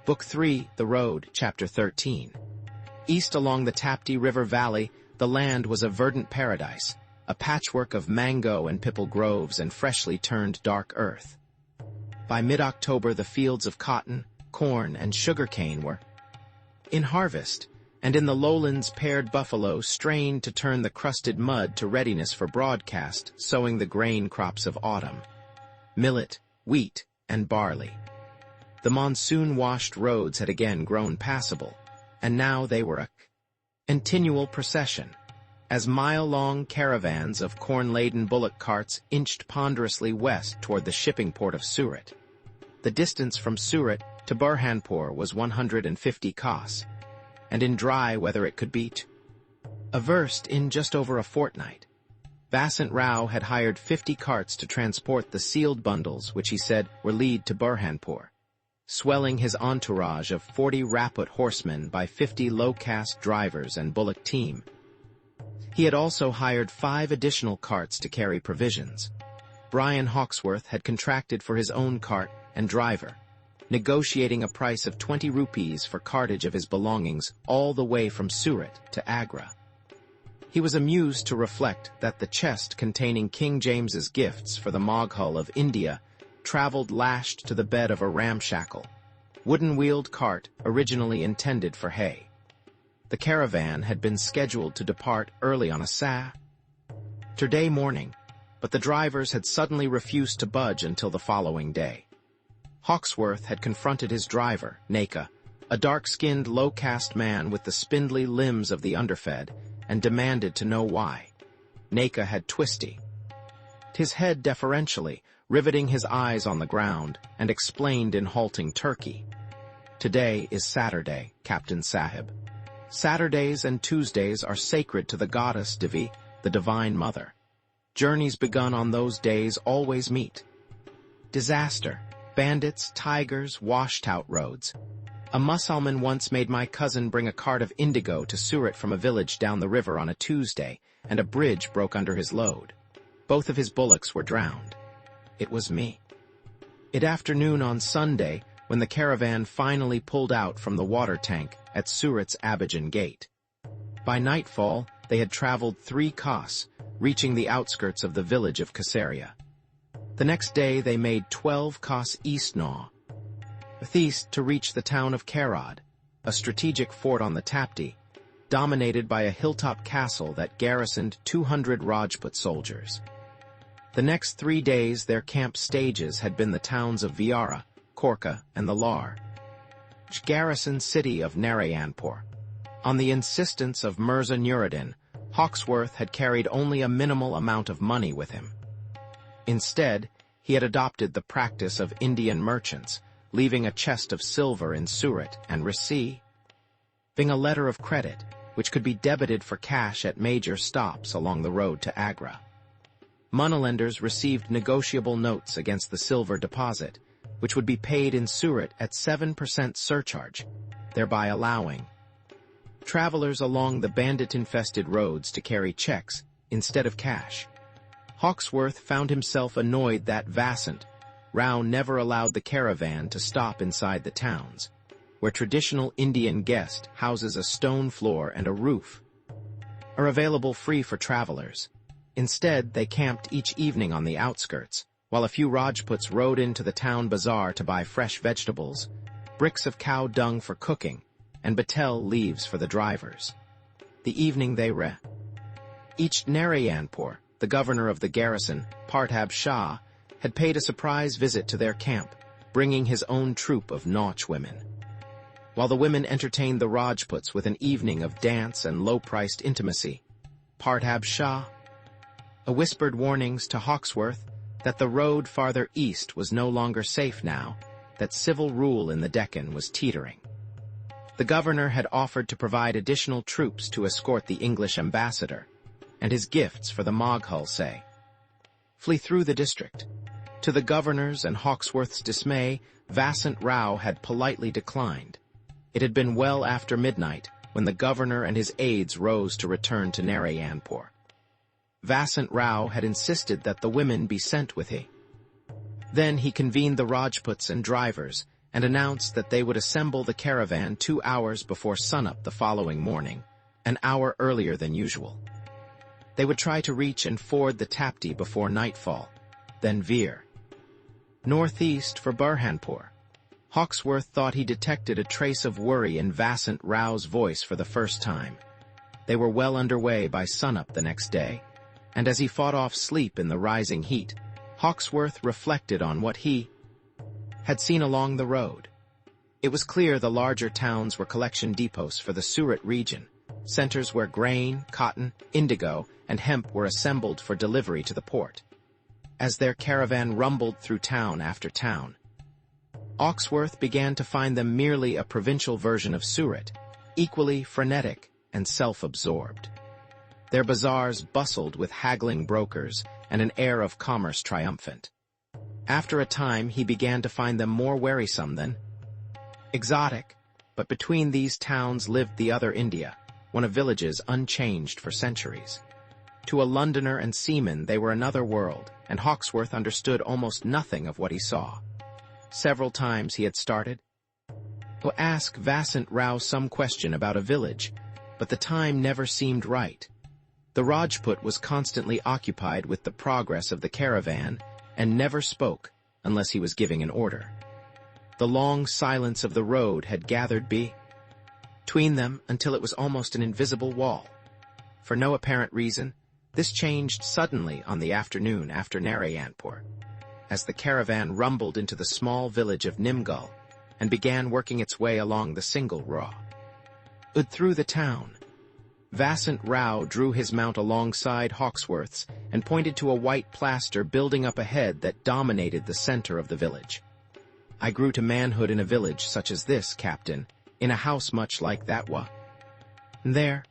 Book 3, The Road, Chapter 13. East along the Tapti River Valley, the land was a verdant paradise, a patchwork of mango and pipal groves and freshly turned dark earth. By mid-October, the fields of cotton, corn, and sugarcane were in harvest, and in the lowlands paired buffalo strained to turn the crusted mud to readiness for broadcast, sowing the grain crops of autumn: millet, wheat, and barley. The monsoon-washed roads had again grown passable, and now they were a continual procession, as mile-long caravans of corn-laden bullock carts inched ponderously west toward the shipping port of Surat. The distance from Surat to Burhanpur was 150 kos, and in dry weather it could be traversed in just over a fortnight. Vasant Rao had hired 50 carts to transport the sealed bundles which he said were lead to Burhanpur, swelling his entourage of 40 Rajput horsemen by 50 low-caste drivers and bullock team. He had also hired 5 additional carts to carry provisions. Brian Hawksworth had contracted for his own cart and driver, negotiating a price of 20 rupees for cartage of his belongings all the way from Surat to Agra. He was amused to reflect that the chest containing King James's gifts for the Moghul of India traveled lashed to the bed of a ramshackle, wooden-wheeled cart originally intended for hay. The caravan had been scheduled to depart early on a Saturday morning, but the drivers had suddenly refused to budge until the following day. Hawksworth had confronted his driver, Naka, a dark-skinned, low-caste man with the spindly limbs of the underfed, and demanded to know why. Naka had twisted his head deferentially, riveting his eyes on the ground, and explained in halting Turkey. "Today is Saturday, Captain Sahib. Saturdays and Tuesdays are sacred to the goddess Devi, the Divine Mother. Journeys begun on those days always meet disaster, bandits, tigers, washed-out roads. A Musalman once made my cousin bring a cart of indigo to Surat from a village down the river on a Tuesday, and a bridge broke under his load. Both of his bullocks were drowned. It was me. At afternoon on Sunday, when the caravan finally pulled out from the water tank at Surat's Abidjan gate. By nightfall, they had traveled 3 kos, reaching the outskirts of the village of Kasaria. The next day they made 12 kos east to reach the town of Karad, a strategic fort on the Tapti, dominated by a hilltop castle that garrisoned 200 Rajput soldiers. The next 3 days their camp stages had been the towns of Viara, Korka, and the large garrison city of Narayanpur. On the insistence of Mirza Nuruddin, Hawksworth had carried only a minimal amount of money with him. Instead, he had adopted the practice of Indian merchants, leaving a chest of silver in Surat and receiving a letter of credit, which could be debited for cash at major stops along the road to Agra. Moneylenders received negotiable notes against the silver deposit, which would be paid in Surat at 7% surcharge, thereby allowing travelers along the bandit-infested roads to carry checks instead of cash. Hawksworth found himself annoyed that Vasant Rao never allowed the caravan to stop inside the towns, where traditional Indian guest houses a stone floor and a roof are available free for travelers. Instead, they camped each evening on the outskirts, while a few Rajputs rode into the town bazaar to buy fresh vegetables, bricks of cow dung for cooking, and betel leaves for the drivers. The evening they reached Narayanpur, the governor of the garrison, Partab Shah, had paid a surprise visit to their camp, bringing his own troop of Nautch women. While the women entertained the Rajputs with an evening of dance and low-priced intimacy, Partab Shah whispered warnings to Hawksworth that the road farther east was no longer safe now, that civil rule in the Deccan was teetering. The governor had offered to provide additional troops to escort the English ambassador, and his gifts for the Moghul flee through the district. To the governor's and Hawksworth's dismay, Vasant Rao had politely declined. It had been well after midnight when the governor and his aides rose to return to Narayanpur. Vasant Rao had insisted that the women be sent with him. Then he convened the Rajputs and drivers, and announced that they would assemble the caravan 2 hours before sunup the following morning, an hour earlier than usual. They would try to reach and ford the Tapti before nightfall, then veer northeast for Burhanpur. Hawksworth thought he detected a trace of worry in Vasant Rao's voice for the first time. They were well underway by sunup the next day, and as he fought off sleep in the rising heat, Hawksworth reflected on what he had seen along the road. It was clear the larger towns were collection depots for the Surat region, centers where grain, cotton, indigo, and hemp were assembled for delivery to the port. As their caravan rumbled through town after town, Hawksworth began to find them merely a provincial version of Surat, equally frenetic and self-absorbed. Their bazaars bustled with haggling brokers and an air of commerce triumphant. After a time, he began to find them more wearisome than exotic, but between these towns lived the other India, one of villages unchanged for centuries. To a Londoner and seaman, they were another world, and Hawksworth understood almost nothing of what he saw. Several times he had started to ask Vasant Rao some question about a village, but the time never seemed right. The Rajput was constantly occupied with the progress of the caravan and never spoke unless he was giving an order. The long silence of the road had gathered between them until it was almost an invisible wall. For no apparent reason, this changed suddenly on the afternoon after Narayanpur, as the caravan rumbled into the small village of Nimgal and began working its way along the single road through the town. Vasant Rao drew his mount alongside Hawksworth's and pointed to a white plaster building up ahead that dominated the center of the village. "I grew to manhood in a village such as this, Captain, in a house much like that one." There,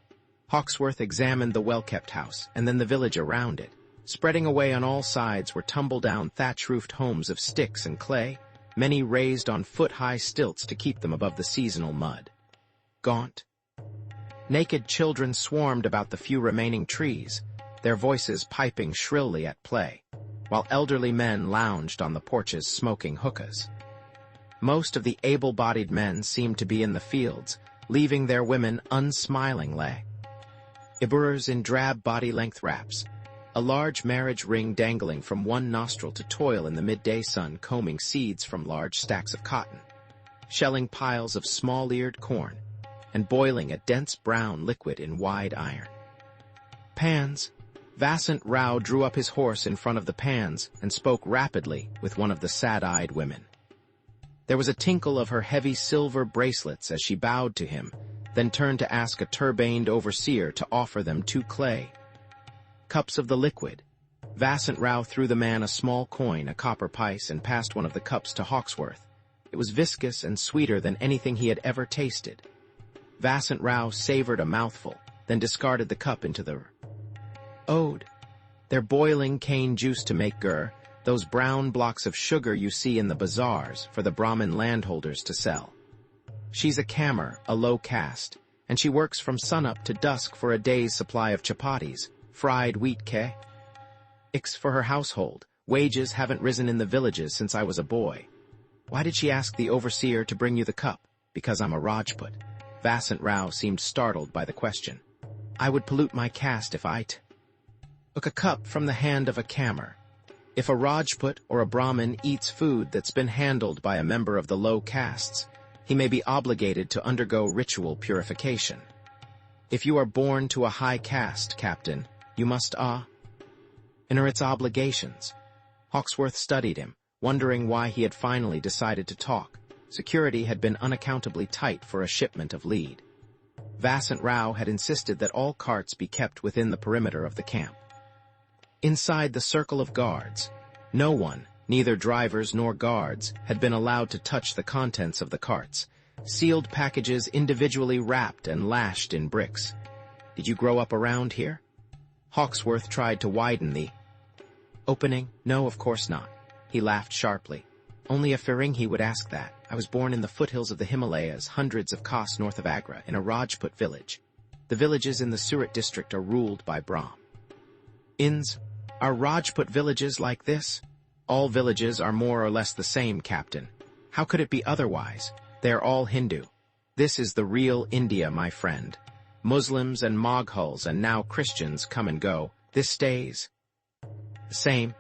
Hawksworth examined the well-kept house and then the village around it. Spreading away on all sides were tumble-down thatch-roofed homes of sticks and clay, many raised on foot-high stilts to keep them above the seasonal mud. Gaunt, naked children swarmed about the few remaining trees, their voices piping shrilly at play, while elderly men lounged on the porches smoking hookahs. Most of the able-bodied men seemed to be in the fields, leaving their women unsmiling labourers in drab body-length wraps, a large marriage ring dangling from one nostril to toil in the midday sun combing seeds from large stacks of cotton, shelling piles of small-eared corn, and boiling a dense brown liquid in wide iron pans. Vasant Rao drew up his horse in front of the pans and spoke rapidly with one of the sad-eyed women. There was a tinkle of her heavy silver bracelets as she bowed to him, then turned to ask a turbaned overseer to offer them 2 clay cups of the liquid. Vasant Rao threw the man a small coin, a copper piece, and passed one of the cups to Hawksworth. It was viscous and sweeter than anything he had ever tasted. Vasant Rao savored a mouthful, then discarded the cup into the ode. They're boiling cane juice to make gur, those brown blocks of sugar you see in the bazaars for the Brahmin landholders to sell. She's a kammer, a low caste, and she works from sunup to dusk for a day's supply of chapatis, fried wheat cakes for her household. Wages haven't risen in the villages since I was a boy. Why did she ask the overseer to bring you the cup? Because I'm a Rajput. Vasant Rao seemed startled by the question. I would pollute my caste if I took a cup from the hand of a kammer. If a Rajput or a Brahmin eats food that's been handled by a member of the low castes, he may be obligated to undergo ritual purification. If you are born to a high caste, Captain, you must honor its obligations. Hawksworth studied him, wondering why he had finally decided to talk. Security had been unaccountably tight for a shipment of lead. Vasant Rao had insisted that all carts be kept within the perimeter of the camp. Inside the circle of guards, no one, neither drivers nor guards, had been allowed to touch the contents of the carts, sealed packages individually wrapped and lashed in bricks. Did you grow up around here? Hawksworth tried to widen the opening. No, of course not. He laughed sharply. Only a Feringhi would ask that. I was born in the foothills of the Himalayas, hundreds of kos north of Agra, in a Rajput village. The villages in the Surat district are ruled by Brahmins. Are Rajput villages like this? All villages are more or less the same, Captain. How could it be otherwise? They're all Hindu. This is the real India, my friend. Muslims and Moghuls and now Christians come and go. This stays the same.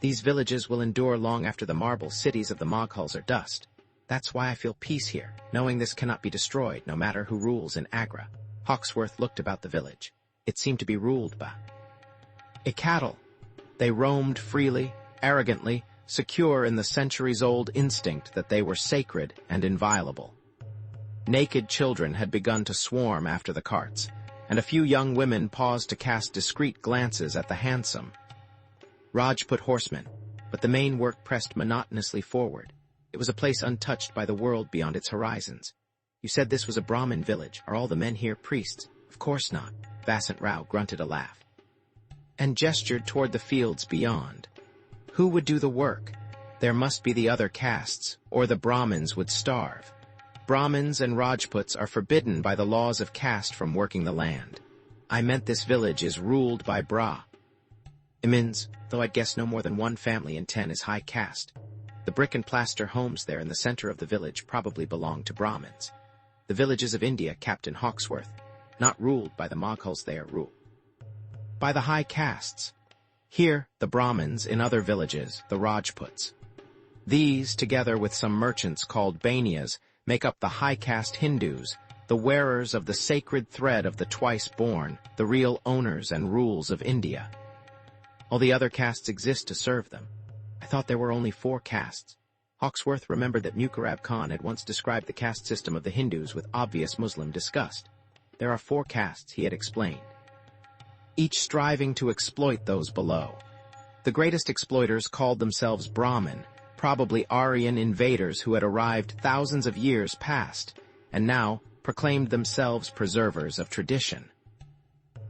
These villages will endure long after the marble cities of the Moghuls are dust. That's why I feel peace here, knowing this cannot be destroyed, no matter who rules in Agra. Hawksworth looked about the village. It seemed to be ruled by a cattle. They roamed freely, arrogantly, secure in the centuries-old instinct that they were sacred and inviolable. Naked children had begun to swarm after the carts, and a few young women paused to cast discreet glances at the handsome Rajput horsemen, but the main work pressed monotonously forward. It was a place untouched by the world beyond its horizons. You said this was a Brahmin village. Are all the men here priests? Of course not. Vasant Rao grunted a laugh and gestured toward the fields beyond. Who would do the work? There must be the other castes, or the Brahmins would starve. Brahmins and Rajputs are forbidden by the laws of caste from working the land. I meant this village is ruled by Brahmins, though I'd guess no more than one family in 10 is high caste. The brick and plaster homes there in the center of the village probably belong to Brahmins. The villages of India, Captain Hawksworth, not ruled by the Moghuls, they are ruled by the high castes. Here, the Brahmins, in other villages, the Rajputs. These, together with some merchants called Banias, make up the high caste Hindus, the wearers of the sacred thread of the twice-born, the real owners and rules of India. All the other castes exist to serve them. I thought there were only 4 castes. Hawksworth remembered that Mukarab Khan had once described the caste system of the Hindus with obvious Muslim disgust. There are 4 castes, he had explained, each striving to exploit those below. The greatest exploiters called themselves Brahmin, probably Aryan invaders who had arrived thousands of years past, and now proclaimed themselves preservers of tradition.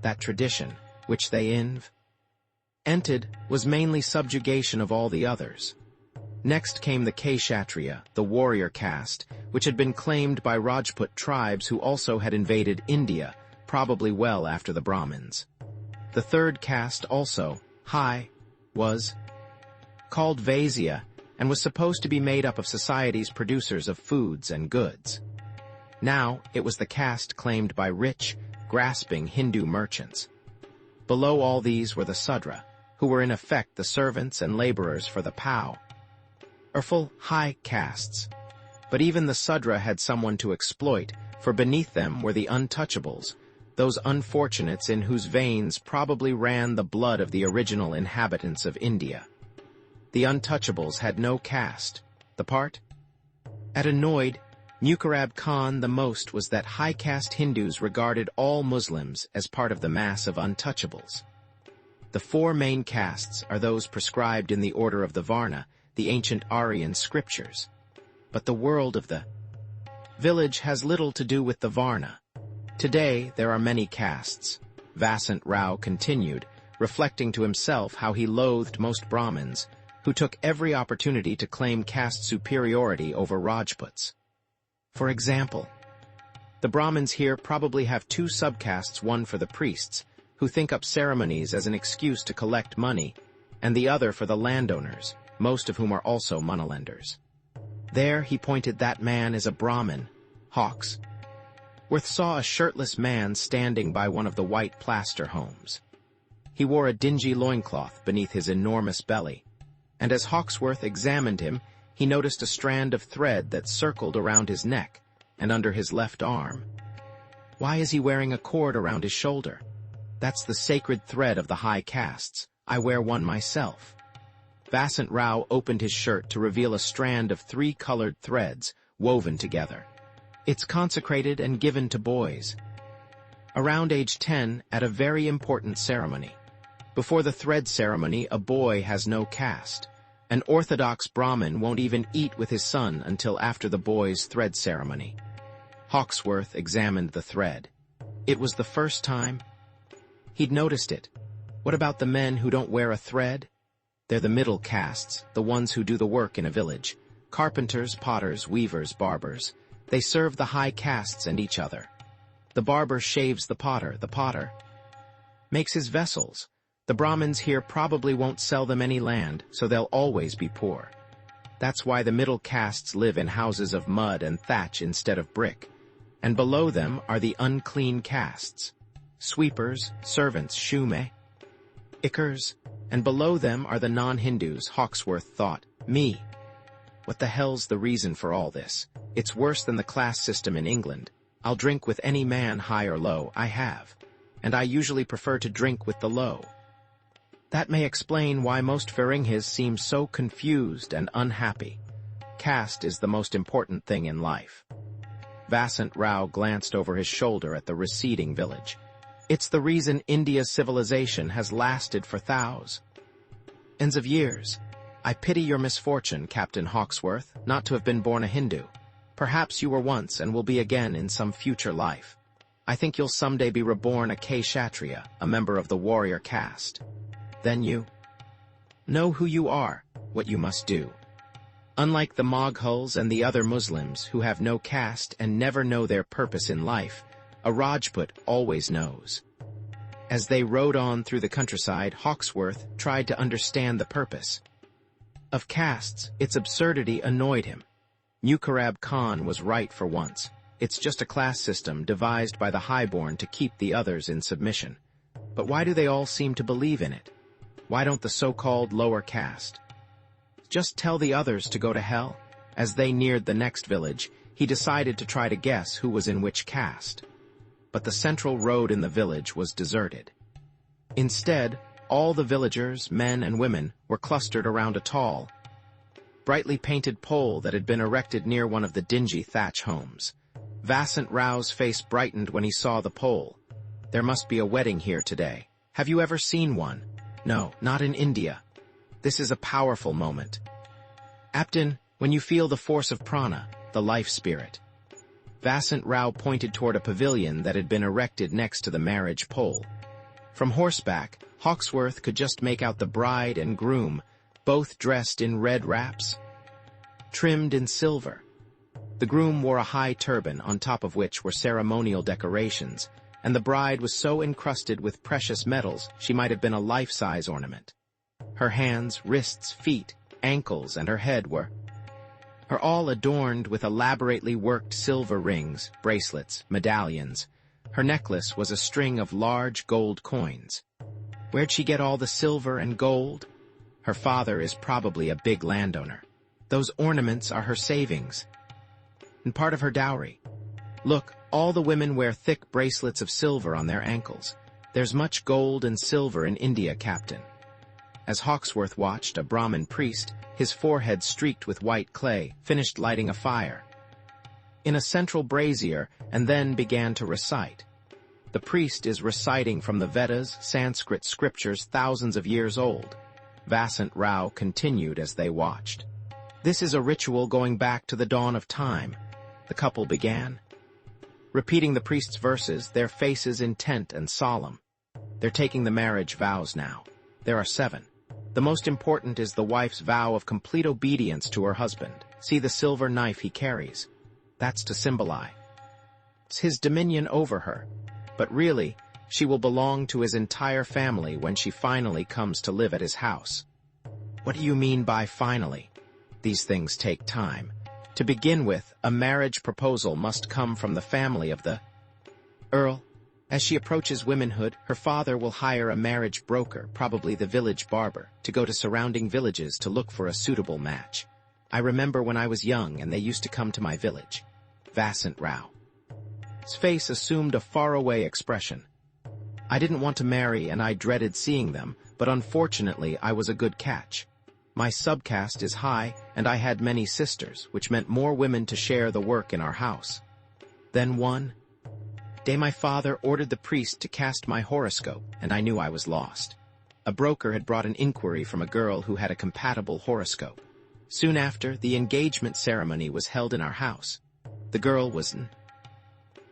That tradition, which they invented, was mainly subjugation of all the others. Next came the Kshatriya, the warrior caste, which had been claimed by Rajput tribes who also had invaded India, probably well after the Brahmins. The third caste, also high, was called Vaisya and was supposed to be made up of society's producers of foods and goods. Now it was the caste claimed by rich, grasping Hindu merchants. Below all these were the Sudra, who were in effect the servants and laborers for the powerful high castes. But even the Sudra had someone to exploit, for beneath them were the untouchables, those unfortunates in whose veins probably ran the blood of the original inhabitants of India. The untouchables had no caste. The part that annoyed Mukarab Khan the most was that high caste Hindus regarded all Muslims as part of the mass of untouchables. The 4 main castes are those prescribed in the order of the Varna, the ancient Aryan scriptures. But the world of the village has little to do with the Varna. Today, there are many castes. Vasant Rao continued, reflecting to himself how he loathed most Brahmins, who took every opportunity to claim caste superiority over Rajputs. For example, the Brahmins here probably have 2 subcastes, one for the priests, who think up ceremonies as an excuse to collect money, and the other for the landowners, most of whom are also moneylenders. There, he pointed, that man is a Brahmin. Hawksworth saw a shirtless man standing by one of the white plaster homes. He wore a dingy loincloth beneath his enormous belly, and as Hawksworth examined him, he noticed a strand of thread that circled around his neck and under his left arm. Why is he wearing a cord around his shoulder? That's the sacred thread of the high castes. I wear one myself. Vasant Rao opened his shirt to reveal a strand of 3 colored threads woven together. It's consecrated and given to boys around age 10 at a very important ceremony. Before the thread ceremony, a boy has no caste. An orthodox Brahmin won't even eat with his son until after the boy's thread ceremony. Hawksworth examined the thread. It was the first time he'd noticed it. What about the men who don't wear a thread? They're the middle castes, the ones who do the work in a village. Carpenters, potters, weavers, barbers. They serve the high castes and each other. The barber shaves the potter makes his vessels. The Brahmins here probably won't sell them any land, so they'll always be poor. That's why the middle castes live in houses of mud and thatch instead of brick. And below them are the unclean castes. Sweepers, servants, shume, ikers, and below them are the non-Hindus, Hawkesworth thought. Me. What the hell's the reason for all this? It's worse than the class system in England. I'll drink with any man, high or low, I have. And I usually prefer to drink with the low. That may explain why most Ferenghis seem so confused and unhappy. Caste is the most important thing in life. Vasant Rao glanced over his shoulder at the receding village. It's the reason India's civilization has lasted for thousands of years. I pity your misfortune, Captain Hawkesworth, not to have been born a Hindu. Perhaps you were once and will be again in some future life. I think you'll someday be reborn a Kshatriya, a member of the warrior caste. Then you know who you are, what you must do. Unlike the Moghuls and the other Muslims who have no caste and never know their purpose in life, a Rajput always knows. As they rode on through the countryside, Hawkesworth tried to understand the purpose of castes. Its absurdity annoyed him. Mukarrab Khan was right for once. It's just a class system devised by the highborn to keep the others in submission. But why do they all seem to believe in it? Why don't the so-called lower caste just tell the others to go to hell? As they neared the next village, he decided to try to guess who was in which caste. But the central road in the village was deserted. Instead, all the villagers, men and women, were clustered around a tall, brightly painted pole that had been erected near one of the dingy thatch homes. Vasant Rao's face brightened when he saw the pole. There must be a wedding here today. Have you ever seen one? No, not in India. This is a powerful moment. Aptin, when you feel the force of prana, the life spirit. Vasant Rao pointed toward a pavilion that had been erected next to the marriage pole. From horseback, Hawkesworth could just make out the bride and groom, both dressed in red wraps, trimmed in silver. The groom wore a high turban, on top of which were ceremonial decorations, and the bride was so encrusted with precious metals she might have been a life-size ornament. Her hands, wrists, feet, ankles, and her head were all adorned with elaborately worked silver rings, bracelets, medallions. Her necklace was a string of large gold coins. Where'd she get all the silver and gold? Her father is probably a big landowner. Those ornaments are her savings and part of her dowry. Look, all the women wear thick bracelets of silver on their ankles. There's much gold and silver in India, Captain. As Hawkesworth watched, a Brahmin priest, his forehead streaked with white clay, finished lighting a fire in a central brazier and then began to recite. The priest is reciting from the Vedas, Sanskrit scriptures thousands of years old. Vasant Rao continued as they watched. This is a ritual going back to the dawn of time. The couple began, repeating the priest's verses, their faces intent and solemn. They're taking the marriage vows now. There are 7. The most important is the wife's vow of complete obedience to her husband. See the silver knife he carries. That's to symbolize his dominion over her. But really, she will belong to his entire family when she finally comes to live at his house. What do you mean by finally? These things take time. To begin with, a marriage proposal must come from the family of the Earl. As she approaches womanhood, her father will hire a marriage broker, probably the village barber, to go to surrounding villages to look for a suitable match. I remember when I was young and they used to come to my village. Vasant Rao. His face assumed a faraway expression. I didn't want to marry and I dreaded seeing them, but unfortunately I was a good catch. My subcaste is high and I had many sisters, which meant more women to share the work in our house. Then one day my father ordered the priest to cast my horoscope, and I knew I was lost. A broker had brought an inquiry from a girl who had a compatible horoscope. Soon after, the engagement ceremony was held in our house. The girl was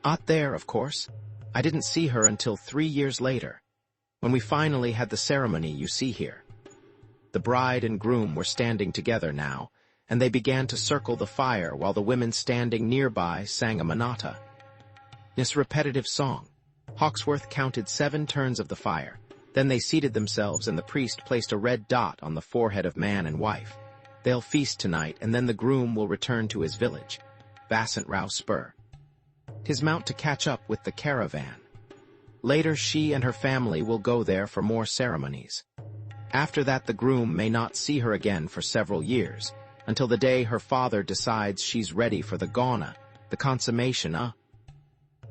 not there, of course. I didn't see her until 3 years later, when we finally had the ceremony you see here. The bride and groom were standing together now, and they began to circle the fire while the women standing nearby sang a manata. This repetitive song. Hawkesworth counted 7 turns of the fire. Then they seated themselves and the priest placed a red dot on the forehead of man and wife. They'll feast tonight, and then the groom will return to his village. Vasant Rao spur his mount to catch up with the caravan. Later she and her family will go there for more ceremonies. After that the groom may not see her again for several years, until the day her father decides she's ready for the gauna, the consummation,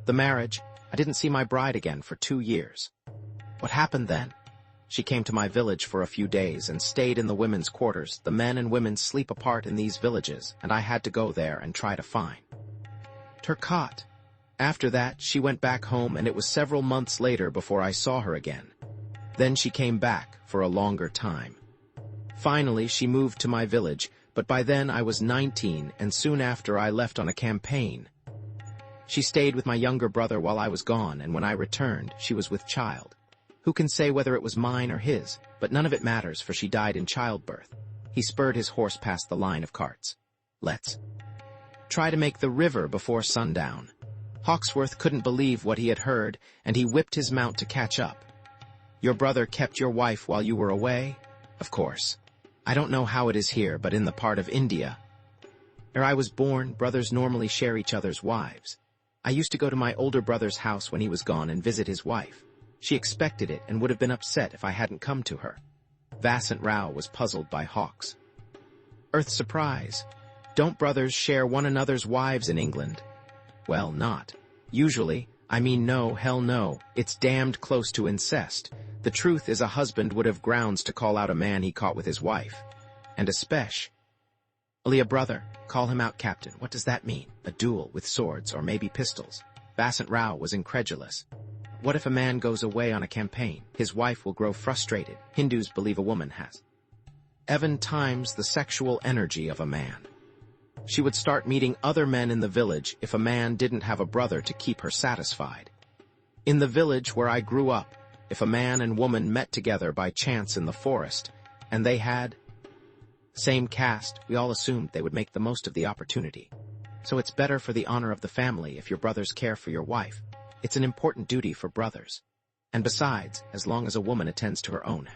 the marriage. I didn't see my bride again for 2 years. What happened then? She came to my village for a few days and stayed in the women's quarters. The men and women sleep apart in these villages, and I had to go there and try to find her cot. After that, she went back home, and it was several months later before I saw her again. Then she came back for a longer time. Finally, she moved to my village, but by then I was 19, and soon after I left on a campaign. She stayed with my younger brother while I was gone, and when I returned, she was with child. Who can say whether it was mine or his? But none of it matters, for she died in childbirth. He spurred his horse past the line of carts. Let's try to make the river before sundown. Hawksworth couldn't believe what he had heard, and he whipped his mount to catch up. Your brother kept your wife while you were away? Of course. I don't know how it is here, but in the part of India where I was born, brothers normally share each other's wives. I used to go to my older brother's house when he was gone and visit his wife. She expected it and would have been upset if I hadn't come to her. Vasant Rao was puzzled by Hawks' surprise. Don't brothers share one another's wives in England? Well, not usually. I mean, no, hell no. It's damned close to incest. The truth is a husband would have grounds to call out a man he caught with his wife. And especially a brother. Call him out, Captain. What does that mean? A duel with swords or maybe pistols? Vasant Rao was incredulous. What if a man goes away on a campaign? His wife will grow frustrated. Hindus believe a woman has 7 times the sexual energy of a man. She would start meeting other men in the village if a man didn't have a brother to keep her satisfied. In the village where I grew up, if a man and woman met together by chance in the forest, and they had same caste, we all assumed they would make the most of the opportunity. So it's better for the honor of the family if your brothers care for your wife. It's an important duty for brothers. And besides, as long as a woman attends to her own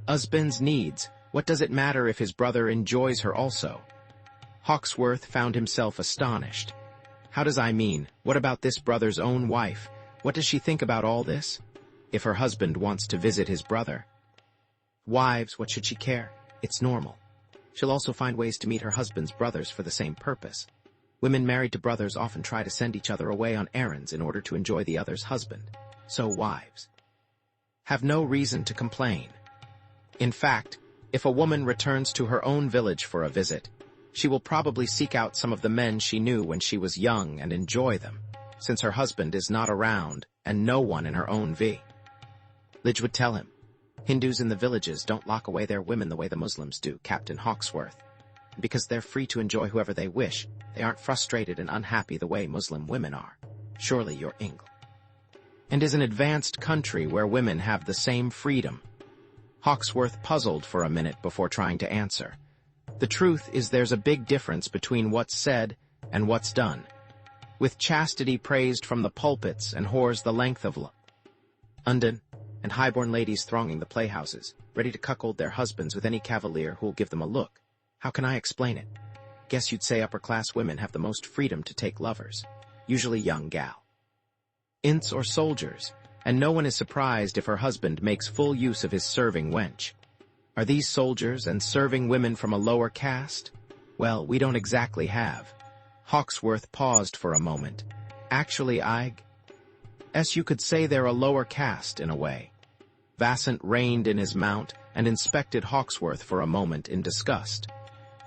husband's needs, what does it matter if his brother enjoys her also? Hawksworth found himself astonished. How does I mean? What about this brother's own wife? What does she think about all this? If her husband wants to visit his brother. Wives, what should she care? It's normal. She'll also find ways to meet her husband's brothers for the same purpose. Women married to brothers often try to send each other away on errands in order to enjoy the other's husband. So wives have no reason to complain. In fact, if a woman returns to her own village for a visit, she will probably seek out some of the men she knew when she was young and enjoy them, since her husband is not around and no one in her own village would tell him. Hindus in the villages don't lock away their women the way the Muslims do, Captain Hawksworth. Because they're free to enjoy whoever they wish, they aren't frustrated and unhappy the way Muslim women are. Surely you're England and is an advanced country where women have the same freedom. Hawksworth puzzled for a minute before trying to answer. The truth is there's a big difference between what's said and what's done. With chastity praised from the pulpits and whores the length of London, and highborn ladies thronging the playhouses, ready to cuckold their husbands with any cavalier who'll give them a look. How can I explain it? Guess you'd say upper-class women have the most freedom to take lovers, usually young ints or soldiers, and no one is surprised if her husband makes full use of his serving wench. Are these soldiers and serving women from a lower caste? Well, we don't exactly have. Hawksworth paused for a moment. Actually, you could say they're a lower caste in a way. Vasant reined in his mount and inspected Hawksworth for a moment in disgust.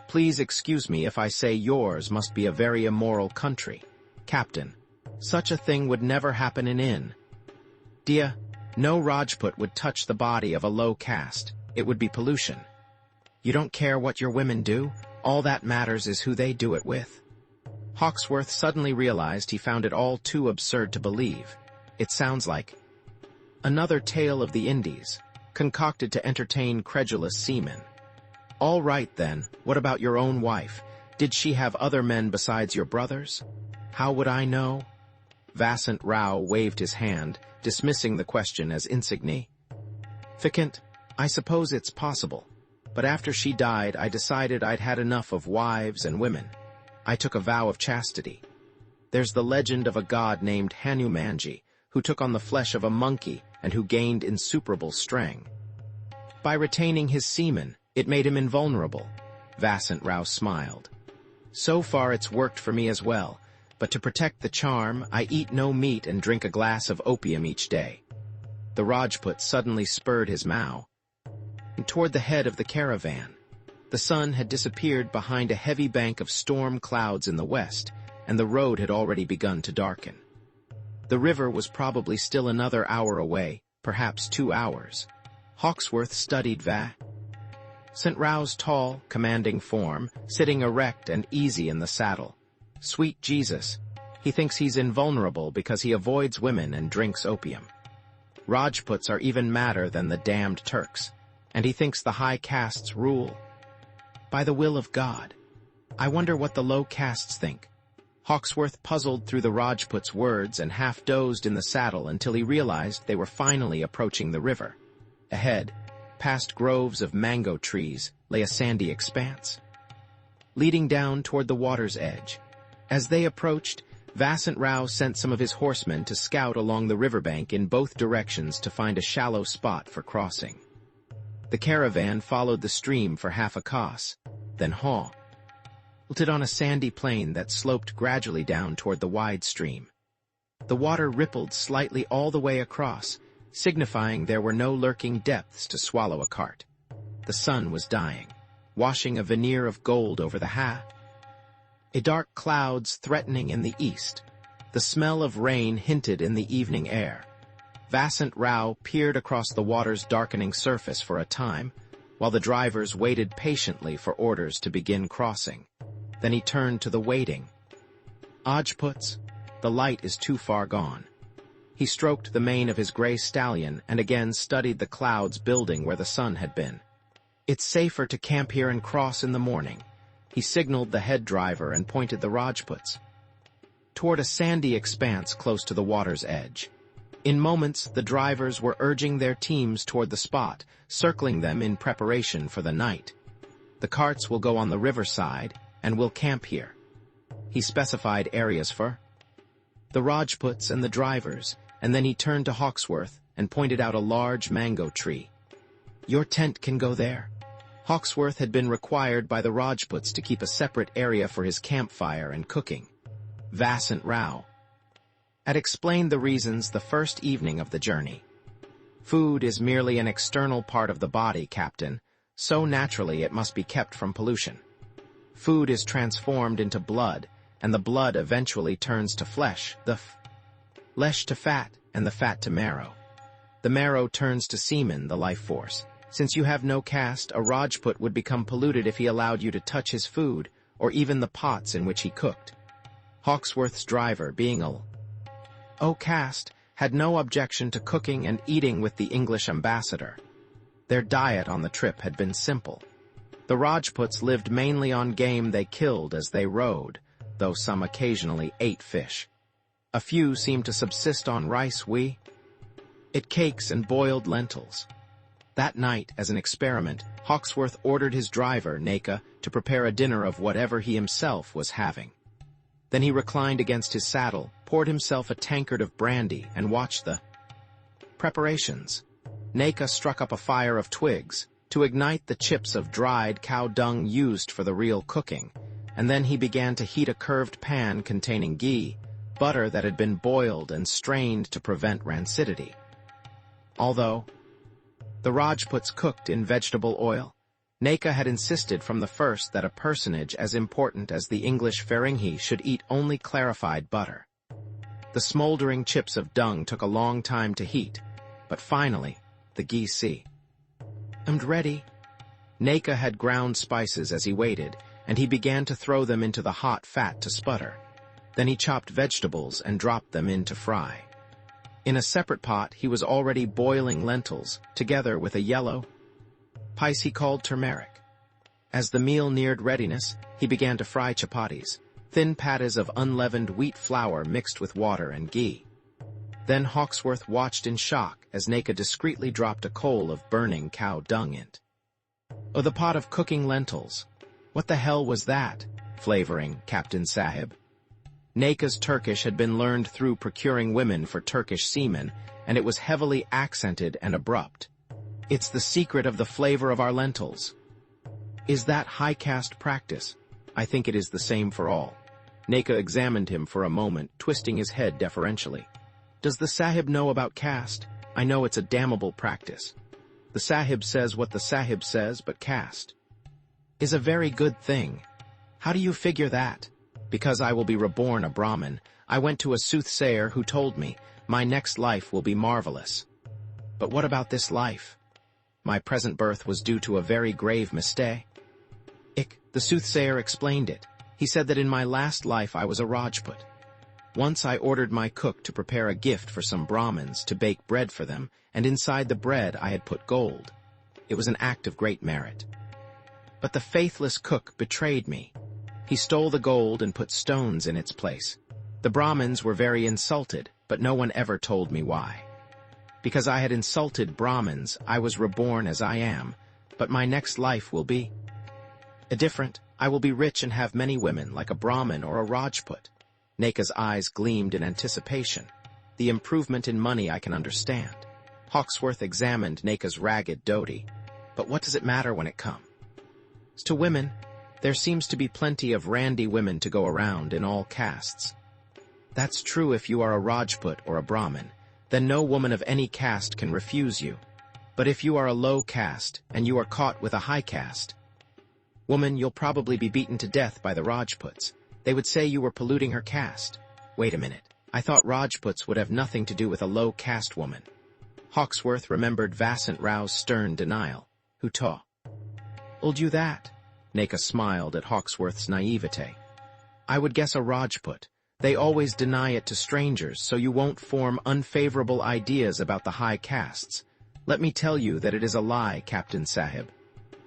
Please excuse me if I say yours must be a very immoral country, Captain. Such a thing would never happen in India. No Rajput would touch the body of a low caste. It would be pollution. You don't care what your women do? All that matters is who they do it with. Hawksworth suddenly realized he found it all too absurd to believe. It sounds like another tale of the Indies, concocted to entertain credulous seamen. All right then, what about your own wife? Did she have other men besides your brothers? How would I know? Vasant Rao waved his hand, dismissing the question as insignificant. I suppose it's possible. But after she died, I decided I'd had enough of wives and women. I took a vow of chastity. There's the legend of a god named Hanumanji, who took on the flesh of a monkey and who gained insuperable strength. By retaining his semen, it made him invulnerable. Vasant Rao smiled. So far it's worked for me as well, but to protect the charm, I eat no meat and drink a glass of opium each day. The Rajput suddenly spurred his mow toward the head of the caravan. The sun had disappeared behind a heavy bank of storm clouds in the west, and the road had already begun to darken. The river was probably still another hour away, perhaps 2 hours. Hawksworth studied St. Rao's tall, commanding form, sitting erect and easy in the saddle. Sweet Jesus, he thinks he's invulnerable because he avoids women and drinks opium. Rajputs are even madder than the damned Turks, and he thinks the high castes rule by the will of God. I wonder what the low castes think. Hawksworth puzzled through the Rajput's words and half-dozed in the saddle until he realized they were finally approaching the river. Ahead, past groves of mango trees, lay a sandy expanse, leading down toward the water's edge. As they approached, Vasant Rao sent some of his horsemen to scout along the riverbank in both directions to find a shallow spot for crossing. The caravan followed the stream for half a koss, then halted on a sandy plain that sloped gradually down toward the wide stream. The water rippled slightly all the way across, signifying there were no lurking depths to swallow a cart. The sun was dying, washing a veneer of gold over the dark clouds threatening in the east. The smell of rain hinted in the evening air. Vasant Rao peered across the water's darkening surface for a time, while the drivers waited patiently for orders to begin crossing. Then he turned to the waiting Rajputs. The light is too far gone. He stroked the mane of his gray stallion and again studied the clouds building where the sun had been. It's safer to camp here and cross in the morning. He signaled the head driver and pointed the Rajputs toward a sandy expanse close to the water's edge. In moments, the drivers were urging their teams toward the spot, circling them in preparation for the night. The carts will go on the riverside, and we'll camp here. He specified areas for the Rajputs and the drivers, and then he turned to Hawksworth and pointed out a large mango tree. Your tent can go there. Hawksworth had been required by the Rajputs to keep a separate area for his campfire and cooking. Vasant Rao had explained the reasons the first evening of the journey. Food is merely an external part of the body, Captain, so naturally it must be kept from pollution. Food is transformed into blood, and the blood eventually turns to flesh, the flesh to fat, and the fat to marrow. The marrow turns to semen, the life force. Since you have no caste, a Rajput would become polluted if he allowed you to touch his food, or even the pots in which he cooked. Hawksworth's driver, being caste, had no objection to cooking and eating with the English ambassador. Their diet on the trip had been simple. The Rajputs lived mainly on game they killed as they rode, though some occasionally ate fish. A few seemed to subsist on rice, cakes and boiled lentils. That night, as an experiment, Hawksworth ordered his driver, Neka, to prepare a dinner of whatever he himself was having. Then he reclined against his saddle, poured himself a tankard of brandy, and watched the preparations. Neka struck up a fire of twigs to ignite the chips of dried cow dung used for the real cooking, and then he began to heat a curved pan containing ghee, butter that had been boiled and strained to prevent rancidity. Although the Rajputs cooked in vegetable oil, Neka had insisted from the first that a personage as important as the English Feringhi should eat only clarified butter. The smoldering chips of dung took a long time to heat, but finally, the ghee seemed ready. Neka had ground spices as he waited, and he began to throw them into the hot fat to sputter. Then he chopped vegetables and dropped them in to fry. In a separate pot, he was already boiling lentils, together with a yellow spice he called turmeric. As the meal neared readiness, he began to fry chapatis, thin patties of unleavened wheat flour mixed with water and ghee. Then Hawksworth watched in shock as Neka discreetly dropped a coal of burning cow dung into Oh, the pot of cooking lentils. What the hell was that? Flavoring, Captain Sahib. Neka's Turkish had been learned through procuring women for Turkish seamen, and it was heavily accented and abrupt. It's the secret of the flavor of our lentils. Is that high caste practice? I think it is the same for all. Neka examined him for a moment, twisting his head deferentially. Does the Sahib know about caste? I know it's a damnable practice. The Sahib says what the Sahib says, but caste is a very good thing. How do you figure that? Because I will be reborn a Brahmin. I went to a soothsayer who told me my next life will be marvelous. But what about this life? My present birth was due to a very grave mistake. The soothsayer explained it. He said that in my last life I was a Rajput. Once I ordered my cook to prepare a gift for some Brahmins to bake bread for them, and inside the bread I had put gold. It was an act of great merit. But the faithless cook betrayed me. He stole the gold and put stones in its place. The Brahmins were very insulted, but no one ever told me why. Because I had insulted Brahmins, I was reborn as I am, but my next life will be different. I will be rich and have many women, like a Brahmin or a Rajput. Neka's eyes gleamed in anticipation. The improvement in money I can understand. Hawksworth examined Neka's ragged dhoti. But what does it matter when it comes to women? There seems to be plenty of randy women to go around in all castes. That's true if you are a Rajput or a Brahmin. Then no woman of any caste can refuse you. But if you are a low caste, and you are caught with a high caste, woman, you'll probably be beaten to death by the Rajputs. They would say you were polluting her caste. Wait a minute. I thought Rajputs would have nothing to do with a low caste woman. Hawksworth remembered Vasant Rao's stern denial. Who told you that? Neka smiled at Hawksworth's naivete. I would guess a Rajput. They always deny it to strangers, so you won't form unfavorable ideas about the high castes. Let me tell you that it is a lie, Captain Sahib.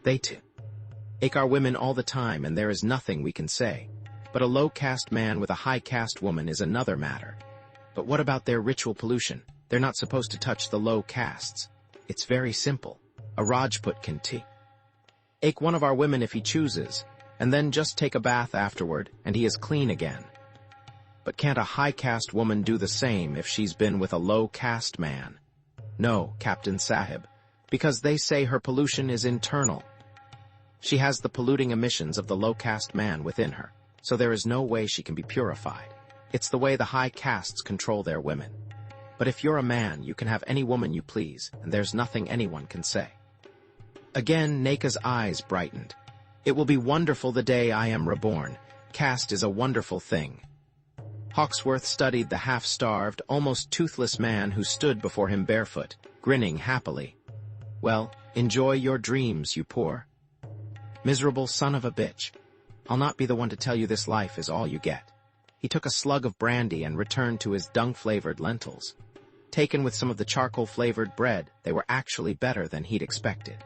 They take our women all the time, and there is nothing we can say. But a low-caste man with a high-caste woman is another matter. But what about their ritual pollution? They're not supposed to touch the low castes. It's very simple. A Rajput can take one of our women if he chooses, and then just take a bath afterward, and he is clean again. But can't a high-caste woman do the same if she's been with a low-caste man? No, Captain Sahib, because they say her pollution is internal. She has the polluting emissions of the low-caste man within her, so there is no way she can be purified. It's the way the high castes control their women. But if you're a man, you can have any woman you please, and there's nothing anyone can say. Again, Neka's eyes brightened. It will be wonderful the day I am reborn. Caste is a wonderful thing. Hawksworth studied the half-starved, almost toothless man who stood before him barefoot, grinning happily. Well, enjoy your dreams, you poor miserable son of a bitch. I'll not be the one to tell you this life is all you get. He took a slug of brandy and returned to his dung-flavored lentils. Taken with some of the charcoal-flavored bread, they were actually better than he'd expected.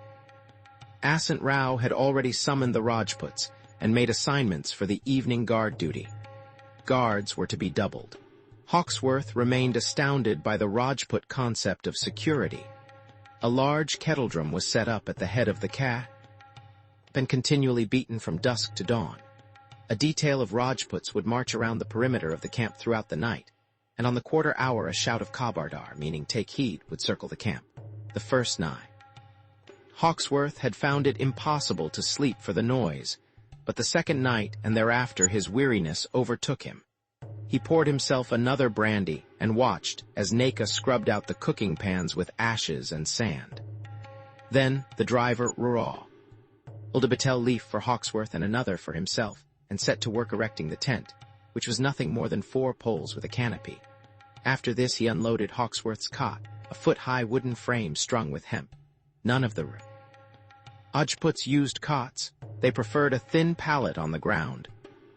Vasant Rao had already summoned the Rajputs and made assignments for the evening guard duty. Guards were to be doubled. Hawksworth remained astounded by the Rajput concept of security. A large kettledrum was set up at the head of the camp and continually beaten from dusk to dawn. A detail of Rajputs would march around the perimeter of the camp throughout the night, and on the quarter hour a shout of Kabardar, meaning take heed, would circle the camp. The first night, Hawksworth had found it impossible to sleep for the noise, but the second night and thereafter his weariness overtook him. He poured himself another brandy and watched as Neka scrubbed out the cooking pans with ashes and sand. Then the driver Raw pulled a betel leaf for Hawksworth and another for himself, and set to work erecting the tent, which was nothing more than 4 poles with a canopy. After this he unloaded Hawksworth's cot, a foot-high wooden frame strung with hemp. None of the Rajputs used cots. They preferred a thin pallet on the ground.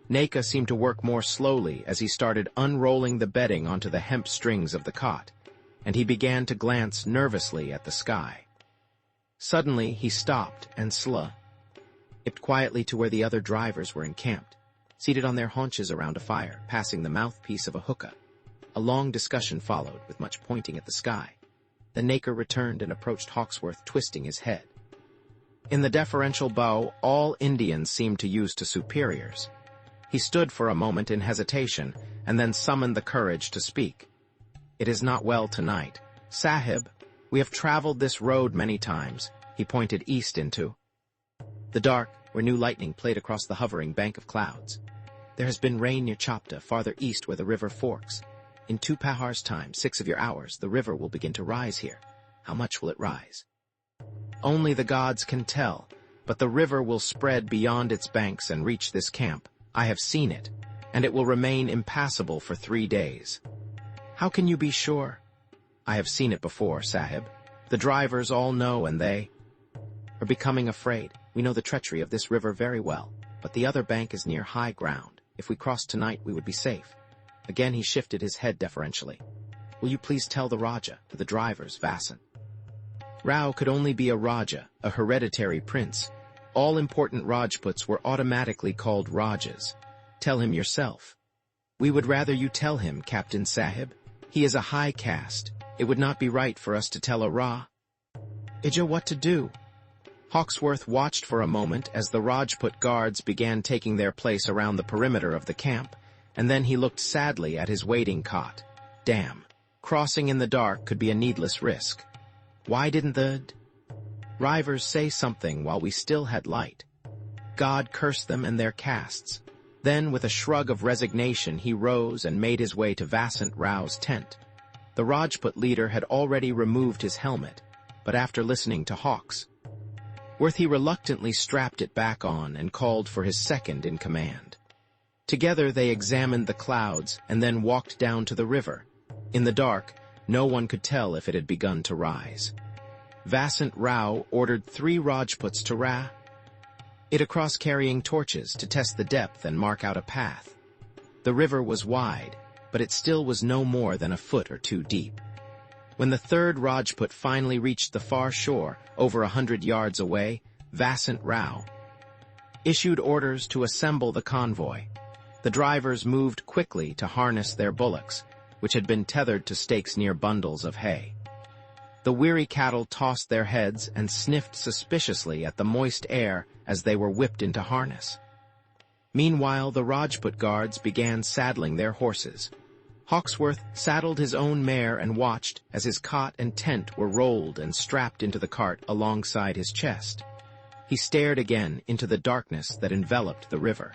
Neka seemed to work more slowly as he started unrolling the bedding onto the hemp strings of the cot, and he began to glance nervously at the sky. Suddenly he stopped and slipped quietly to where the other drivers were encamped, seated on their haunches around a fire, passing the mouthpiece of a hookah. A long discussion followed, with much pointing at the sky. Then Neka returned and approached Hawksworth, twisting his head. In the deferential bow all Indians seem to use to superiors. He stood for a moment in hesitation, and then summoned the courage to speak. "It is not well tonight. Sahib, we have traveled this road many times." He pointed east into the dark, where new lightning played across the hovering bank of clouds. "There has been rain near Chapta, farther east where the river forks. In 2 pahars' time, 6 of your hours, the river will begin to rise here. How much will it rise? Only the gods can tell, but the river will spread beyond its banks and reach this camp. I have seen it, and it will remain impassable for 3 days. How can you be sure? I have seen it before, Sahib. The drivers all know, and they are becoming afraid. We know the treachery of this river very well, but the other bank is near high ground. If we crossed tonight, we would be safe." Again he shifted his head deferentially. "Will you please tell the Raja, to the drivers, Vasan?" Rao could only be a Raja, a hereditary prince. All important Rajputs were automatically called Rajas. "Tell him yourself." "We would rather you tell him, Captain Sahib. He is a high caste. It would not be right for us to tell a Ija what to do." Hawksworth watched for a moment as the Rajput guards began taking their place around the perimeter of the camp, and then he looked sadly at his waiting cot. Damn, crossing in the dark could be a needless risk. Why didn't the drivers say something while we still had light? God curse them and their castes. Then, with a shrug of resignation, he rose and made his way to Vasant Rao's tent. The Rajput leader had already removed his helmet, but after listening to Hawksworth, he reluctantly strapped it back on and called for his second in command. Together they examined the clouds and then walked down to the river. In the dark, no one could tell if it had begun to rise. Vasant Rao ordered 3 Rajputs to it across carrying torches to test the depth and mark out a path. The river was wide, but it still was no more than a foot or 2 deep. When the 3rd Rajput finally reached the far shore, over 100 yards away, Vasant Rao issued orders to assemble the convoy. The drivers moved quickly to harness their bullocks, which had been tethered to stakes near bundles of hay. The weary cattle tossed their heads and sniffed suspiciously at the moist air as they were whipped into harness. Meanwhile, the Rajput guards began saddling their horses. Hawksworth saddled his own mare and watched as his cot and tent were rolled and strapped into the cart alongside his chest. He stared again into the darkness that enveloped the river.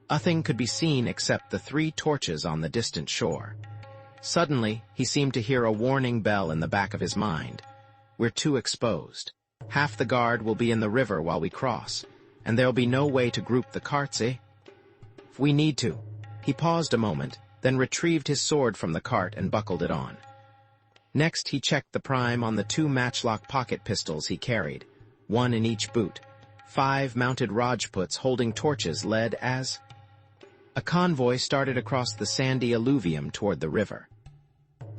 Nothing could be seen except the 3 torches on the distant shore. Suddenly, he seemed to hear a warning bell in the back of his mind. We're too exposed. Half the guard will be in the river while we cross, and there'll be no way to group the carts, If we need to. He paused a moment, then retrieved his sword from the cart and buckled it on. Next, he checked the prime on the 2 matchlock pocket pistols he carried, 1 in each boot. 5 mounted Rajputs holding torches led as a convoy started across the sandy alluvium toward the river.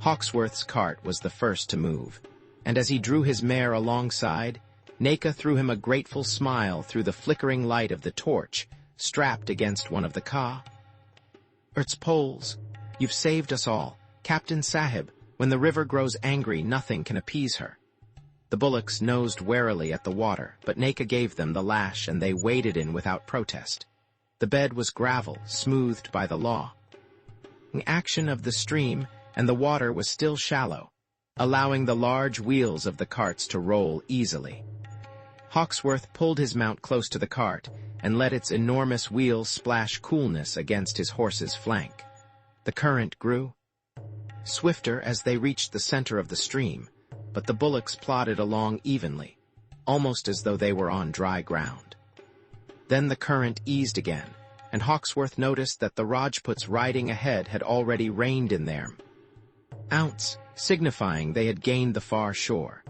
Hawksworth's cart was the first to move, and as he drew his mare alongside, Neka threw him a grateful smile through the flickering light of the torch, strapped against one of the cart's poles. You've saved us all. Captain Sahib, when the river grows angry, nothing can appease her. The bullocks nosed warily at the water, but Neka gave them the lash and they waded in without protest. The bed was gravel, smoothed by the law. Action of the stream, and the water was still shallow, allowing the large wheels of the carts to roll easily. Hawksworth pulled his mount close to the cart and let its enormous wheels splash coolness against his horse's flank. The current grew swifter as they reached the center of the stream, but the bullocks plodded along evenly, almost as though they were on dry ground. Then the current eased again, and Hawksworth noticed that the Rajputs riding ahead had already reined in their mounts, signifying they had gained the far shore.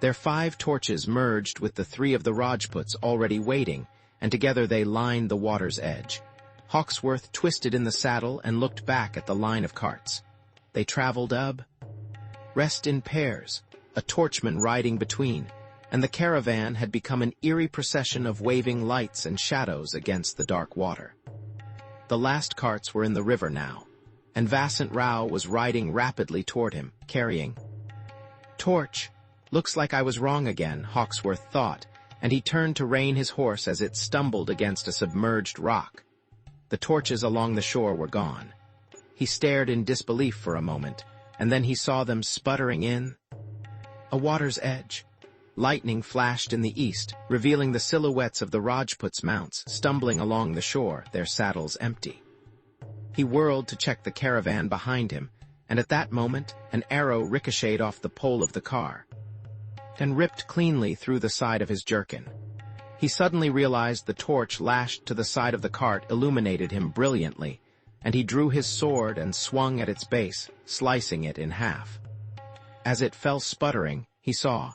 Their 5 torches merged with the 3 of the Rajputs already waiting, and together they lined the water's edge. Hawksworth twisted in the saddle and looked back at the line of carts. They traveled rest in pairs, a torchman riding between, and the caravan had become an eerie procession of waving lights and shadows against the dark water. The last carts were in the river now, and Vasant Rao was riding rapidly toward him, carrying torch, Looks like I was wrong again, Hawksworth thought, and he turned to rein his horse as it stumbled against a submerged rock. The torches along the shore were gone. He stared in disbelief for a moment, and then he saw them sputtering in a water's edge. Lightning flashed in the east, revealing the silhouettes of the Rajputs' mounts stumbling along the shore, their saddles empty. He whirled to check the caravan behind him, and at that moment, an arrow ricocheted off the pole of the car and ripped cleanly through the side of his jerkin. He suddenly realized the torch lashed to the side of the cart illuminated him brilliantly, and he drew his sword and swung at its base, slicing it in half. As it fell sputtering, he saw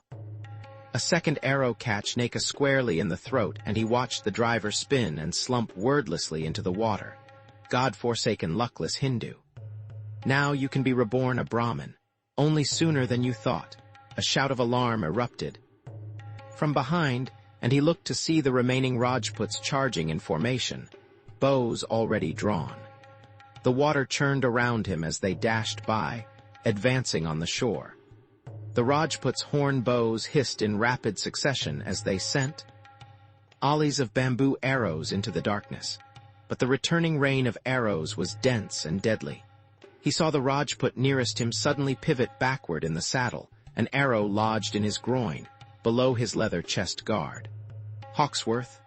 a second arrow catch Naka squarely in the throat, and he watched the driver spin and slump wordlessly into the water. God-forsaken luckless Hindu. Now you can be reborn a Brahmin, only sooner than you thought. A shout of alarm erupted from behind, and he looked to see the remaining Rajputs charging in formation, bows already drawn. The water churned around him as they dashed by, advancing on the shore. The Rajputs' horn bows hissed in rapid succession as they sent volleys of bamboo arrows into the darkness. But the returning rain of arrows was dense and deadly. He saw the Rajput nearest him suddenly pivot backward in the saddle, an arrow lodged in his groin, below his leather chest guard. Hawksworth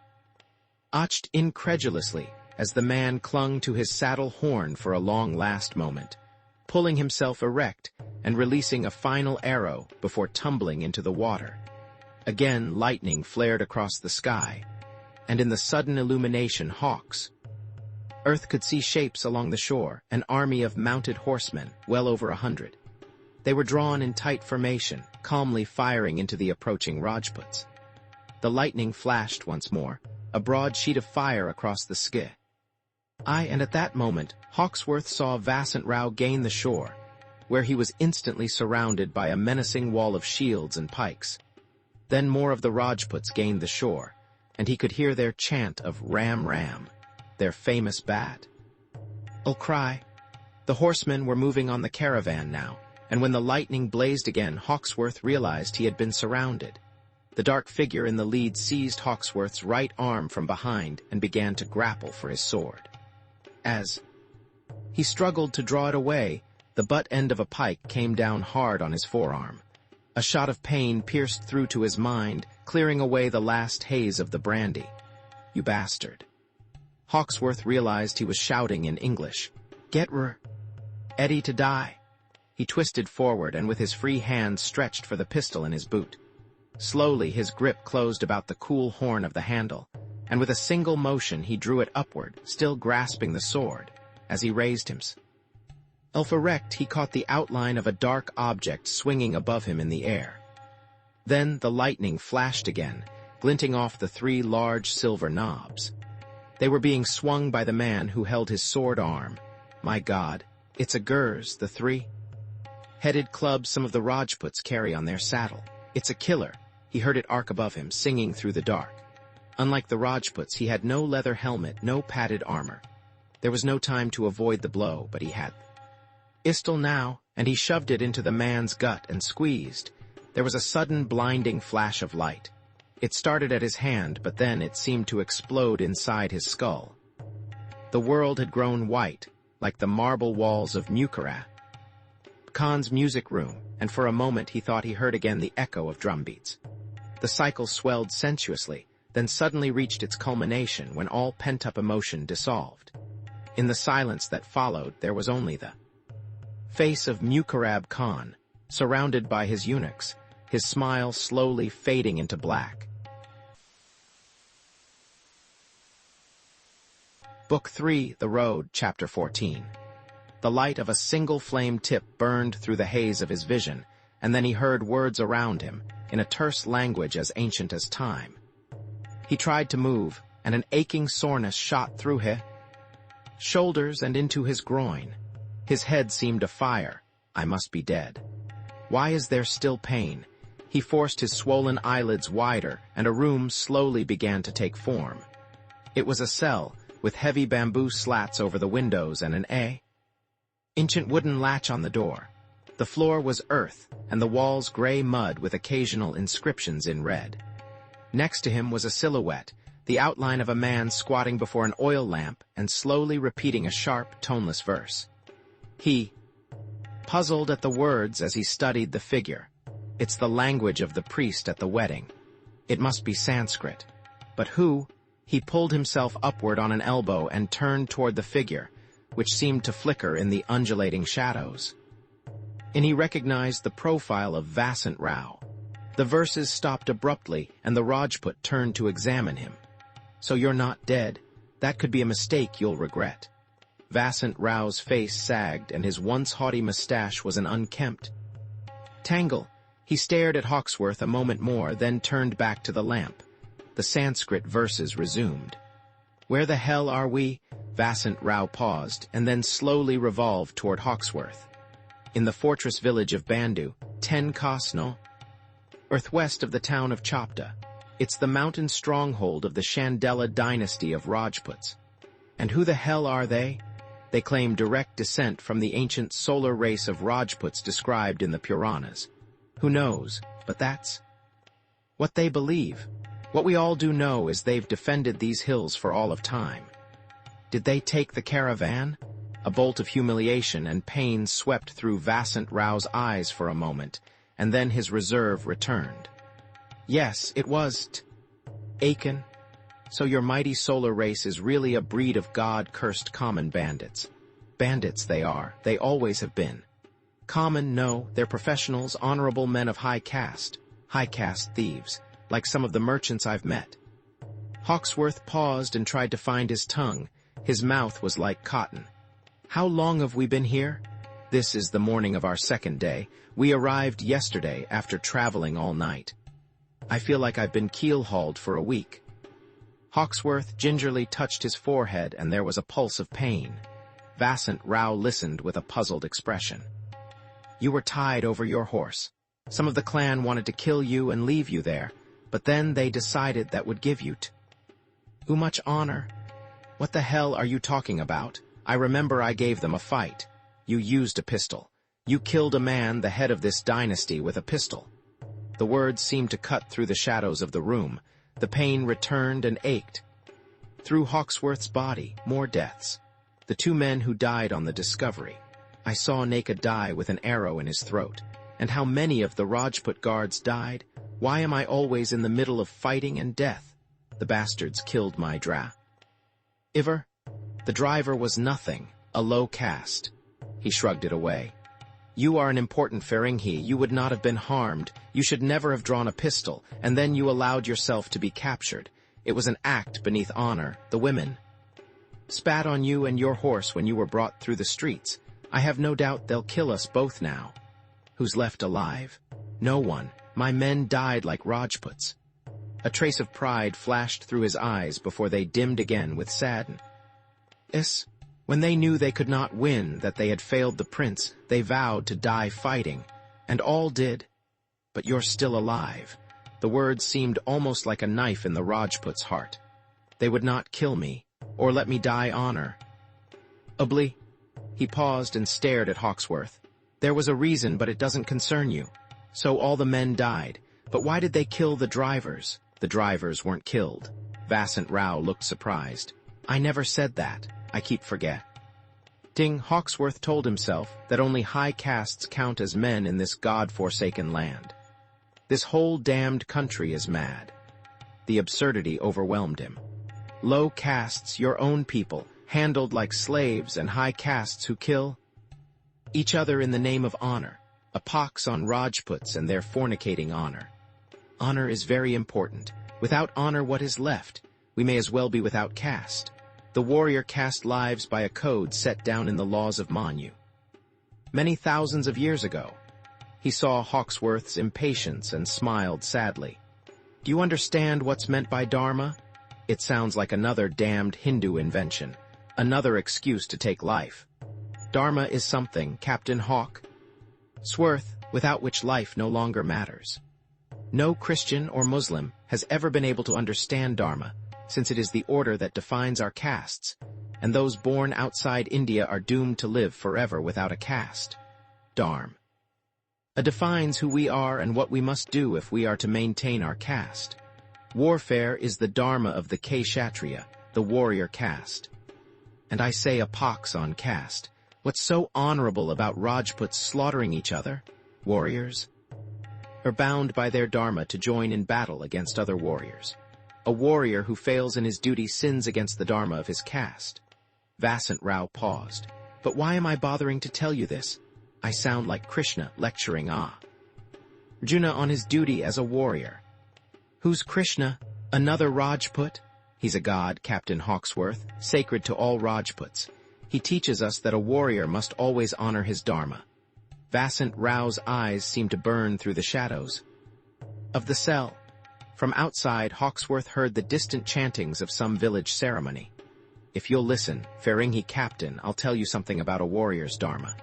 watched incredulously as the man clung to his saddle horn for a long last moment, pulling himself erect and releasing a final arrow before tumbling into the water. Again lightning flared across the sky, and in the sudden illumination Earth could see shapes along the shore, an army of mounted horsemen, well over 100. They were drawn in tight formation, calmly firing into the approaching Rajputs. The lightning flashed once more, a broad sheet of fire across the sky. And at that moment, Hawksworth saw Vasant Rao gain the shore, where he was instantly surrounded by a menacing wall of shields and pikes. Then more of the Rajputs gained the shore, and he could hear their chant of Ram Ram, their famous bat cry. The horsemen were moving on the caravan now, and when the lightning blazed again, Hawksworth realized he had been surrounded. The dark figure in the lead seized Hawksworth's right arm from behind and began to grapple for his sword. As he struggled to draw it away, the butt end of a pike came down hard on his forearm. A shot of pain pierced through to his mind, clearing away the last haze of the brandy. "You bastard." Hawksworth realized he was shouting in English. "Get Eddie to die." He twisted forward and with his free hand stretched for the pistol in his boot. Slowly his grip closed about the cool horn of the handle, and with a single motion he drew it upward, still grasping the sword. As he raised himself erect, he caught the outline of a dark object swinging above him in the air. Then the lightning flashed again, glinting off the 3 large silver knobs. They were being swung by the man who held his sword arm. My God, it's a gurz, the 3-headed club some of the Rajputs carry on their saddle. It's a killer. He heard it arc above him, singing through the dark. Unlike the Rajputs, he had no leather helmet, no padded armor. There was no time to avoid the blow, but he had pistol now, and he shoved it into the man's gut and squeezed. There was a sudden blinding flash of light. It started at his hand, but then it seemed to explode inside his skull. The world had grown white, like the marble walls of Mughul Khan's music room, and for a moment he thought he heard again the echo of drumbeats. The cycle swelled sensuously, then suddenly reached its culmination when all pent-up emotion dissolved. In the silence that followed, there was only the face of Mughul Khan, surrounded by his eunuchs, his smile slowly fading into black. Book 3, The Road, Chapter 14. The light of a single flame tip burned through the haze of his vision, and then he heard words around him, in a terse language as ancient as time. He tried to move, and an aching soreness shot through his shoulders and into his groin. His head seemed afire. I must be dead. Why is there still pain? He forced his swollen eyelids wider, and a room slowly began to take form. It was a cell, with heavy bamboo slats over the windows and an ancient wooden latch on the door. The floor was earth, and the walls gray mud with occasional inscriptions in red. Next to him was a silhouette, the outline of a man squatting before an oil lamp and slowly repeating a sharp, toneless verse. He puzzled at the words as he studied the figure. It's the language of the priest at the wedding. It must be Sanskrit. But who? He pulled himself upward on an elbow and turned toward the figure, which seemed to flicker in the undulating shadows. And he recognized the profile of Vasant Rao. The verses stopped abruptly, and the Rajput turned to examine him. So you're not dead. That could be a mistake you'll regret. Vasant Rao's face sagged, and his once haughty mustache was an unkempt tangle. He stared at Hawksworth a moment more, then turned back to the lamp. The Sanskrit verses resumed. Where the hell are we? Vasant Rao paused, and then slowly revolved toward Hawksworth. In the fortress village of Bandu, 10 Kosno, earthwest of the town of Chopta. It's the mountain stronghold of the Chandela dynasty of Rajputs. And who the hell are they? They claim direct descent from the ancient solar race of Rajputs described in the Puranas. Who knows, but that's what they believe. What we all do know is they've defended these hills for all of time. Did they take the caravan? A bolt of humiliation and pain swept through Vasant Rao's eyes for a moment, and then his reserve returned. Yes, it was Aiken. So your mighty solar race is really a breed of God-cursed common bandits. Bandits they are, they always have been. Common, no, they're professionals, honorable men of high caste thieves, like some of the merchants I've met. Hawksworth paused and tried to find his tongue. His mouth was like cotton. How long have we been here? This is the morning of our second day. We arrived yesterday after traveling all night. I feel like I've been keel-hauled for a week. Hawksworth gingerly touched his forehead, and there was a pulse of pain. Vasant Rao listened with a puzzled expression. You were tied over your horse. Some of the clan wanted to kill you and leave you there, but then they decided that would give you too much honor. What the hell are you talking about? I remember I gave them a fight. You used a pistol. You killed a man, the head of this dynasty, with a pistol. The words seemed to cut through the shadows of the room. The pain returned and ached. Through Hawksworth's body, more deaths. The 2 men who died on the Discovery. I saw Naka die with an arrow in his throat. And how many of the Rajput guards died? Why am I always in the middle of fighting and death? The bastards killed my driver. The driver was nothing, a low caste. He shrugged it away. You are an important Feringhi. You would not have been harmed. You should never have drawn a pistol, and then you allowed yourself to be captured. It was an act beneath honor. The women spat on you and your horse when you were brought through the streets. I have no doubt they'll kill us both now. Who's left alive? No one. My men died like Rajputs. A trace of pride flashed through his eyes before they dimmed again with sadness. When they knew they could not win, that they had failed the prince, they vowed to die fighting. And all did. But you're still alive. The words seemed almost like a knife in the Rajput's heart. They would not kill me, or let me die honor. Obli. He paused and stared at Hawksworth. There was a reason, but it doesn't concern you. So all the men died. But why did they kill the drivers? The drivers weren't killed. Vasant Rao looked surprised. I never said that. I keep forgetting. Hawksworth told himself that only high castes count as men in this God-forsaken land. This whole damned country is mad. The absurdity overwhelmed him. Low castes, your own people, handled like slaves, and high castes who kill each other in the name of honor. A pox on Rajputs and their fornicating honor. Honor is very important. Without honor, what is left? We may as well be without caste. The warrior cast lives by a code set down in the laws of Manu. Many thousands of years ago. He saw Hawksworth's impatience and smiled sadly. Do you understand what's meant by Dharma? It sounds like another damned Hindu invention. Another excuse to take life. Dharma is something, Captain Hawksworth, without which life no longer matters. No Christian or Muslim has ever been able to understand Dharma, since it is the order that defines our castes, and those born outside India are doomed to live forever without a caste. Dharma. defines who we are and what we must do if we are to maintain our caste. Warfare is the dharma of the Kshatriya, the warrior caste. And I say a pox on caste. What's so honorable about Rajputs slaughtering each other? Warriors are bound by their dharma to join in battle against other warriors. A warrior who fails in his duty sins against the dharma of his caste. Vasant Rao paused. But why am I bothering to tell you this? I sound like Krishna lecturing Arjuna on his duty as a warrior. Who's Krishna? Another Rajput? He's a god, Captain Hawksworth, sacred to all Rajputs. He teaches us that a warrior must always honor his dharma. Vasant Rao's eyes seemed to burn through the shadows of the cell. From outside, Hawksworth heard the distant chantings of some village ceremony. If you'll listen, Feringhi Captain, I'll tell you something about a warrior's dharma.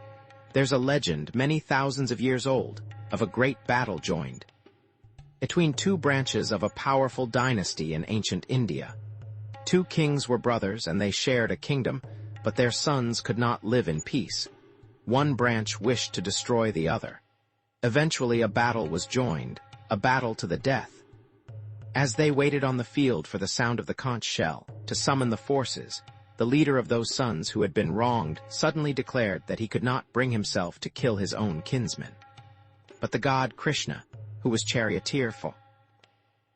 There's a legend, many thousands of years old, of a great battle joined between two branches of a powerful dynasty in ancient India. Two kings were brothers and they shared a kingdom, but their sons could not live in peace. One branch wished to destroy the other. Eventually a battle was joined, a battle to the death. As they waited on the field for the sound of the conch shell to summon the forces, the leader of those sons who had been wronged suddenly declared that he could not bring himself to kill his own kinsman. But the god Krishna, who was charioteer for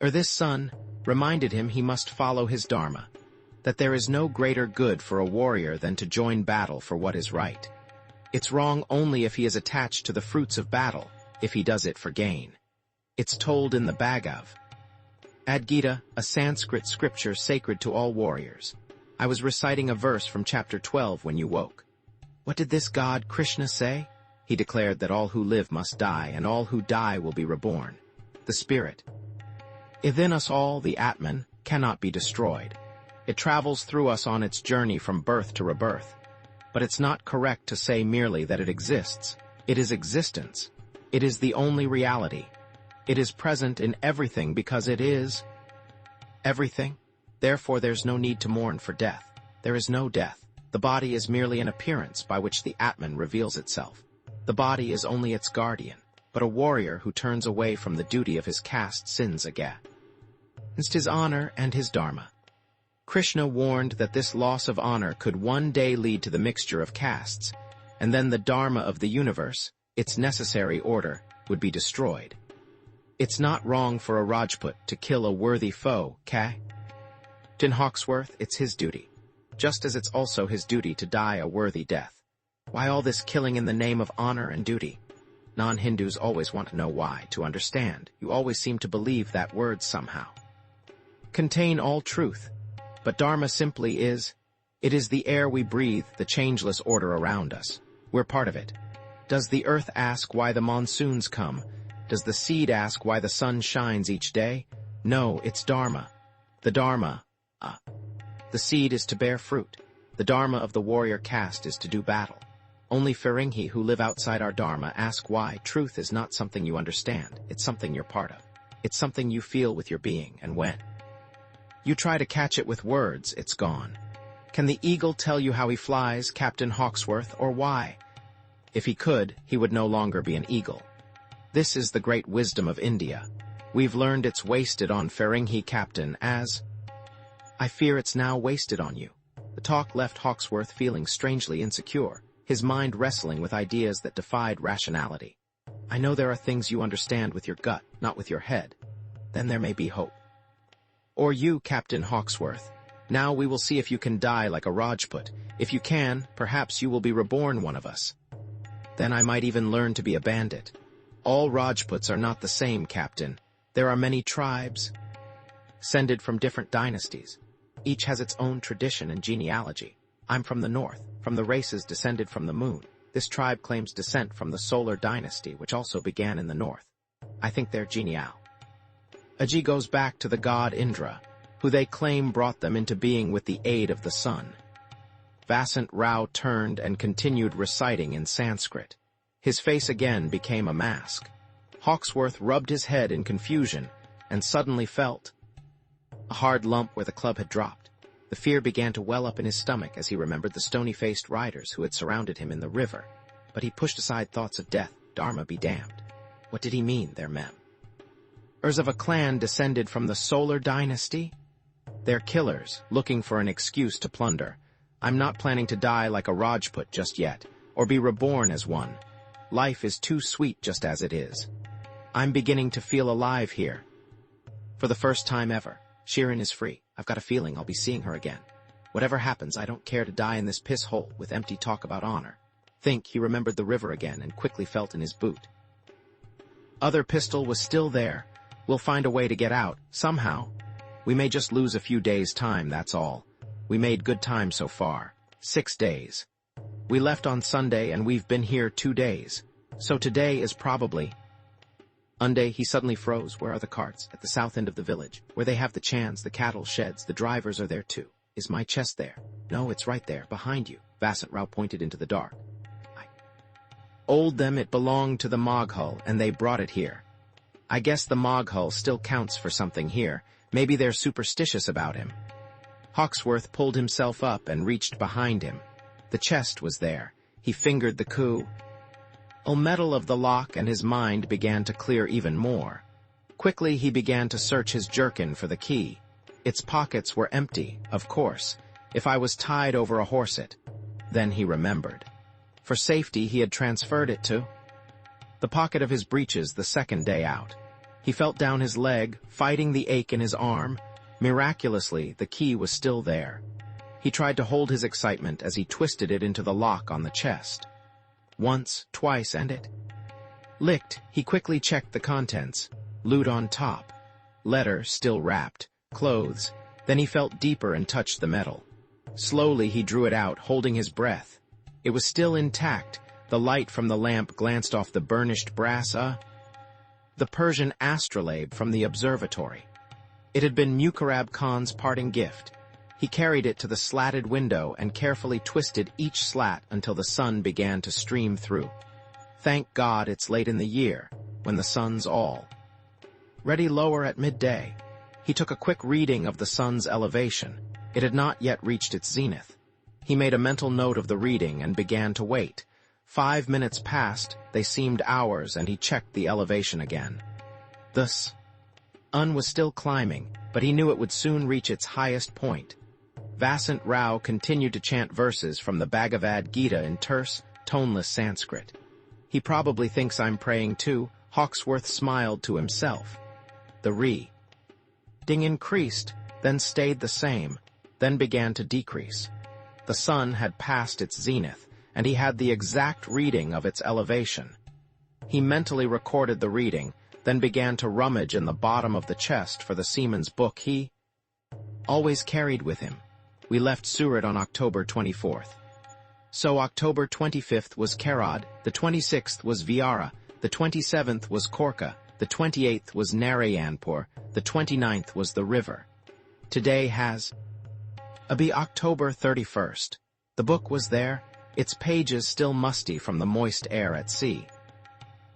this son, reminded him he must follow his dharma, that there is no greater good for a warrior than to join battle for what is right. It's wrong only if he is attached to the fruits of battle, if he does it for gain. It's told in the Bhagavad Gita, a Sanskrit scripture sacred to all warriors. I was reciting a verse from chapter 12 when you woke. What did this god Krishna say? He declared that all who live must die, and all who die will be reborn. The spirit within us all, the Atman, cannot be destroyed. It travels through us on its journey from birth to rebirth. But it's not correct to say merely that it exists. It is existence. It is the only reality. It is present in everything because it is everything. Therefore there's no need to mourn for death. There is no death. The body is merely an appearance by which the Atman reveals itself. The body is only its guardian, but a warrior who turns away from the duty of his caste sins against his honor and his dharma. Krishna warned that this loss of honor could one day lead to the mixture of castes, and then the dharma of the universe, its necessary order, would be destroyed. It's not wrong for a Rajput to kill a worthy foe, Captain Hawksworth, it's his duty, just as it's also his duty to die a worthy death. Why all this killing in the name of honor and duty? Non-Hindus always want to know why, to understand. You always seem to believe that words somehow contain all truth. But dharma simply is, it is the air we breathe, the changeless order around us. We're part of it. Does the earth ask why the monsoons come? Does the seed ask why the sun shines each day? No, it's dharma. The dharma, the seed is to bear fruit. The dharma of the warrior caste is to do battle. Only Feringhi who live outside our dharma ask why. Truth is not something you understand. It's something you're part of. It's something you feel with your being, and when you try to catch it with words, it's gone. Can the eagle tell you how he flies, Captain Hawksworth, or why? If he could, he would no longer be an eagle. This is the great wisdom of India. We've learned it's wasted on Feringhi Captain as I fear it's now wasted on you. The talk left Hawksworth feeling strangely insecure, his mind wrestling with ideas that defied rationality. I know there are things you understand with your gut, not with your head. Then there may be hope. Or you, Captain Hawksworth. Now we will see if you can die like a Rajput. If you can, perhaps you will be reborn one of us. Then I might even learn to be a bandit. All Rajputs are not the same, Captain. There are many tribes, descended from different dynasties. Each has its own tradition and genealogy. I'm from the north, from the races descended from the moon. This tribe claims descent from the solar dynasty, which also began in the north. I think their genealogy goes back to the god Indra, who they claim brought them into being with the aid of the sun. Vasant Rao turned and continued reciting in Sanskrit. His face again became a mask. Hawksworth rubbed his head in confusion and suddenly felt a hard lump where the club had dropped. The fear began to well up in his stomach as he remembered the stony-faced riders who had surrounded him in the river. But he pushed aside thoughts of death. Dharma be damned. What did he mean, their mem? Ers of a clan descended from the Solar Dynasty? They're killers, looking for an excuse to plunder. I'm not planning to die like a Rajput just yet, or be reborn as one. Life is too sweet just as it is. I'm beginning to feel alive here. For the first time ever, Shirin is free. I've got a feeling I'll be seeing her again. Whatever happens, I don't care to die in this piss hole with empty talk about honor. Think he remembered the river again and quickly felt in his boot. Other pistol was still there. We'll find a way to get out, somehow. We may just lose a few days' time, that's all. We made good time so far. 6 days. We left on Sunday and we've been here 2 days. So today is probably... Unday, he suddenly froze. Where are the carts? At the south end of the village, where they have the chans, the cattle sheds, the drivers are there too. Is my chest there? No, it's right there, behind you. Vasant Rao pointed into the dark. I old them it belonged to the Moghul, and they brought it here. I guess the Moghul still counts for something here. Maybe they're superstitious about him. Hawksworth pulled himself up and reached behind him. The chest was there. He fingered the coup. Metal of the lock, and his mind began to clear even more. Quickly he began to search his jerkin for the key. Its pockets were empty, of course. If I was tied over a horset. Then he remembered. For safety he had transferred it to the pocket of his breeches the second day out. He felt down his leg, fighting the ache in his arm. Miraculously, the key was still there. He tried to hold his excitement as he twisted it into the lock on the chest. Once, twice, and it licked. He quickly checked the contents. Loot on top. Letter still wrapped. Clothes. Then he felt deeper and touched the metal. Slowly he drew it out, holding his breath. It was still intact. The light from the lamp glanced off the burnished brass, the Persian astrolabe from the observatory. It had been Mukarrab Khan's parting gift. He carried it to the slatted window and carefully twisted each slat until the sun began to stream through. Thank God it's late in the year, when the sun's all ready lower at midday. He took a quick reading of the sun's elevation. It had not yet reached its zenith. He made a mental note of the reading and began to wait. 5 minutes passed, they seemed hours, and he checked the elevation again. The sun was still climbing, but he knew it would soon reach its highest point. Vasant Rao continued to chant verses from the Bhagavad Gita in terse, toneless Sanskrit. He probably thinks I'm praying too. Hawksworth smiled to himself. The reading increased, then stayed the same, then began to decrease. The sun had passed its zenith, and he had the exact reading of its elevation. He mentally recorded the reading, then began to rummage in the bottom of the chest for the seaman's book he always carried with him. We left Surat on October 24th. So October 25th was Karad, the 26th was Viara, the 27th was Korka, the 28th was Narayanpur, the 29th was the river. Today has be October 31st. The book was there, its pages still musty from the moist air at sea.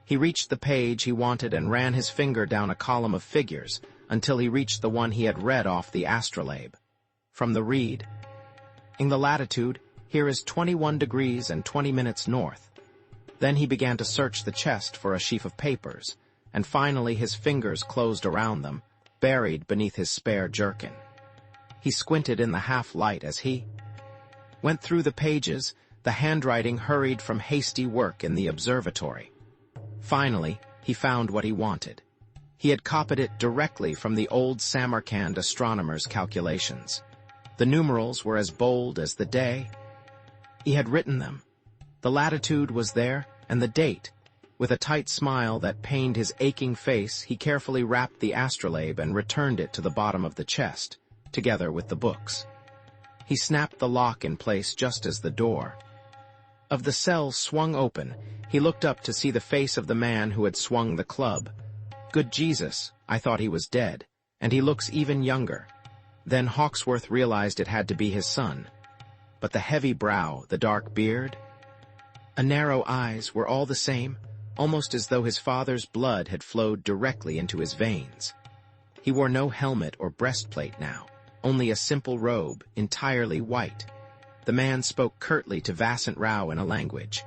He reached the page he wanted and ran his finger down a column of figures until he reached the one he had read off the astrolabe. From the read, in the latitude, here is 21 degrees and 20 minutes north. Then he began to search the chest for a sheaf of papers, and finally his fingers closed around them, buried beneath his spare jerkin. He squinted in the half-light as he went through the pages. The handwriting hurried from hasty work in the observatory. Finally, he found what he wanted. He had copied it directly from the old Samarkand astronomer's calculations. The numerals were as bold as the day. He had written them. The latitude was there, and the date. With a tight smile that pained his aching face, he carefully wrapped the astrolabe and returned it to the bottom of the chest, together with the books. He snapped the lock in place just as the door of the cell swung open. He looked up to see the face of the man who had swung the club. Good Jesus, I thought he was dead, and he looks even younger. Then Hawksworth realized it had to be his son. But the heavy brow, the dark beard, and narrow eyes were all the same, almost as though his father's blood had flowed directly into his veins. He wore no helmet or breastplate now, only a simple robe, entirely white. The man spoke curtly to Vasant Rao in a language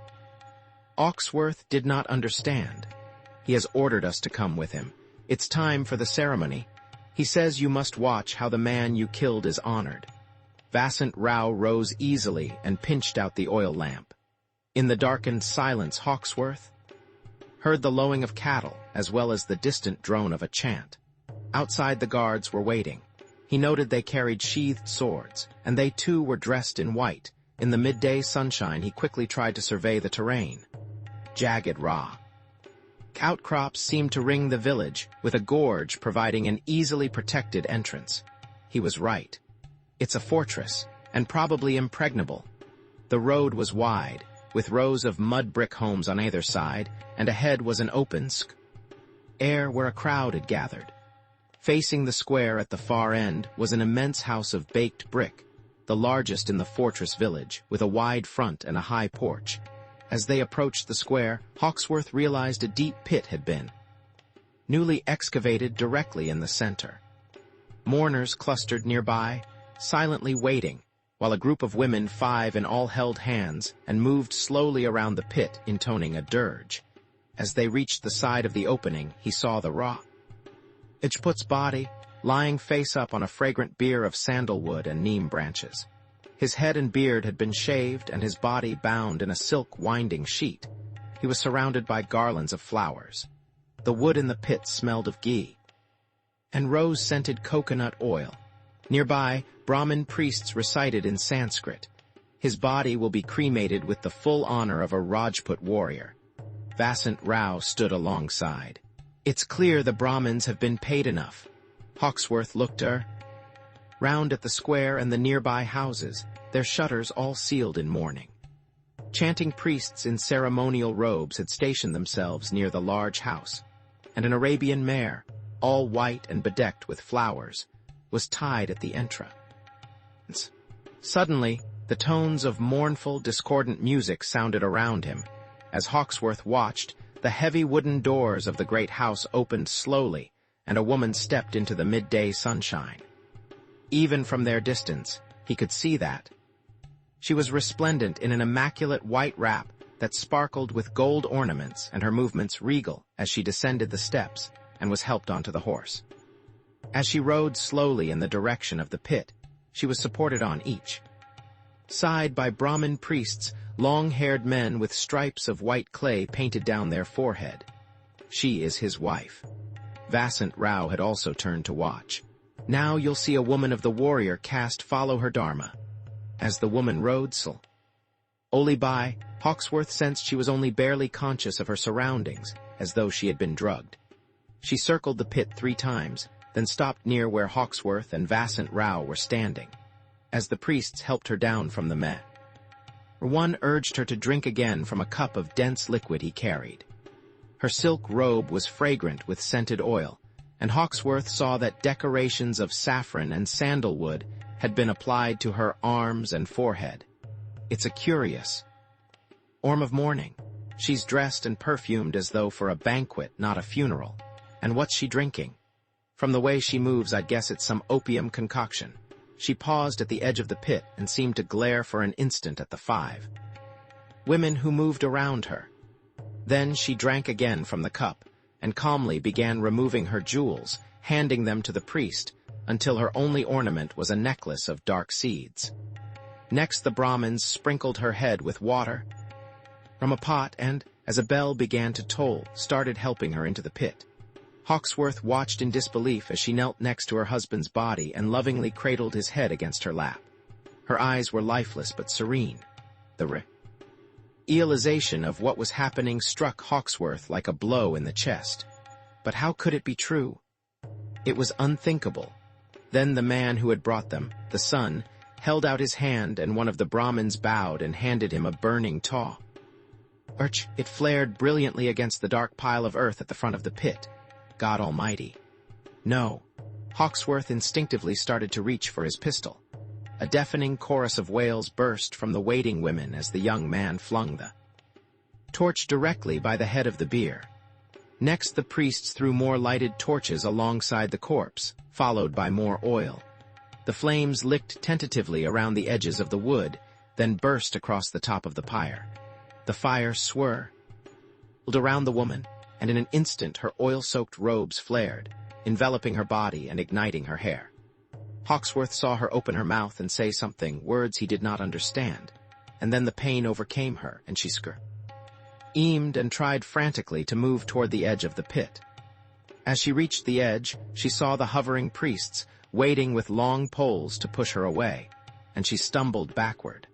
Hawksworth did not understand. He has ordered us to come with him. It's time for the ceremony. He says you must watch how the man you killed is honored." Vasant Rao rose easily and pinched out the oil lamp. In the darkened silence, Hawksworth heard the lowing of cattle as well as the distant drone of a chant. Outside, the guards were waiting. He noted they carried sheathed swords, and they too were dressed in white. In the midday sunshine, he quickly tried to survey the terrain. Jagged rock outcrops seemed to ring the village, with a gorge providing an easily protected entrance. He was right. It's a fortress, and probably impregnable. The road was wide, with rows of mud brick homes on either side, and ahead was an open air where a crowd had gathered. Facing the square at the far end was an immense house of baked brick, the largest in the fortress village, with a wide front and a high porch. As they approached the square, Hawksworth realized a deep pit had been newly excavated directly in the center. Mourners clustered nearby, silently waiting, while a group of women, 5 in all, held hands and moved slowly around the pit, intoning a dirge. As they reached the side of the opening, he saw the Rajput's body, lying face up on a fragrant bier of sandalwood and neem branches. His head and beard had been shaved and his body bound in a silk winding sheet. He was surrounded by garlands of flowers. The wood in the pit smelled of ghee and rose-scented coconut oil. Nearby, Brahmin priests recited in Sanskrit. His body will be cremated with the full honor of a Rajput warrior. Vasant Rao stood alongside. It's clear the Brahmins have been paid enough. Hawksworth looked round at the square and the nearby houses, their shutters all sealed in mourning. Chanting priests in ceremonial robes had stationed themselves near the large house, and an Arabian mare, all white and bedecked with flowers, was tied at the entrance. Suddenly, the tones of mournful, discordant music sounded around him. As Hawksworth watched, the heavy wooden doors of the great house opened slowly, and a woman stepped into the midday sunshine. Even from their distance, he could see that. She was resplendent in an immaculate white wrap that sparkled with gold ornaments, and her movements regal as she descended the steps and was helped onto the horse. As she rode slowly in the direction of the pit, she was supported on each side by Brahmin priests, long-haired men with stripes of white clay painted down their forehead. She is his wife. Vasant Rao had also turned to watch. Now you'll see a woman of the warrior caste follow her dharma. As the woman rode slowly by, Hawksworth sensed she was only barely conscious of her surroundings, as though she had been drugged. She circled the pit 3 times, then stopped near where Hawksworth and Vasant Rao were standing. As the priests helped her down from the mat, one urged her to drink again from a cup of dense liquid he carried. Her silk robe was fragrant with scented oil, and Hawksworth saw that decorations of saffron and sandalwood had been applied to her arms and forehead. It's a curious form of mourning. She's dressed and perfumed as though for a banquet, not a funeral. And what's she drinking? From the way she moves, I'd guess it's some opium concoction. She paused at the edge of the pit and seemed to glare for an instant at the 5 women who moved around her. Then she drank again from the cup and calmly began removing her jewels, handing them to the priest, until her only ornament was a necklace of dark seeds. Next, the Brahmins sprinkled her head with water from a pot and, as a bell began to toll, started helping her into the pit. Hawksworth watched in disbelief as she knelt next to her husband's body and lovingly cradled his head against her lap. Her eyes were lifeless but serene. The realization of what was happening struck Hawksworth like a blow in the chest. But how could it be true? It was unthinkable. Then the man who had brought them, the son, held out his hand, and one of the Brahmins bowed and handed him a burning torch. It flared brilliantly against the dark pile of earth at the front of the pit. God Almighty. No. Hawksworth instinctively started to reach for his pistol. A deafening chorus of wails burst from the waiting women as the young man flung the torch directly by the head of the bier. Next, the priests threw more lighted torches alongside the corpse, followed by more oil. The flames licked tentatively around the edges of the wood, then burst across the top of the pyre. The fire swirled around the woman, and in an instant her oil-soaked robes flared, enveloping her body and igniting her hair. Hawksworth saw her open her mouth and say something, words he did not understand, and then the pain overcame her, and she screamed and tried frantically to move toward the edge of the pit. As she reached the edge, she saw the hovering priests, waiting with long poles to push her away, and she stumbled backward.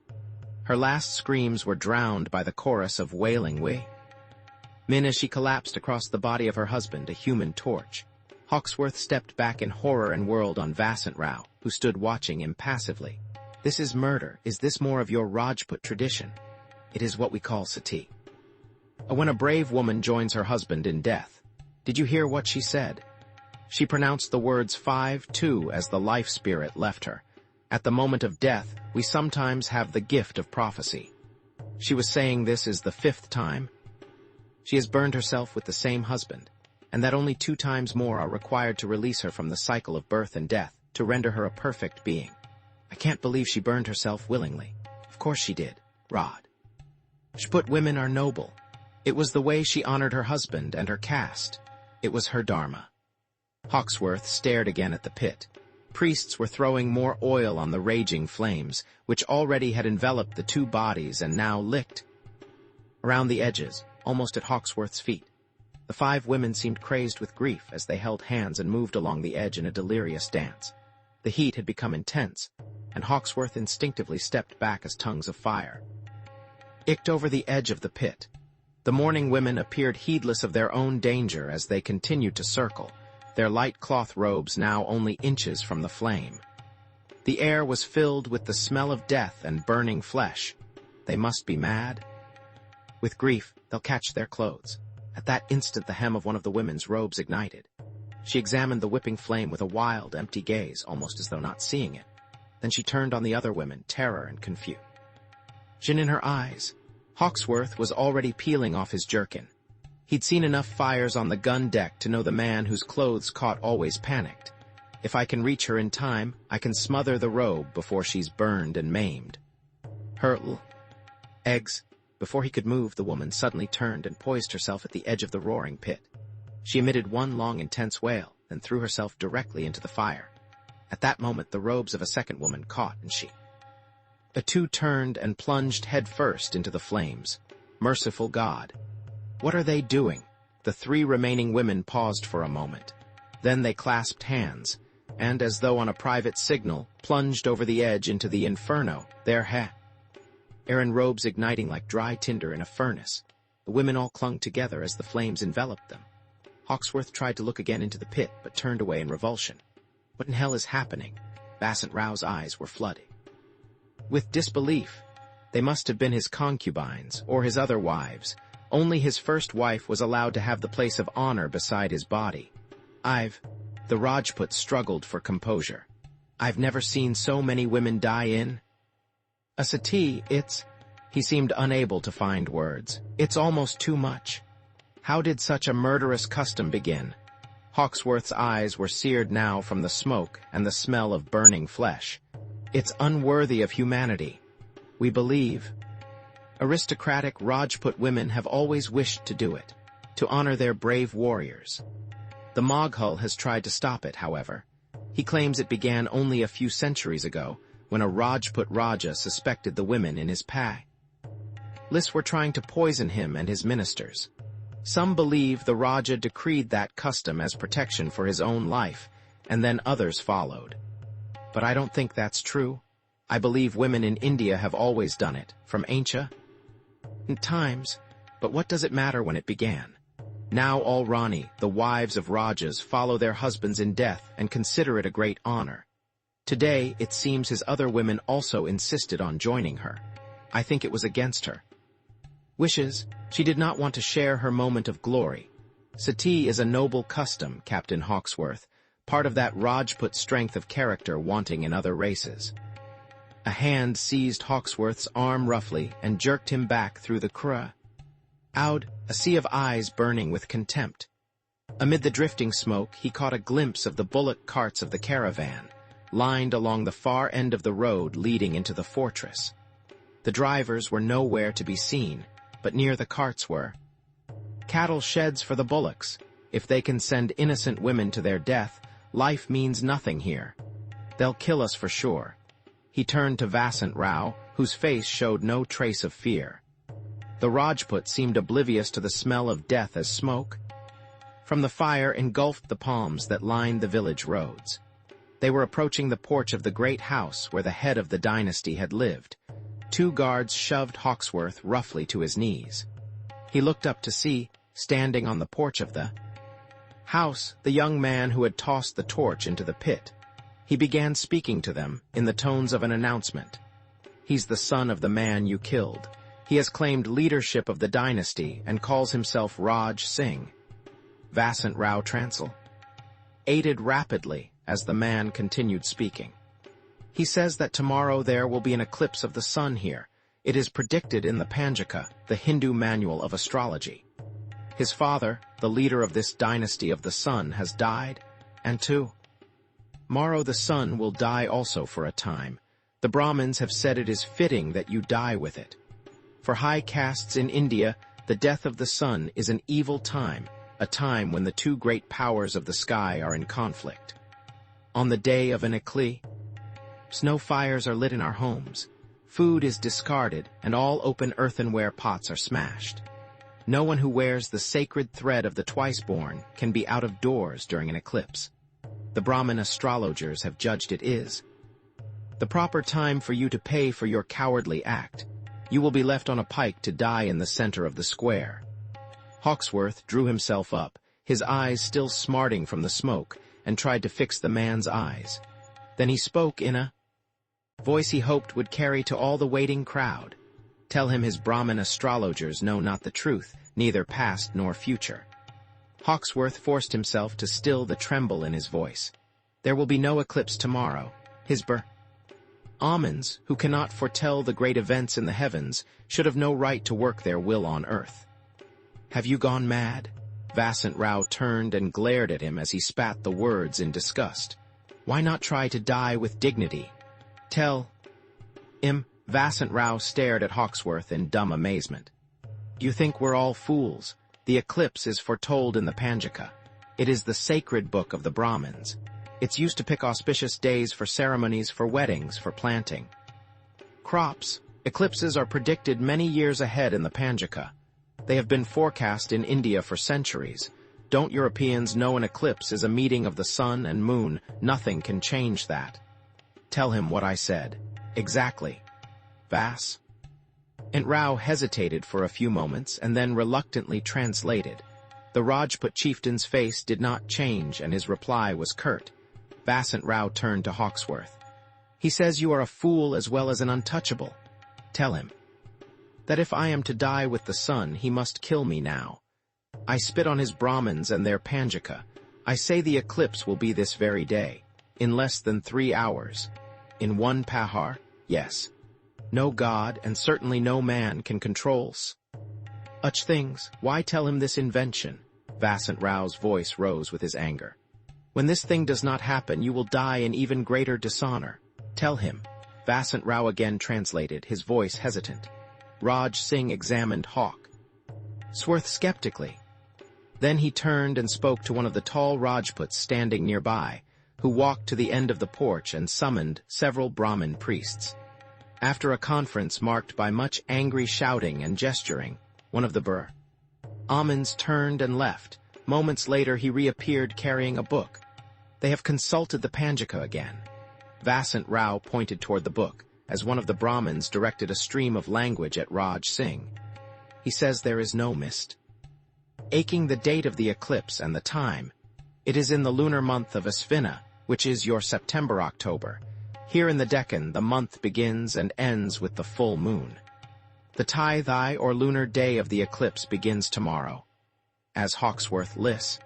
Her last screams were drowned by the chorus of wailing women as she collapsed across the body of her husband, a human torch. Hawksworth stepped back in horror and whirled on Vasant Rao, who stood watching impassively. "This is murder. Is this more of your Rajput tradition? It is what we call sati. When a brave woman joins her husband in death. Did you hear what she said? She pronounced the words 5-2 as the life spirit left her. At the moment of death, we sometimes have the gift of prophecy. She was saying this is the 5th time. She has burned herself with the same husband, and that only 2 times more are required to release her from the cycle of birth and death, to render her a perfect being. I can't believe she burned herself willingly. Of course she did, Rod. Rajput women are noble. It was the way she honored her husband and her caste. It was her dharma." Hawksworth stared again at the pit. Priests were throwing more oil on the raging flames, which already had enveloped the 2 bodies and now licked around the edges, almost at Hawksworth's feet. The 5 women seemed crazed with grief as they held hands and moved along the edge in a delirious dance. The heat had become intense, and Hawksworth instinctively stepped back as tongues of fire icked over the edge of the pit. The mourning women appeared heedless of their own danger as they continued to circle, their light cloth robes now only inches from the flame. The air was filled with the smell of death and burning flesh. They must be mad. With grief, they'll catch their clothes. At that instant, the hem of one of the women's robes ignited. She examined the whipping flame with a wild, empty gaze, almost as though not seeing it. Then she turned on the other women, terror and confusion in her eyes. Hawksworth was already peeling off his jerkin. He'd seen enough fires on the gun deck to know the man whose clothes caught always panicked. If I can reach her in time, I can smother the robe before she's burned and maimed. Her eggs. Before he could move, the woman suddenly turned and poised herself at the edge of the roaring pit. She emitted one long, intense wail, then threw herself directly into the fire. At that moment, the robes of a second woman caught, and the 2 turned and plunged headfirst into the flames. Merciful God! What are they doing? The 3 remaining women paused for a moment. Then they clasped hands, and, as though on a private signal, plunged over the edge into the inferno, their hair and robes igniting like dry tinder in a furnace. The women all clung together as the flames enveloped them. Hawksworth tried to look again into the pit, but turned away in revulsion. What in hell is happening? Vasant Rao's eyes were flooded with disbelief. They must have been his concubines, or his other wives. Only his first wife was allowed to have the place of honor beside his body. The Rajput struggled for composure. "I've never seen so many women die in a sati. He seemed unable to find words. It's almost too much. How did such a murderous custom begin?" Hawksworth's eyes were seared now from the smoke and the smell of burning flesh. "It's unworthy of humanity. We believe aristocratic Rajput women have always wished to do it, to honor their brave warriors. The Moghul has tried to stop it, however. He claims it began only a few centuries ago, when a Rajput Raja suspected the women in his palace were trying to poison him and his ministers. Some believe the Raja decreed that custom as protection for his own life, and then others followed. But I don't think that's true. I believe women in India have always done it, from ancient times. But what does it matter when it began? Now all Rani, the wives of Rajas, follow their husbands in death and consider it a great honor. Today, it seems his other women also insisted on joining her. I think it was against her wishes. She did not want to share her moment of glory. Sati is a noble custom, Captain Hawksworth, part of that Rajput strength of character wanting in other races. A hand seized Hawksworth's arm roughly and jerked him back through the crowd, a sea of eyes burning with contempt. Amid the drifting smoke, he caught a glimpse of the bullock carts of the caravan, lined along the far end of the road leading into the fortress. The drivers were nowhere to be seen, but near the carts were cattle sheds for the bullocks. If they can send innocent women to their death, life means nothing here. They'll kill us for sure. He turned to Vasant Rao, whose face showed no trace of fear. The Rajput seemed oblivious to the smell of death as smoke from the fire engulfed the palms that lined the village roads. They were approaching the porch of the great house where the head of the dynasty had lived. 2 guards shoved Hawksworth roughly to his knees. He looked up to see, standing on the porch of the house, the young man who had tossed the torch into the pit. He began speaking to them in the tones of an announcement. He's the son of the man you killed. He has claimed leadership of the dynasty and calls himself Raj Singh. Vasant Rao translated rapidly as the man continued speaking. He says that tomorrow there will be an eclipse of the sun here. It is predicted in the Panjaka, the Hindu manual of astrology. His father, the leader of this dynasty of the sun, has died, and tomorrow the sun will die also for a time. The Brahmins have said it is fitting that you die with it. For high castes in India, the death of the sun is an evil time, a time when the 2 great powers of the sky are in conflict. On the day of an eclipse, no fires are lit in our homes. Food is discarded, and all open earthenware pots are smashed. No one who wears the sacred thread of the twice-born can be out of doors during an eclipse. The Brahmin astrologers have judged it is the proper time for you to pay for your cowardly act. You will be left on a pike to die in the center of the square. Hawksworth drew himself up, his eyes still smarting from the smoke, and tried to fix the man's eyes. Then he spoke in a voice he hoped would carry to all the waiting crowd. Tell him his Brahmin astrologers know not the truth, neither past nor future. Hawksworth forced himself to still the tremble in his voice. There will be no eclipse tomorrow. His Brahmins, who cannot foretell the great events in the heavens, should have no right to work their will on earth. Have you gone mad? Vasant Rao turned and glared at him as he spat the words in disgust. Why not try to die with dignity? Tell him. Vasant Rao stared at Hawksworth in dumb amazement. You think we're all fools? The eclipse is foretold in the Panjaka. It is the sacred book of the Brahmins. It's used to pick auspicious days for ceremonies, for weddings, for planting crops. Eclipses are predicted many years ahead in the Panjaka. They have been forecast in India for centuries. Don't Europeans know an eclipse is a meeting of the sun and moon? Nothing can change that. Tell him what I said. Exactly. Vas? And Rao hesitated for a few moments and then reluctantly translated. The Rajput chieftain's face did not change and his reply was curt. Vasant Rao turned to Hawksworth. He says you are a fool as well as an untouchable. Tell him that if I am to die with the sun, he must kill me now. I spit on his Brahmins and their Panjaka. I say the eclipse will be this very day, in less than 3 hours. In 1 pahar, yes. No god and certainly no man can control such things. Why tell him this invention? Vasant Rao's voice rose with his anger. When this thing does not happen, you will die in even greater dishonor. Tell him. Vasant Rao again translated, his voice hesitant. Raj Singh examined Hawksworth skeptically. Then he turned and spoke to one of the tall Rajputs standing nearby, who walked to the end of the porch and summoned several Brahmin priests. After a conference marked by much angry shouting and gesturing, one of the Brahmins turned and left. Moments later he reappeared carrying a book. They have consulted the Panjaka again. Vasant Rao pointed toward the book, as one of the Brahmins directed a stream of language at Raj Singh. He says there is no mist. Aching the date of the eclipse and the time. It is in the lunar month of Asvina, which is your September-October. Here in the Deccan, the month begins and ends with the full moon. The Thai or lunar day of the eclipse begins tomorrow. As Hawksworth listened,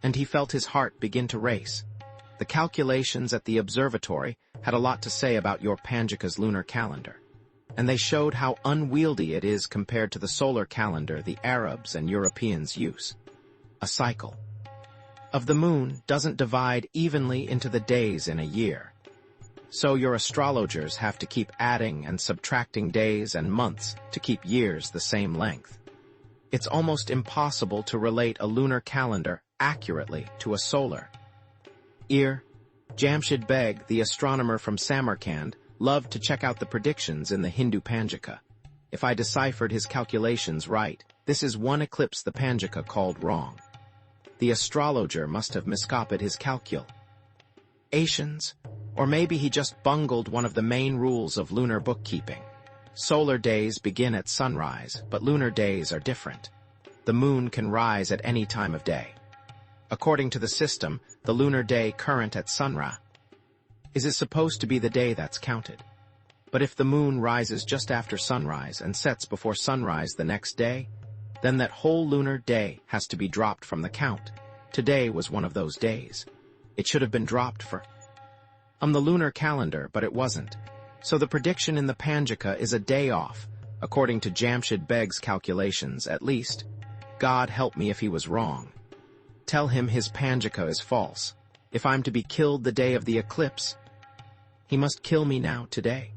and he felt his heart begin to race. The calculations at the observatory had a lot to say about your Panjaka's lunar calendar, and they showed how unwieldy it is compared to the solar calendar the Arabs and Europeans use. A cycle of the moon doesn't divide evenly into the days in a year. So your astrologers have to keep adding and subtracting days and months to keep years the same length. It's almost impossible to relate a lunar calendar accurately to a solar. Jamshid Beg, the astronomer from Samarkand, loved to check out the predictions in the Hindu Panjika. If I deciphered his calculations right, this is one eclipse the Panjika called wrong. The astrologer must have miscopied his calculations, or maybe he just bungled one of the main rules of lunar bookkeeping. Solar days begin at sunrise, but lunar days are different. The moon can rise at any time of day. According to the system, the lunar day current at sunrise is supposed to be the day that's counted. But if the moon rises just after sunrise and sets before sunrise the next day, then that whole lunar day has to be dropped from the count. Today was one of those days. It should have been dropped on the lunar calendar, but it wasn't. So the prediction in the Panjika is a day off, according to Jamshid Beg's calculations, at least. God help me if he was wrong. Tell him his Panjika is false. If I'm to be killed the day of the eclipse, he must kill me now, today.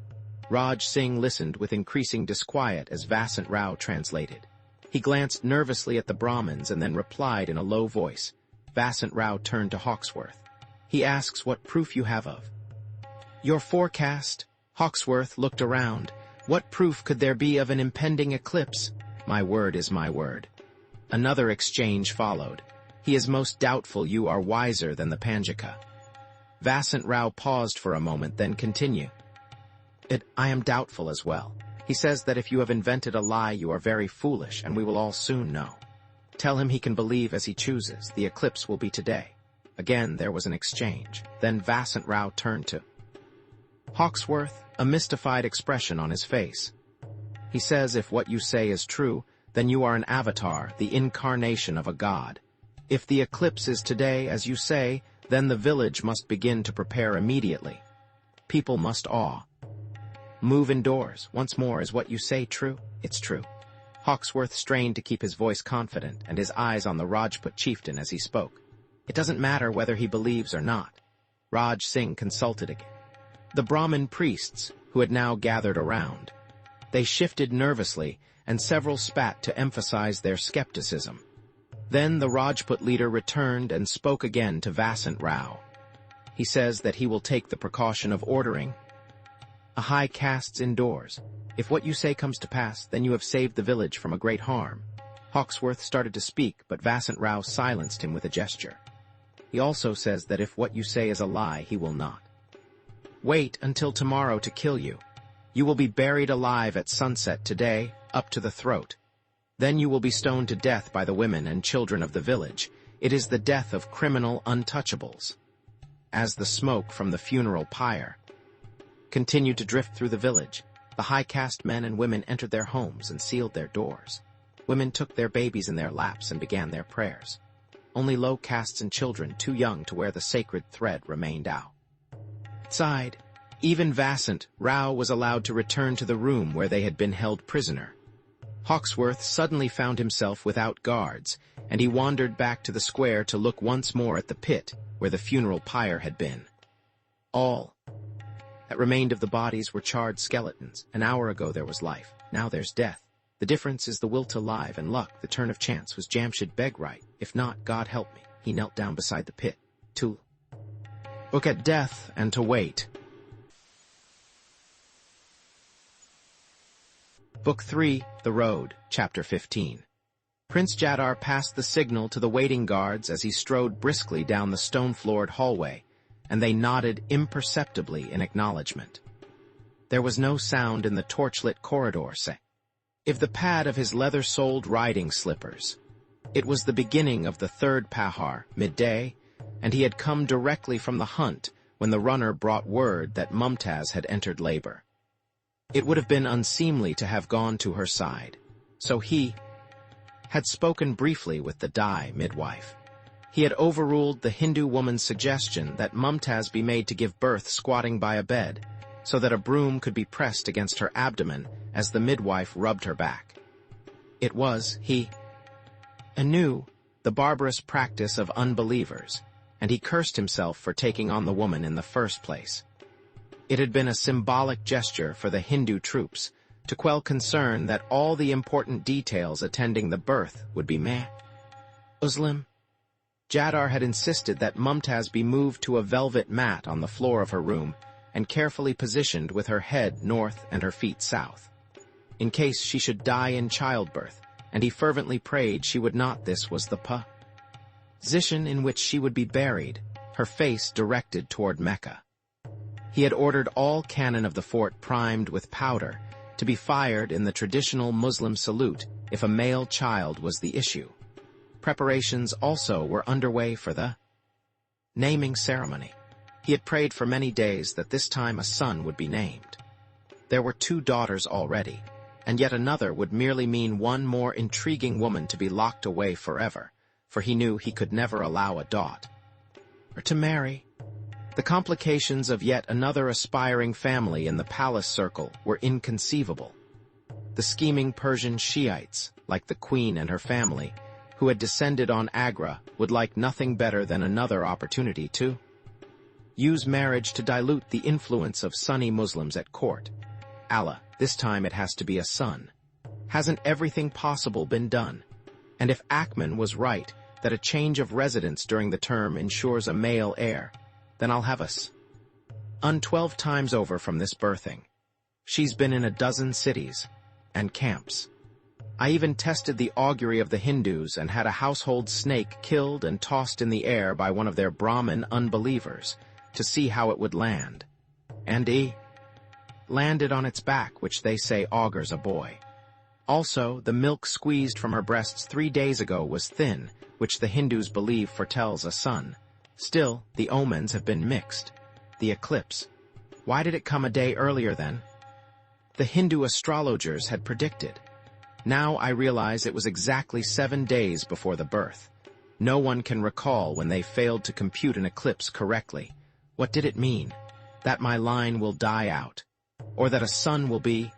Raj Singh listened with increasing disquiet as Vasant Rao translated. He glanced nervously at the Brahmins and then replied in a low voice. Vasant Rao turned to Hawksworth. He asks what proof you have of your forecast. Hawksworth looked around. What proof could there be of an impending eclipse? My word is my word. Another exchange followed. He is most doubtful you are wiser than the Panjika. Vasant Rao paused for a moment, then continued. I am doubtful as well. He says that if you have invented a lie, you are very foolish, and we will all soon know. Tell him he can believe as he chooses. The eclipse will be today. Again, there was an exchange. Then Vasant Rao turned to Hawksworth, a mystified expression on his face. He says if what you say is true, then you are an avatar, the incarnation of a god. If the eclipse is today, as you say, then the village must begin to prepare immediately. People must move indoors. Once more, is what you say true? It's true. Hawksworth strained to keep his voice confident and his eyes on the Rajput chieftain as he spoke. It doesn't matter whether he believes or not. Raj Singh consulted again. The Brahmin priests, who had now gathered around. They shifted nervously, and several spat to emphasize their skepticism. Then the Rajput leader returned and spoke again to Vasant Rao. He says that he will take the precaution of ordering a high caste indoors. If what you say comes to pass, then you have saved the village from a great harm. Hawksworth started to speak, but Vasant Rao silenced him with a gesture. He also says that if what you say is a lie, he will not wait until tomorrow to kill you. You will be buried alive at sunset today, up to the throat. Then you will be stoned to death by the women and children of the village. It is the death of criminal untouchables. As the smoke from the funeral pyre continued to drift through the village, the high caste men and women entered their homes and sealed their doors. Women took their babies in their laps and began their prayers. Only low castes and children too young to wear the sacred thread remained outside. Even Vasant Rao was allowed to return to the room where they had been held prisoner. Hawksworth suddenly found himself without guards, and he wandered back to the square to look once more at the pit where the funeral pyre had been. All that remained of the bodies were charred skeletons. An hour ago there was life, now there's death. The difference is the will to live and luck, the turn of chance. Was Jamshid Beg right? If not, God help me. He knelt down beside the pit, to look at death and to wait. Book 3, The Road, Chapter 15. Prince Jadar passed the signal to the waiting guards as he strode briskly down the stone-floored hallway, and they nodded imperceptibly in acknowledgement. There was no sound in the torchlit corridor, save the pad of his leather-soled riding slippers. It was the beginning of the third pahar, midday, and he had come directly from the hunt when the runner brought word that Mumtaz had entered labor. It would have been unseemly to have gone to her side, so he had spoken briefly with the Dai midwife. He had overruled the Hindu woman's suggestion that Mumtaz be made to give birth squatting by a bed, so that a broom could be pressed against her abdomen as the midwife rubbed her back. It was, he knew, the barbarous practice of unbelievers, and he cursed himself for taking on the woman in the first place. It had been a symbolic gesture for the Hindu troops, to quell concern that all the important details attending the birth would be Muslim. Jadar had insisted that Mumtaz be moved to a velvet mat on the floor of her room and carefully positioned with her head north and her feet south, in case she should die in childbirth, and he fervently prayed she would not. This was the position in which she would be buried, her face directed toward Mecca. He had ordered all cannon of the fort primed with powder to be fired in the traditional Muslim salute if a male child was the issue. Preparations also were underway for the naming ceremony. He had prayed for many days that this time a son would be named. There were 2 daughters already, and yet another would merely mean one more intriguing woman to be locked away forever, for he knew he could never allow a daughter to marry. The complications of yet another aspiring family in the palace circle were inconceivable. The scheming Persian Shiites, like the queen and her family, who had descended on Agra, would like nothing better than another opportunity to use marriage to dilute the influence of Sunni Muslims at court. Allah, this time it has to be a son. Hasn't everything possible been done? And if Akman was right that a change of residence during the term ensures a male heir, then I'll have us 12 times over from this birthing. She's been in a dozen cities and camps. I even tested the augury of the Hindus and had a household snake killed and tossed in the air by one of their Brahmin unbelievers to see how it would land. And he landed on its back, which they say augurs a boy. Also, the milk squeezed from her breasts 3 days ago was thin, which the Hindus believe foretells a son. Still, the omens have been mixed. The eclipse. Why did it come a day earlier then? The Hindu astrologers had predicted. Now I realize it was exactly 7 days before the birth. No one can recall when they failed to compute an eclipse correctly. What did it mean? That my line will die out? Or that a son will be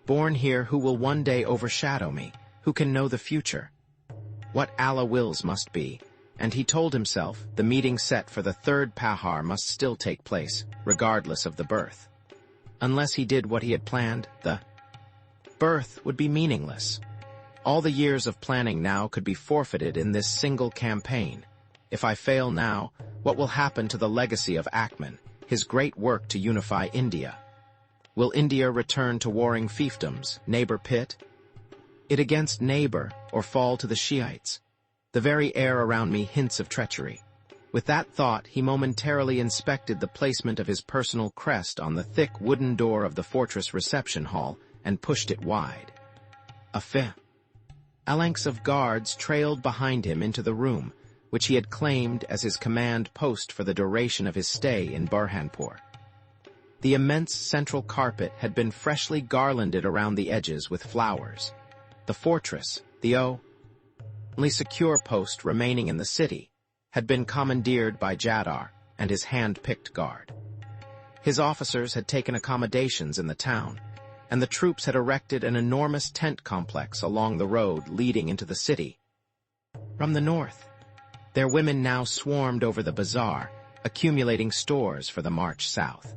born here who will one day overshadow me, who can know the future? What Allah wills must be, and he told himself the meeting set for the 3rd Pahar must still take place, regardless of the birth. Unless he did what he had planned, the birth would be meaningless. All the years of planning now could be forfeited in this single campaign. If I fail now, what will happen to the legacy of Akman, his great work to unify India? Will India return to warring fiefdoms, neighbor pit it against neighbor, or fall to the Shiites? The very air around me hints of treachery. With that thought, he momentarily inspected the placement of his personal crest on the thick wooden door of the fortress reception hall and pushed it wide. A phalanx of guards trailed behind him into the room, which he had claimed as his command post for the duration of his stay in Burhanpur. The immense central carpet had been freshly garlanded around the edges with flowers. The fortress, the only secure post remaining in the city, had been commandeered by Jadar and his hand-picked guard. His officers had taken accommodations in the town, and the troops had erected an enormous tent complex along the road leading into the city. From the north, their women now swarmed over the bazaar, accumulating stores for the march south.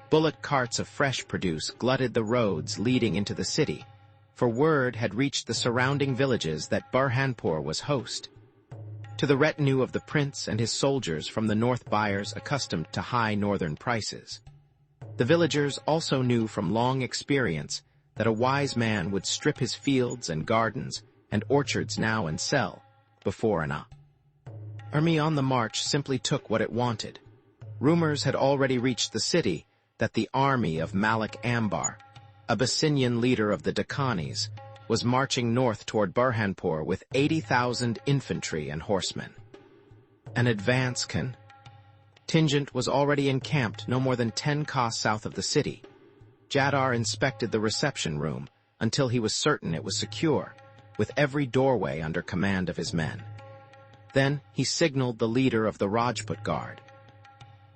Bullock carts of fresh produce glutted the roads leading into the city, for word had reached the surrounding villages that Burhanpur was host. To the retinue of the prince and his soldiers from the north, buyers accustomed to high northern prices. The villagers also knew from long experience that a wise man would strip his fields and gardens and orchards now and sell before an army on the march simply took what it wanted. Rumors had already reached the city that the army of Malik Ambar, Abyssinian leader of the Dakhanis, was marching north toward Burhanpur with 80,000 infantry and horsemen. An advance contingent was already encamped no more than 10 kos south of the city. Jadar inspected the reception room until he was certain it was secure, with every doorway under command of his men. Then he signaled the leader of the Rajput Guard,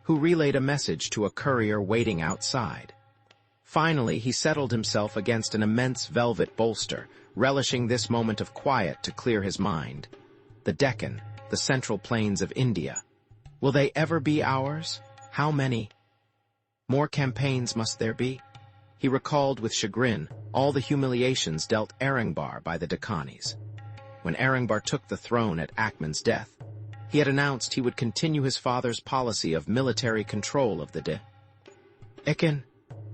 who relayed a message to a courier waiting outside. Finally, he settled himself against an immense velvet bolster, relishing this moment of quiet to clear his mind. The Deccan, the central plains of India. Will they ever be ours? How many more campaigns must there be? he recalled with chagrin all the humiliations dealt Erengbar by the Decanis. When Erengbar took the throne at Akmon's death, he had announced he would continue his father's policy of military control of the Decan.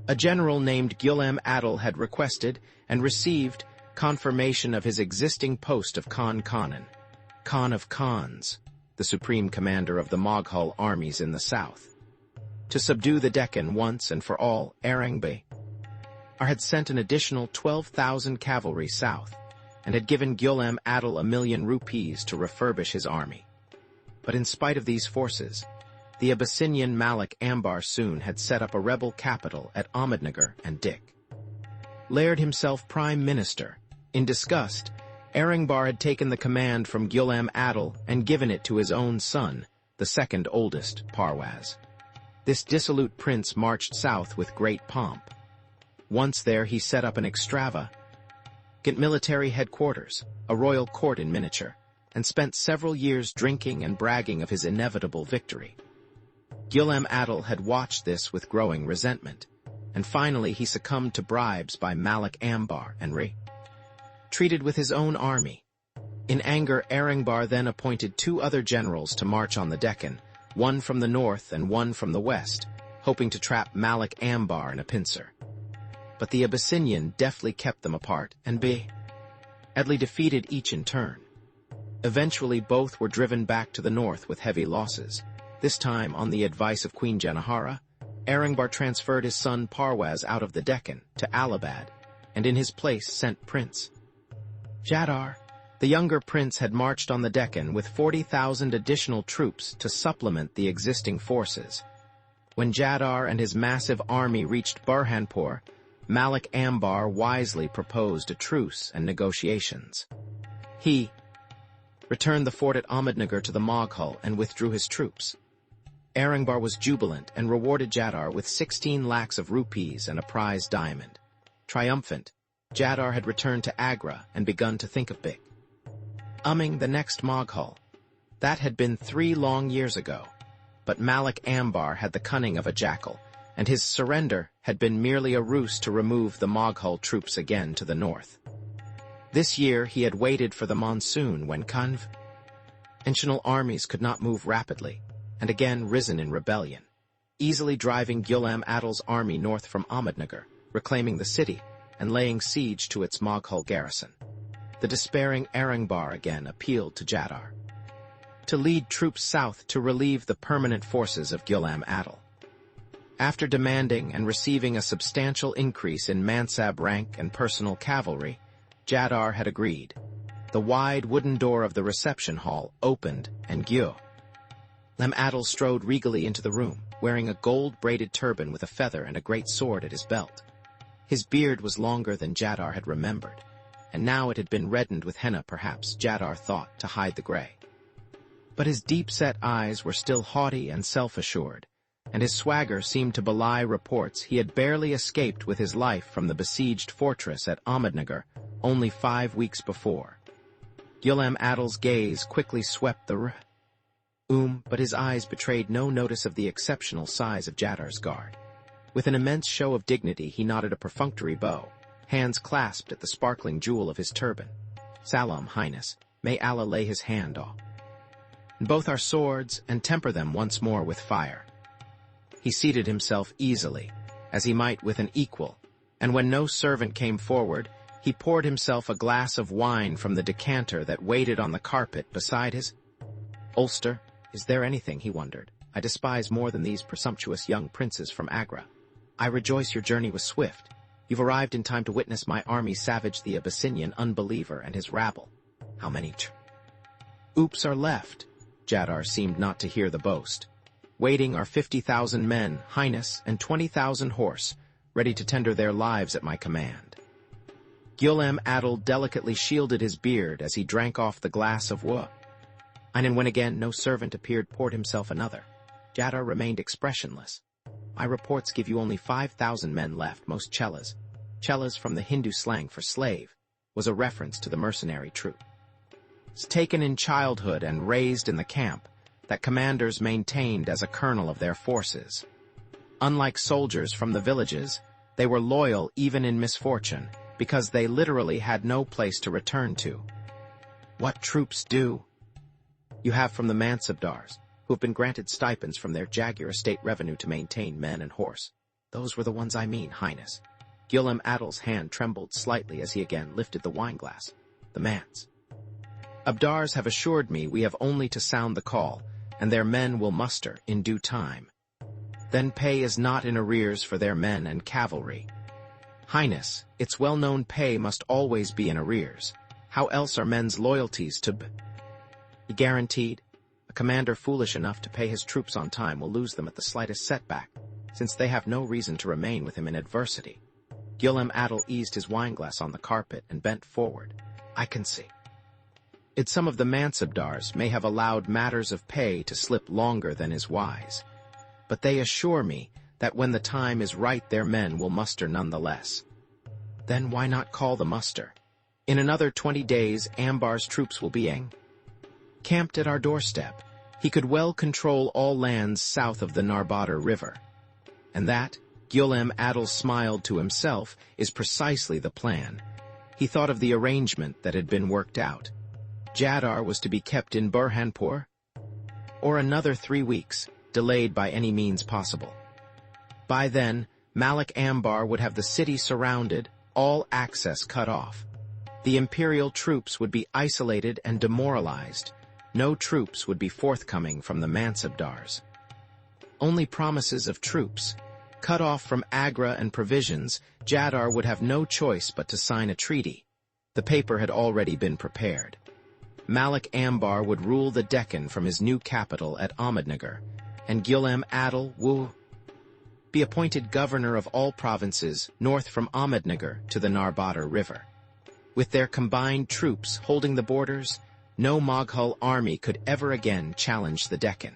A general named Ghulam Adil had requested and received confirmation of his existing post of Khan of Khans, the supreme commander of the Moghul armies in the south. To subdue the Deccan once and for all, Erengbar had sent an additional 12,000 cavalry south, and had given Ghulam Adil 1,000,000 rupees to refurbish his army. But in spite of these forces, the Abyssinian Malik Ambar soon had set up a rebel capital at Ahmednagar and declared himself prime minister. In disgust, Erengbar had taken the command from Ghulam Adil and given it to his own son, the second oldest, Parwaz. This dissolute prince marched south with great pomp. Once there, he set up an extravagant military headquarters, a royal court in miniature, and spent several years drinking and bragging of his inevitable victory. Ghulam Adil had watched this with growing resentment, and finally he succumbed to bribes by Malik Ambar and treated with his own army. In anger, Erengbar then appointed 2 other generals to march on the Deccan, one from the north and one from the west, hoping to trap Malik Ambar in a pincer. But the Abyssinian deftly kept them apart and badly defeated each in turn. Eventually, both were driven back to the north with heavy losses. This time, on the advice of Queen Janahara, Erengbar transferred his son Parwaz out of the Deccan to Allahabad, and in his place sent Prince Jadar. The younger prince had marched on the Deccan with 40,000 additional troops to supplement the existing forces. When Jadar and his massive army reached Burhanpur, Malik Ambar wisely proposed a truce and negotiations. He returned the fort at Ahmednagar to the Moghul and withdrew his troops. Erengbar was jubilant and rewarded Jadar with 16 lakhs of rupees and a prize diamond. Triumphant, Jadar had returned to Agra and begun to think of becoming the next Moghul. That had been 3 long years ago, but Malik Ambar had the cunning of a jackal, and his surrender had been merely a ruse to remove the Moghul troops again to the north. This year he had waited for the monsoon when conventional armies could not move rapidly, and again risen in rebellion, easily driving Ghulam Adil's army north from Ahmednagar, reclaiming the city, and laying siege to its Moghul garrison. The despairing Erengbar again appealed to Jadar to lead troops south to relieve the permanent forces of Ghulam Adil. After demanding and receiving a substantial increase in Mansab rank and personal cavalry, Jadar had agreed. The wide wooden door of the reception hall opened, and Ghulam Adil strode regally into the room, wearing a gold-braided turban with a feather and a great sword at his belt. His beard was longer than Jadar had remembered, and now it had been reddened with henna, perhaps, Jadar thought, to hide the gray. But his deep-set eyes were still haughty and self-assured, and his swagger seemed to belie reports he had barely escaped with his life from the besieged fortress at Ahmednagar only 5 weeks before. Ghulam Adil's gaze quickly swept the room, but his eyes betrayed no notice of the exceptional size of Jadar's guard. With an immense show of dignity, he nodded a perfunctory bow, hands clasped at the sparkling jewel of his turban. "Salam, Highness, may Allah lay his hand on both our swords and temper them once more with fire." He seated himself easily, as he might with an equal, and when no servant came forward, he poured himself a glass of wine from the decanter that waited on the carpet beside his ulster. Is there anything, he wondered, I despise more than these presumptuous young princes from Agra? I rejoice your journey was swift. You've arrived in time to witness my army savage the Abyssinian unbeliever and his rabble. How many troops are left? Jadar seemed not to hear the boast. Waiting are 50,000 men, Highness, and 20,000 horse, ready to tender their lives at my command. Ghulam Adil delicately shielded his beard as he drank off the glass of wine, and when again no servant appeared, poured himself another. Jadar remained expressionless. My reports give you only 5,000 men left, most chelas. Chelas, from the Hindu slang for slave, was a reference to the mercenary troop. Taken in childhood and raised in the camp, that commanders maintained as a kernel of their forces. Unlike soldiers from the villages, They were loyal even in misfortune, because they literally had no place to return to. What troops do? You have from the Mansabdars, who have been granted stipends from their Jagier estate revenue to maintain men and horse. Those were the ones I mean, Highness. Ghulam Adil's hand trembled slightly as he again lifted the wineglass. The Mans. Abdars have assured me we have only to sound the call, and their men will muster in due time. Then pay is not in arrears for their men and cavalry. Highness, its well-known pay must always be in arrears. How else are men's loyalties to He guaranteed, a commander foolish enough to pay his troops on time will lose them at the slightest setback, since they have no reason to remain with him in adversity. Ghulam Adil eased his wineglass on the carpet and bent forward. I can see. Some of the Mansabdars may have allowed matters of pay to slip longer than is wise, but they assure me that when the time is right their men will muster nonetheless. Then why not call the muster? In another 20 days Ambar's troops will be camped at our doorstep. He could well control all lands south of the Narbadar River. And that, Ghulam Adil smiled to himself, is precisely the plan. He thought of the arrangement that had been worked out. Jadar was to be kept in Burhanpur, or another 3 weeks, delayed by any means possible. By then, Malik Ambar would have the city surrounded, all access cut off. The imperial troops would be isolated and demoralized. No troops would be forthcoming from the Mansabdars. Only promises of troops. Cut off from Agra and provisions, Jadar would have no choice but to sign a treaty. The paper had already been prepared. Malik Ambar would rule the Deccan from his new capital at Ahmednagar, and Ghulam Adil would be appointed governor of all provinces north from Ahmednagar to the Narbadar River. With their combined troops holding the borders, no Moghul army could ever again challenge the Deccan.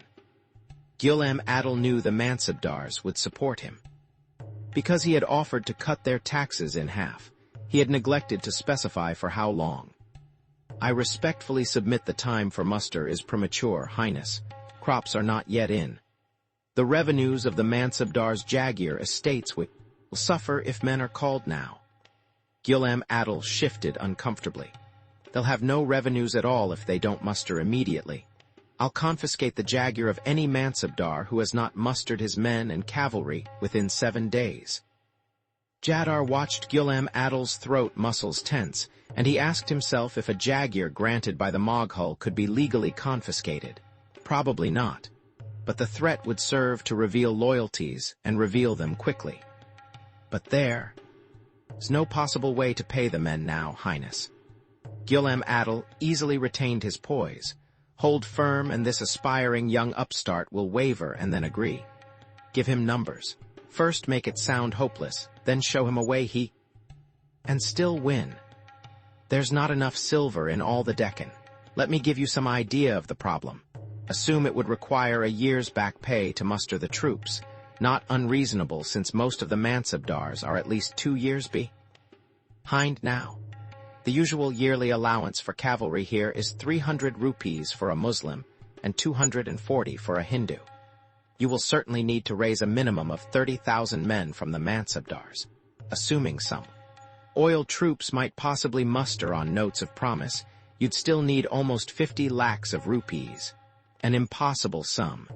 Ghulam Adil knew the Mansabdars would support him. Because he had offered to cut their taxes in half, he had neglected to specify for how long. I respectfully submit the time for muster is premature, Highness. Crops are not yet in. The revenues of the Mansabdars' Jagier estates will suffer if men are called now. Ghulam Adil shifted uncomfortably. They'll have no revenues at all if they don't muster immediately. I'll confiscate the Jagier of any Mansabdar who has not mustered his men and cavalry within 7 days. Jadar watched Ghulam Adil's throat muscles tense, and he asked himself if a Jagier granted by the Moghul could be legally confiscated. Probably not. But the threat would serve to reveal loyalties and reveal them quickly. But there's no possible way to pay the men now, Highness. Ghulam Adil easily retained his poise. Hold firm and this aspiring young upstart will waver and then agree. Give him numbers. First make it sound hopeless, then show him a way and still win. There's not enough silver in all the Deccan. Let me give you some idea of the problem. Assume it would require a year's back pay to muster the troops. Not unreasonable since most of the Mansabdars are at least 2 years behind now. The usual yearly allowance for cavalry here is 300 rupees for a Muslim and 240 for a Hindu. You will certainly need to raise a minimum of 30,000 men from the Mansabdars. Assuming some oil troops might possibly muster on notes of promise, you'd still need almost 50 lakhs of rupees. An impossible sum.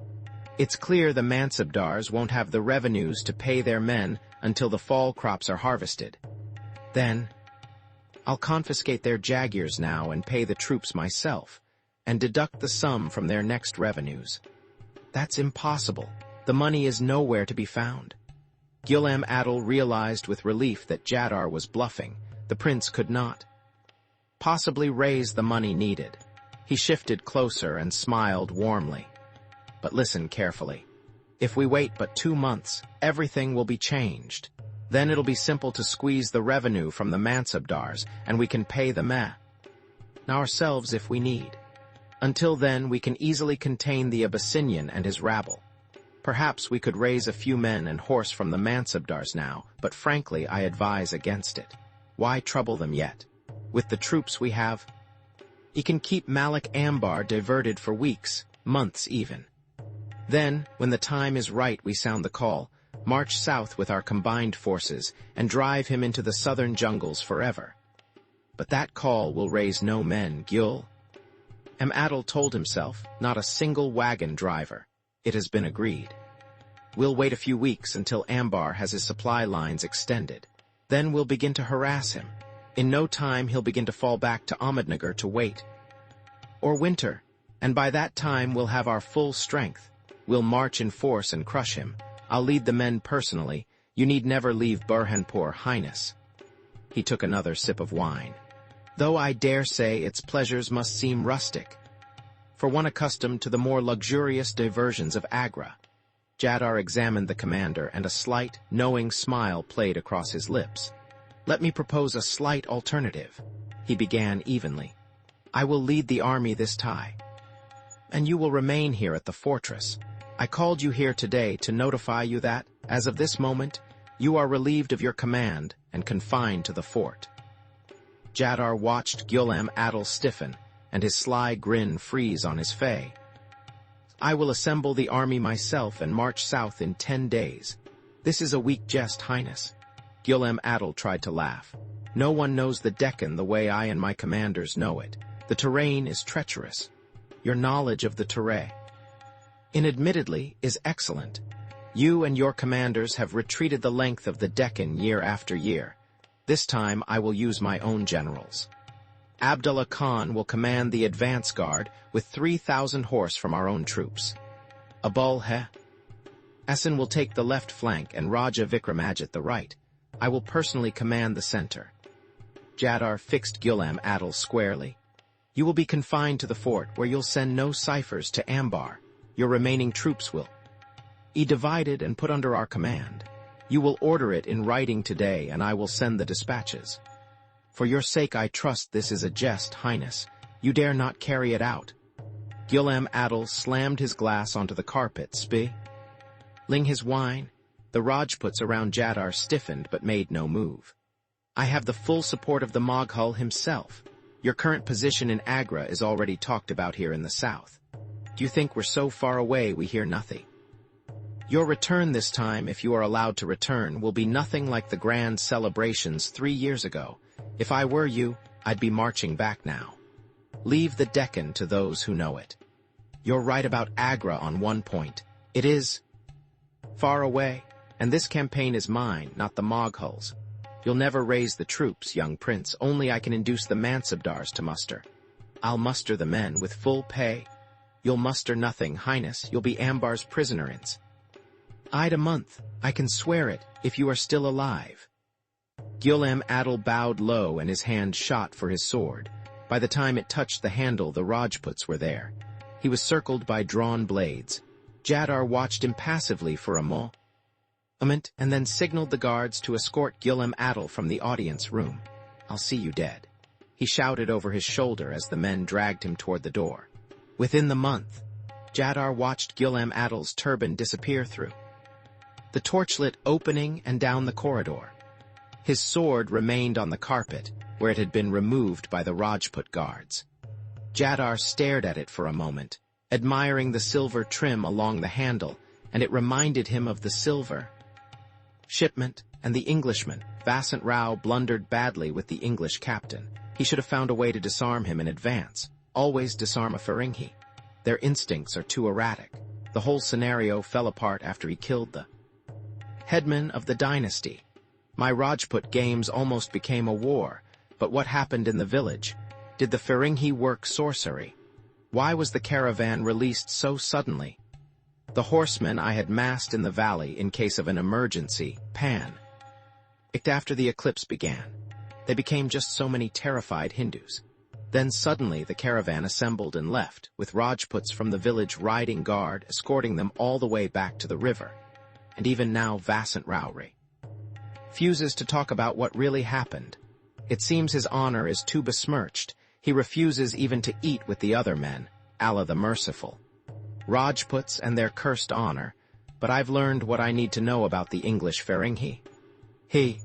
It's clear the Mansabdars won't have the revenues to pay their men until the fall crops are harvested. Then, I'll confiscate their Jagiers now and pay the troops myself, and deduct the sum from their next revenues. That's impossible. The money is nowhere to be found. Ghulam Adil realized with relief that Jadar was bluffing. The prince could not possibly raise the money needed. He shifted closer and smiled warmly. But listen carefully. If we wait but 2 months, everything will be changed. Then it'll be simple to squeeze the revenue from the Mansabdars, and we can pay the ourselves if we need. Until then, we can easily contain the Abyssinian and his rabble. Perhaps we could raise a few men and horse from the Mansabdars now, but frankly, I advise against it. Why trouble them yet? With the troops we have, he can keep Malik Ambar diverted for weeks, months even. Then, when the time is right, we sound the call. march south with our combined forces, and drive him into the southern jungles forever. But that call will raise no men, Gyul. Adil told himself, not a single wagon driver. It has been agreed. We'll wait a few weeks until Ambar has his supply lines extended. Then we'll begin to harass him. In no time he'll begin to fall back to Ahmednagar to wait. Or winter, and by that time we'll have our full strength. We'll march in force and crush him. I'll lead the men personally. You need never leave Burhanpur, Highness. He took another sip of wine. Though I dare say its pleasures must seem rustic, for one accustomed to the more luxurious diversions of Agra. Jadar examined the commander, and a slight, knowing smile played across his lips. Let me propose a slight alternative. He began evenly. I will lead the army this time, and you will remain here at the fortress. I called you here today to notify you that, as of this moment, you are relieved of your command and confined to the fort. Jadar watched Gyul Adil stiffen, and his sly grin freeze on his face. I will assemble the army myself and march south in 10 days. This is a weak jest, Highness. Gyul Adil tried to laugh. No one knows the Deccan the way I and my commanders know it. The terrain is treacherous. Your knowledge of the terrain, admittedly, is excellent. You and your commanders have retreated the length of the Deccan year after year. This time I will use my own generals. Abdullah Khan will command the advance guard with 3,000 horse from our own troops. Abul Hassan will take the left flank and Raja Vikramajit the right. I will personally command the center. Jadar fixed Gyul Adil squarely. You will be confined to the fort, where you'll send no ciphers to Ambar. Your remaining troops will be divided and put under our command. You will order it in writing today, and I will send the dispatches. For your sake I trust this is a jest, Highness. You dare not carry it out. Gyul Adil slammed his glass onto the carpet, spilling his wine. The Rajputs around Jadar stiffened but made no move. I have the full support of the Moghul himself. Your current position in Agra is already talked about here in the south. Do you think we're so far away we hear nothing? Your return this time, if you are allowed to return, will be nothing like the grand celebrations 3 years ago. If I were you, I'd be marching back now. Leave the Deccan to those who know it. You're right about Agra on one point. It is far away, and this campaign is mine, not the Moghul's. You'll never raise the troops, young prince. Only I can induce the Mansabdars to muster. I'll muster the men with full pay. You'll muster nothing, Highness. You'll be Ambar's prisoner-ins. I'd a month. I can swear it, if you are still alive. Gyul Adil bowed low, and his hand shot for his sword. By the time it touched the handle, the Rajputs were there. He was circled by drawn blades. Jadar watched impassively for a moment, and then signaled the guards to escort Gyul Adil from the audience room. I'll see you dead, he shouted over his shoulder as the men dragged him toward the door. Within the month, Jadar watched Gyul Adil's turban disappear through the torchlit opening and down the corridor. His sword remained on the carpet, where it had been removed by the Rajput guards. Jadar stared at it for a moment, admiring the silver trim along the handle, and it reminded him of the silver shipment and the Englishman. Vasant Rao blundered badly with the English captain. He should have found a way to disarm him in advance. Always disarm a Feringhi. Their instincts are too erratic. The whole scenario fell apart after he killed the headman of the dynasty. My Rajput games almost became a war, but what happened in the village? Did the Feringhi work sorcery? Why was the caravan released so suddenly? The horsemen I had massed in the valley in case of an emergency, after the eclipse began. They became just so many terrified Hindus. Then suddenly the caravan assembled and left, with Rajputs from the village riding guard, escorting them all the way back to the river. And even now Vasant Rao refuses to talk about what really happened. It seems his honor is too besmirched. He refuses even to eat with the other men, Allah the Merciful. Rajputs and their cursed honor, but I've learned what I need to know about the English Feringhi. His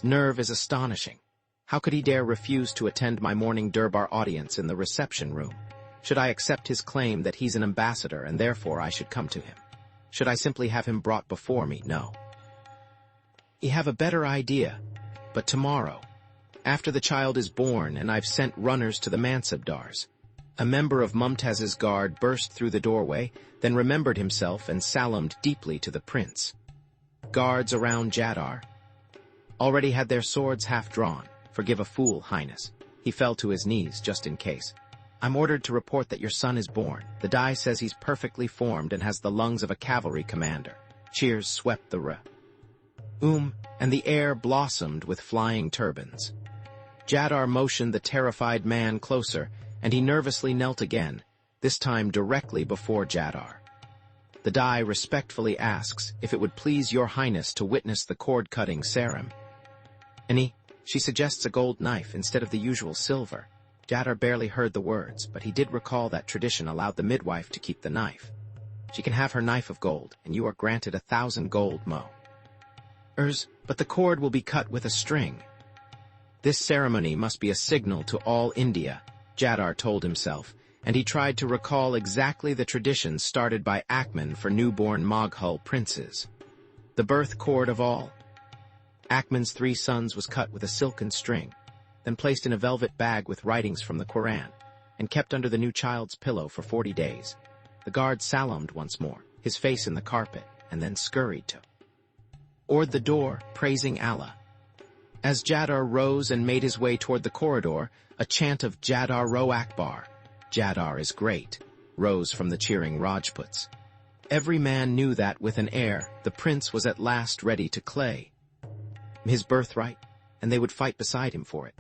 nerve is astonishing. How could he dare refuse to attend my morning Durbar audience in the reception room? Should I accept his claim that he's an ambassador and therefore I should come to him? Should I simply have him brought before me? No. You have a better idea, but tomorrow, after the child is born and I've sent runners to the Mansabdars. A member of Mumtaz's guard burst through the doorway, then remembered himself and salaamed deeply to the prince. Guards around Jadar already had their swords half drawn. Forgive a fool, Highness. He fell to his knees just in case. I'm ordered to report that your son is born. The die says he's perfectly formed and has the lungs of a cavalry commander. Cheers swept the room, and the air blossomed with flying turbans. Jadar motioned the terrified man closer, and he nervously knelt again, this time directly before Jadar. The die respectfully asks if it would please your highness to witness the cord-cutting ceremony. She suggests a gold knife instead of the usual silver. Jadar barely heard the words, but he did recall that tradition allowed the midwife to keep the knife. She can have her knife of gold, and you are granted 1,000 gold but the cord will be cut with a string. This ceremony must be a signal to all India, Jadar told himself, and he tried to recall exactly the traditions started by Akman for newborn Moghul princes. The birth cord of all. Akman's 3 sons was cut with a silken string, then placed in a velvet bag with writings from the Quran, and kept under the new child's pillow for 40 days. The guard salaamed once more, his face in the carpet, and then scurried toward the door, praising Allah. As Jadar rose and made his way toward the corridor, a chant of Jadar Ro Akbar, Jadar is great, rose from the cheering Rajputs. Every man knew that, with an air, the prince was at last ready to claim his birthright, and they would fight beside him for it.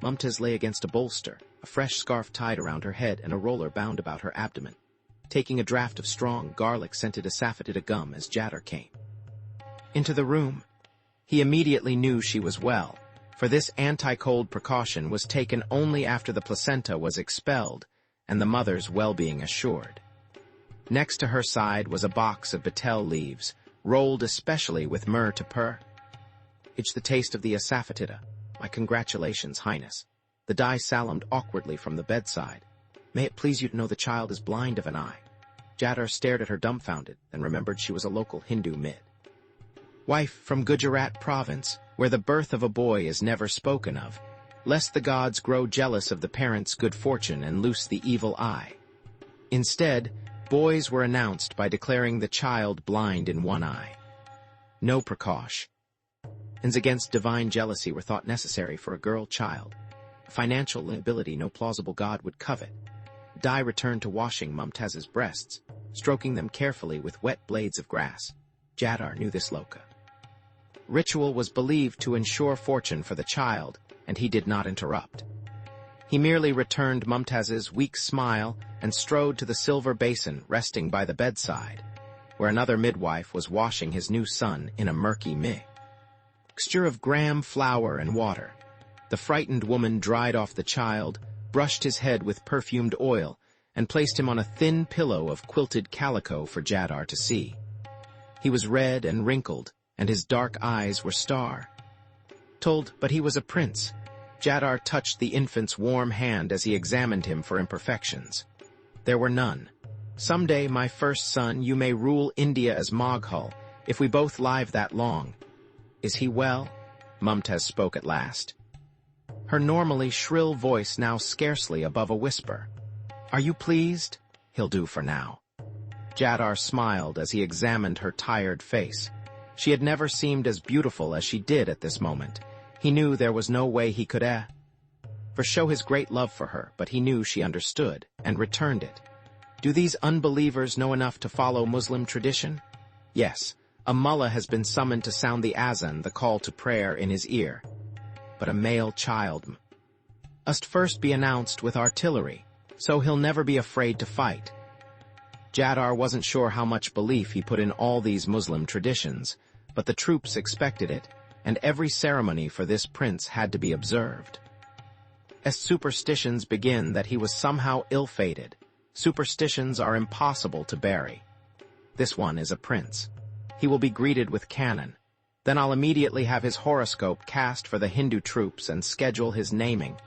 Mumtaz lay against a bolster, a fresh scarf tied around her head and a roller bound about her abdomen, taking a draught of strong, garlic-scented asafoetida gum as Jadar came into the room. He immediately knew she was well, for this anti-cold precaution was taken only after the placenta was expelled and the mother's well-being assured. Next to her side was a box of betel leaves, rolled especially with myrrh to purr. It's the taste of the asafoetida. My congratulations, Highness. The die salaamed awkwardly from the bedside. May it please you to know the child is blind of an eye. Jadar stared at her dumbfounded, then remembered she was a local Hindu midwife from Gujarat province, where the birth of a boy is never spoken of, lest the gods grow jealous of the parent's good fortune and loose the evil eye. Instead, boys were announced by declaring the child blind in one eye. No precautions against divine jealousy were thought necessary for a girl child, a financial liability no plausible god would covet. Dai returned to washing Mumtaz's breasts, stroking them carefully with wet blades of grass. Jadar knew this ritual was believed to ensure fortune for the child, and he did not interrupt. He merely returned Mumtaz's weak smile and strode to the silver basin resting by the bedside, where another midwife was washing his new son in a murky mixture of gram flour and water. The frightened woman dried off the child, brushed his head with perfumed oil, and placed him on a thin pillow of quilted calico for Jadar to see. He was red and wrinkled, and his dark eyes were startled, but he was a prince. Jadar touched the infant's warm hand as he examined him for imperfections. There were none. Someday, my first son, you may rule India as Moghul, if we both live that long. Is he well? Mumtaz spoke at last, her normally shrill voice now scarcely above a whisper. Are you pleased? He'll do for now. Jadar smiled as he examined her tired face. She had never seemed as beautiful as she did at this moment. He knew there was no way he could show his great love for her, but he knew she understood and returned it. Do these unbelievers know enough to follow Muslim tradition? Yes, a mullah has been summoned to sound the azan, the call to prayer, in his ear. But a male child must first be announced with artillery, so he'll never be afraid to fight. Jadar wasn't sure how much belief he put in all these Muslim traditions, but the troops expected it, and every ceremony for this prince had to be observed. As superstitions begin that he was somehow ill-fated, superstitions are impossible to bury. This one is a prince. He will be greeted with cannon. Then I'll immediately have his horoscope cast for the Hindu troops and schedule his naming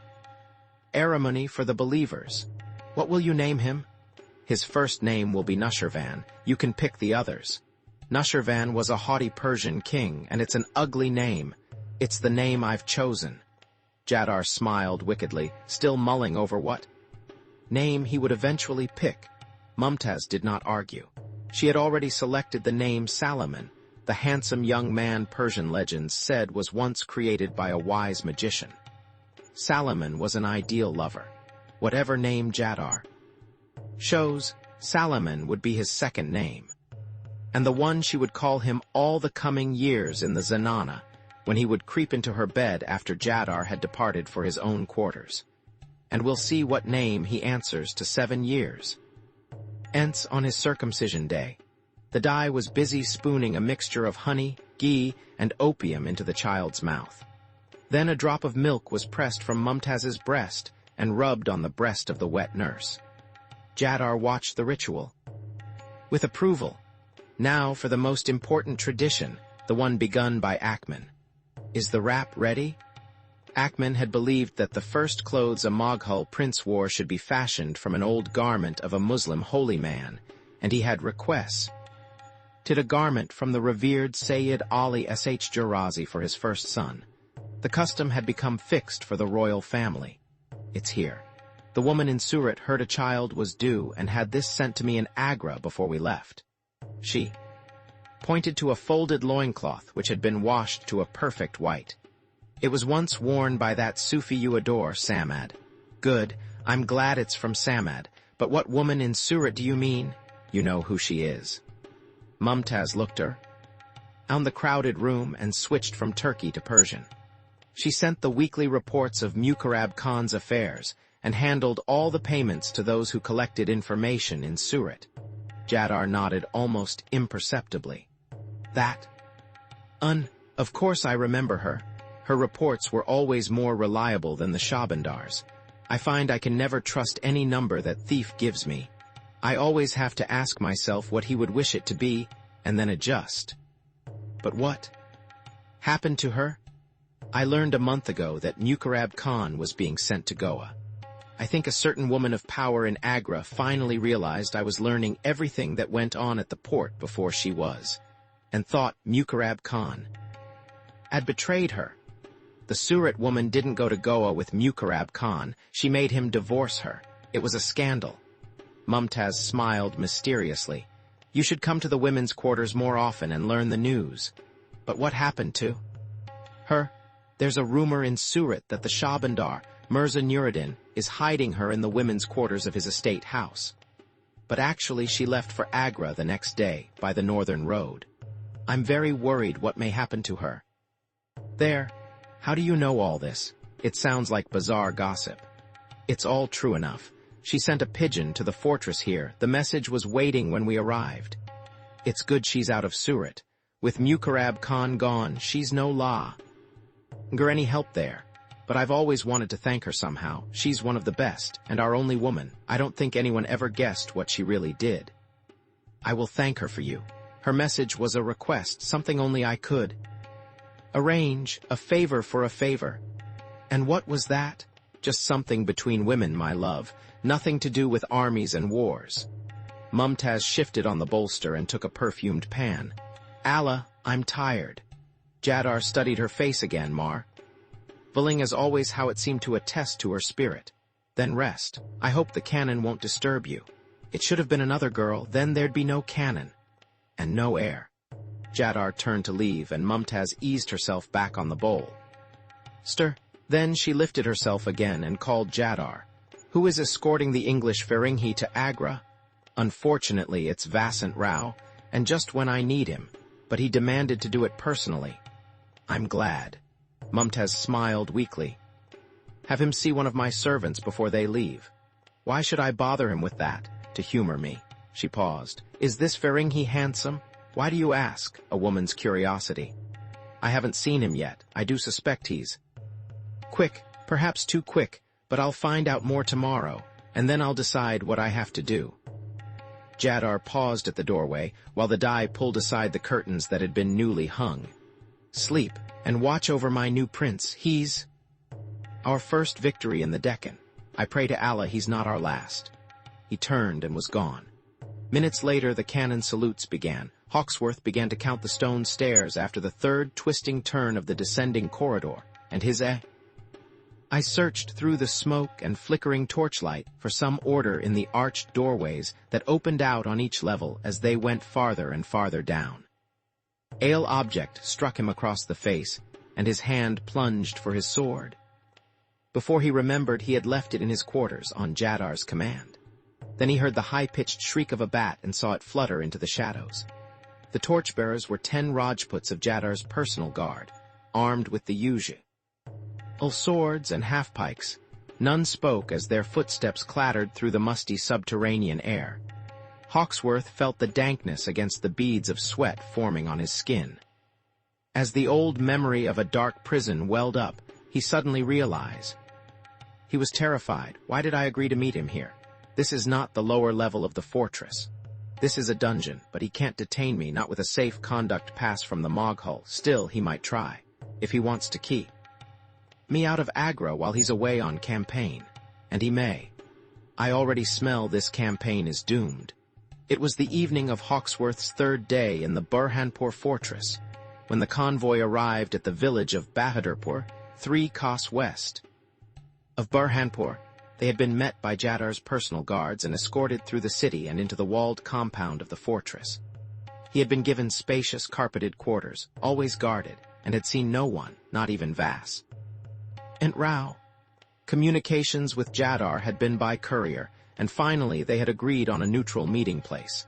ceremony for the believers. What will you name him? His first name will be Nushirvan. You can pick the others. Nushirvan was a haughty Persian king, and it's an ugly name. It's the name I've chosen. Jadar smiled wickedly, still mulling over what name he would eventually pick. Mumtaz did not argue. She had already selected the name Salaman, the handsome young man Persian legends said was once created by a wise magician. Salaman was an ideal lover. Whatever name Jadar chose, Salaman would be his second name, and the one she would call him all the coming years in the Zanana, when he would creep into her bed after Jadar had departed for his own quarters. And we'll see what name he answers to 7 years. Hence, on his circumcision day, the Dai was busy spooning a mixture of honey, ghee, and opium into the child's mouth. Then a drop of milk was pressed from Mumtaz's breast and rubbed on the breast of the wet nurse. Jadar watched the ritual with approval. Now for the most important tradition, the one begun by Akman. Is the wrap ready? Akman had believed that the first clothes a Moghul prince wore should be fashioned from an old garment of a Muslim holy man, and he had requests. Did a garment from the revered Sayyid Ali Sh Jurazi for his first son. The custom had become fixed for the royal family. It's here. The woman in Surat heard a child was due and had this sent to me in Agra before we left. She pointed to a folded loincloth which had been washed to a perfect white. It was once worn by that Sufi you adore, Samad. Good, I'm glad it's from Samad, but what woman in Surat do you mean? You know who she is. Mumtaz looked her down the crowded room and switched from Turkey to Persian. She sent the weekly reports of Mukarab Khan's affairs and handled all the payments to those who collected information in Surat. Jadar nodded almost imperceptibly. That? Of course I remember her. Her reports were always more reliable than the Shabandar's. I find I can never trust any number that thief gives me. I always have to ask myself what he would wish it to be, and then adjust. But what happened to her? I learned a month ago that Mukarab Khan was being sent to Goa. I think a certain woman of power in Agra finally realized I was learning everything that went on at the port before she was, and thought Mukarab Khan had betrayed her. The Surat woman didn't go to Goa with Mukarab Khan. She made him divorce her. It was a scandal. Mumtaz smiled mysteriously. You should come to the women's quarters more often and learn the news. But what happened to her? There's a rumor in Surat that the Shabandar, Mirza Nuruddin, is hiding her in the women's quarters of his estate house. But actually she left for Agra the next day, by the northern road. I'm very worried what may happen to her. There. How do you know all this? It sounds like bizarre gossip. It's all true enough. She sent a pigeon to the fortress here. The message was waiting when we arrived. It's good she's out of Surat. With Mukarab Khan gone, she's no law. Any help there. But I've always wanted to thank her somehow. She's one of the best, and our only woman. I don't think anyone ever guessed what she really did. I will thank her for you. Her message was a request, something only I could arrange, a favor for a favor. And what was that? Just something between women, my love. Nothing to do with armies and wars. Mumtaz shifted on the bolster and took a perfumed pan. Allah, I'm tired. Jadar studied her face again, marveling as always how it seemed to attest to her spirit. Then rest. I hope the cannon won't disturb you. It should have been another girl, then there'd be no cannon. And no air. Jadar turned to leave, and Mumtaz eased herself back on the bowl. Stir. Then she lifted herself again and called Jadar, who is escorting the English Feringhi to Agra. Unfortunately, it's Vasant Rao, and just when I need him, but he demanded to do it personally. I'm glad. Mumtaz smiled weakly. Have him see one of my servants before they leave. Why should I bother him with that? To humor me. She paused. Is this Feringhi handsome? Why do you ask? A woman's curiosity. I haven't seen him yet. I do suspect he's quick, perhaps too quick, but I'll find out more tomorrow, and then I'll decide what I have to do. Jadar paused at the doorway, while the Dai pulled aside the curtains that had been newly hung. Sleep, and watch over my new prince. He's our first victory in the Deccan. I pray to Allah he's not our last. He turned and was gone. Minutes later, the cannon salutes began, Hawksworth began to count the stone stairs after the third twisting turn of the descending corridor, and I searched through the smoke and flickering torchlight for some order in the arched doorways that opened out on each level as they went farther and farther down. Ale object struck him across the face, and his hand plunged for his sword. Before he remembered, he had left it in his quarters on Jadar's command. Then he heard the high-pitched shriek of a bat and saw it flutter into the shadows. The torchbearers were 10 Rajputs of Jadar's personal guard, armed with the usual swords and half-pikes. None spoke as their footsteps clattered through the musty subterranean air. Hawksworth felt the dankness against the beads of sweat forming on his skin. As the old memory of a dark prison welled up, he suddenly realized. He was terrified. Why did I agree to meet him here? This is not the lower level of the fortress. This is a dungeon, but he can't detain me, not with a safe conduct pass from the Moghul. Still, he might try, if he wants to keep me out of Agra while he's away on campaign. And he may. I already smell this campaign is doomed. It was the evening of Hawksworth's third day in the Burhanpur fortress, when the convoy arrived at the village of Bahadurpur, 3 kos west of Burhanpur. They had been met by Jadar's personal guards and escorted through the city and into the walled compound of the fortress. He had been given spacious, carpeted quarters, always guarded, and had seen no one, not even Vas and Rao. Communications with Jadar had been by courier, and finally they had agreed on a neutral meeting place.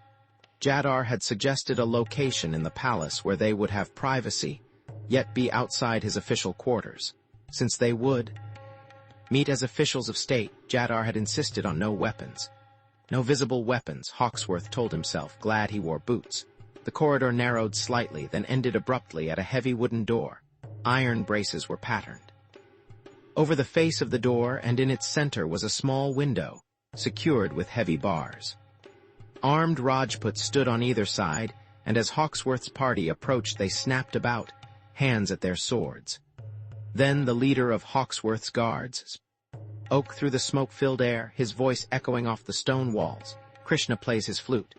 Jadar had suggested a location in the palace where they would have privacy, yet be outside his official quarters. Since they would meet as officials of state, Jadar had insisted on no weapons. No visible weapons, Hawksworth told himself, glad he wore boots. The corridor narrowed slightly, then ended abruptly at a heavy wooden door. Iron braces were patterned. Over the face of the door and in its center was a small window, secured with heavy bars. Armed Rajputs stood on either side, and as Hawksworth's party approached they snapped about, hands at their swords. Then the leader of Hawksworth's guards spoke through the smoke-filled air, his voice echoing off the stone walls. Krishna plays his flute.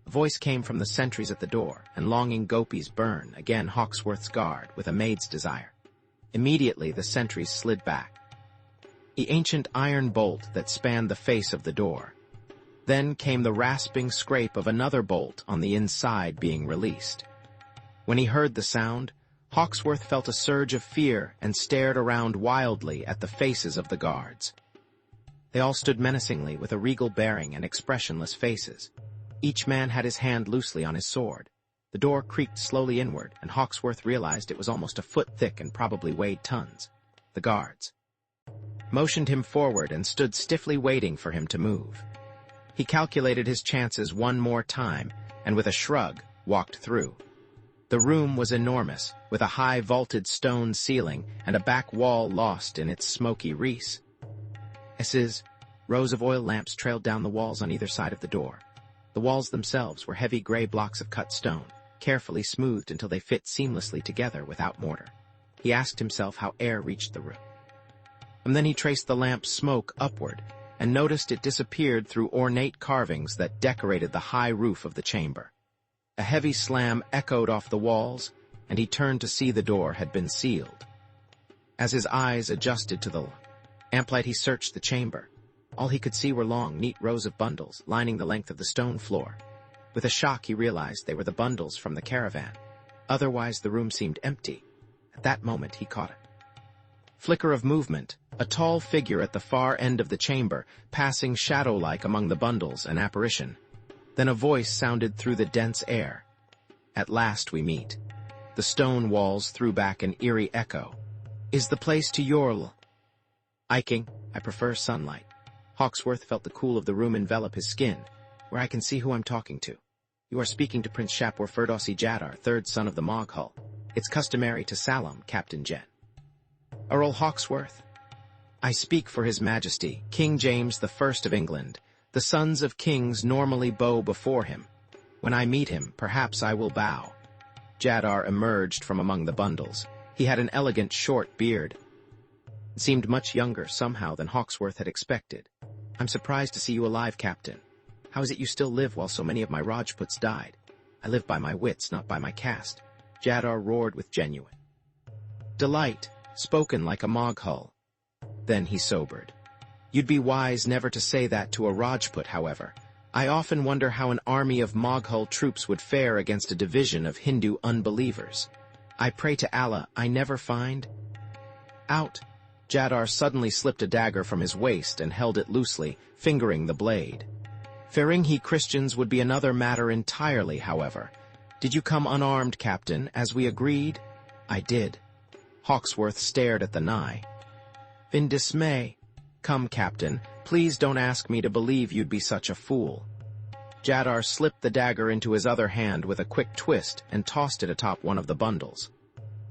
A voice came from the sentries at the door, and longing gopis burn, again Hawksworth's guard, with a maid's desire. Immediately the sentries slid back. The ancient iron bolt that spanned the face of the door. Then came the rasping scrape of another bolt on the inside being released. When he heard the sound, Hawksworth felt a surge of fear and stared around wildly at the faces of the guards. They all stood menacingly with a regal bearing and expressionless faces. Each man had his hand loosely on his sword. The door creaked slowly inward, and Hawksworth realized it was almost a foot thick and probably weighed tons. The guards motioned him forward and stood stiffly waiting for him to move. He calculated his chances one more time, and with a shrug, walked through. The room was enormous, with a high vaulted stone ceiling and a back wall lost in its smoky reese. Rows of oil lamps trailed down the walls on either side of the door. The walls themselves were heavy gray blocks of cut stone, carefully smoothed until they fit seamlessly together without mortar. He asked himself how air reached the room. And then he traced the lamp's smoke upward, and noticed it disappeared through ornate carvings that decorated the high roof of the chamber. A heavy slam echoed off the walls, and he turned to see the door had been sealed. As his eyes adjusted to the lamplight, he searched the chamber. All he could see were long, neat rows of bundles, lining the length of the stone floor. With a shock, he realized they were the bundles from the caravan. Otherwise, the room seemed empty. At that moment, he caught it. Flicker of movement, a tall figure at the far end of the chamber, passing shadow-like among the bundles, an apparition. Then a voice sounded through the dense air. At last we meet. The stone walls threw back an eerie echo. Is the place to your liking? I prefer sunlight. Hawksworth felt the cool of the room envelop his skin, where I can see who I'm talking to. You are speaking to Prince Shapur Ferdowsi Jadar, third son of the Moghul. It's customary to salam, Captain Jen. Earl Hawksworth. I speak for His Majesty, King James I of England. The sons of kings normally bow before him. When I meet him, perhaps I will bow. Jadar emerged from among the bundles. He had an elegant short beard. It seemed much younger, somehow, than Hawksworth had expected. I'm surprised to see you alive, Captain. How is it you still live while so many of my Rajputs died? I live by my wits, not by my caste. Jadar roared with genuine delight, spoken like a Moghul. Then he sobered. You'd be wise never to say that to a Rajput, however. I often wonder how an army of Moghul troops would fare against a division of Hindu unbelievers. I pray to Allah I never find out. Jadar suddenly slipped a dagger from his waist and held it loosely, fingering the blade. Feringhi Christians would be another matter entirely, however. Did you come unarmed, Captain, as we agreed? I did. Hawksworth stared at the knife. In dismay. Come, Captain, please don't ask me to believe you'd be such a fool. Jadar slipped the dagger into his other hand with a quick twist and tossed it atop one of the bundles.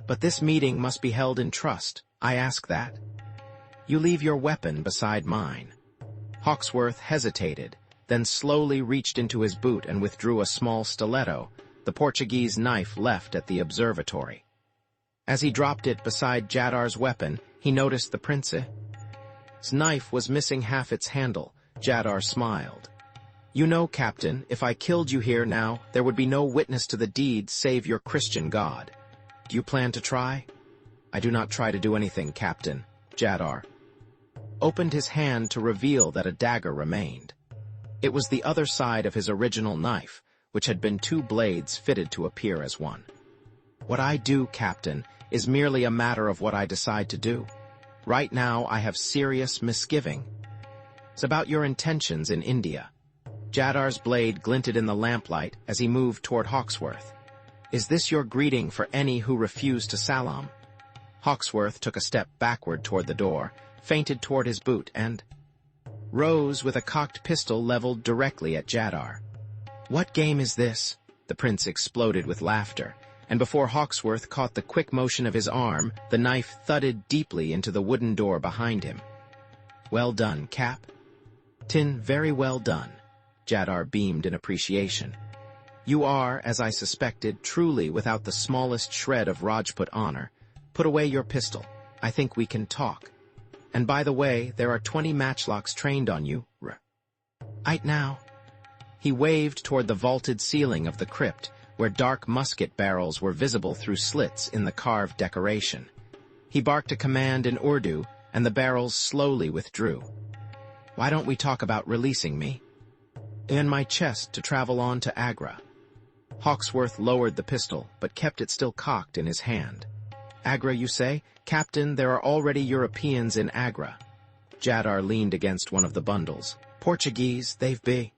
But this meeting must be held in trust. I ask that. You leave your weapon beside mine. Hawksworth hesitated, then slowly reached into his boot and withdrew a small stiletto, the Portuguese knife left at the observatory. As he dropped it beside Jadar's weapon, he noticed the prince's knife was missing half its handle. Jadar smiled. You know, Captain, if I killed you here now, there would be no witness to the deed save your Christian God. Do you plan to try? I do not try to do anything, Captain. Jadar opened his hand to reveal that a dagger remained. It was the other side of his original knife, which had been two blades fitted to appear as one. What I do, Captain, is merely a matter of what I decide to do. Right now, I have serious misgiving. It's about your intentions in India. Jadar's blade glinted in the lamplight as he moved toward Hawksworth. Is this your greeting for any who refuse to salam? Hawksworth took a step backward toward the door, feinted toward his boot, and rose with a cocked pistol leveled directly at Jadar. What game is this? The prince exploded with laughter, and before Hawksworth caught the quick motion of his arm, the knife thudded deeply into the wooden door behind him. Well done, Cap. Tin, very well done. Jadar beamed in appreciation. You are, as I suspected, truly without the smallest shred of Rajput honor. Put away your pistol. I think we can talk. And by the way, there are 20 matchlocks trained on you. Right now. He waved toward the vaulted ceiling of the crypt, where dark musket barrels were visible through slits in the carved decoration. He barked a command in Urdu, and the barrels slowly withdrew. Why don't we talk about releasing me? In my chest to travel on to Agra. Hawksworth lowered the pistol, but kept it still cocked in his hand. Agra, you say? Captain, there are already Europeans in Agra. Jadar leaned against one of the bundles. Portuguese, they've been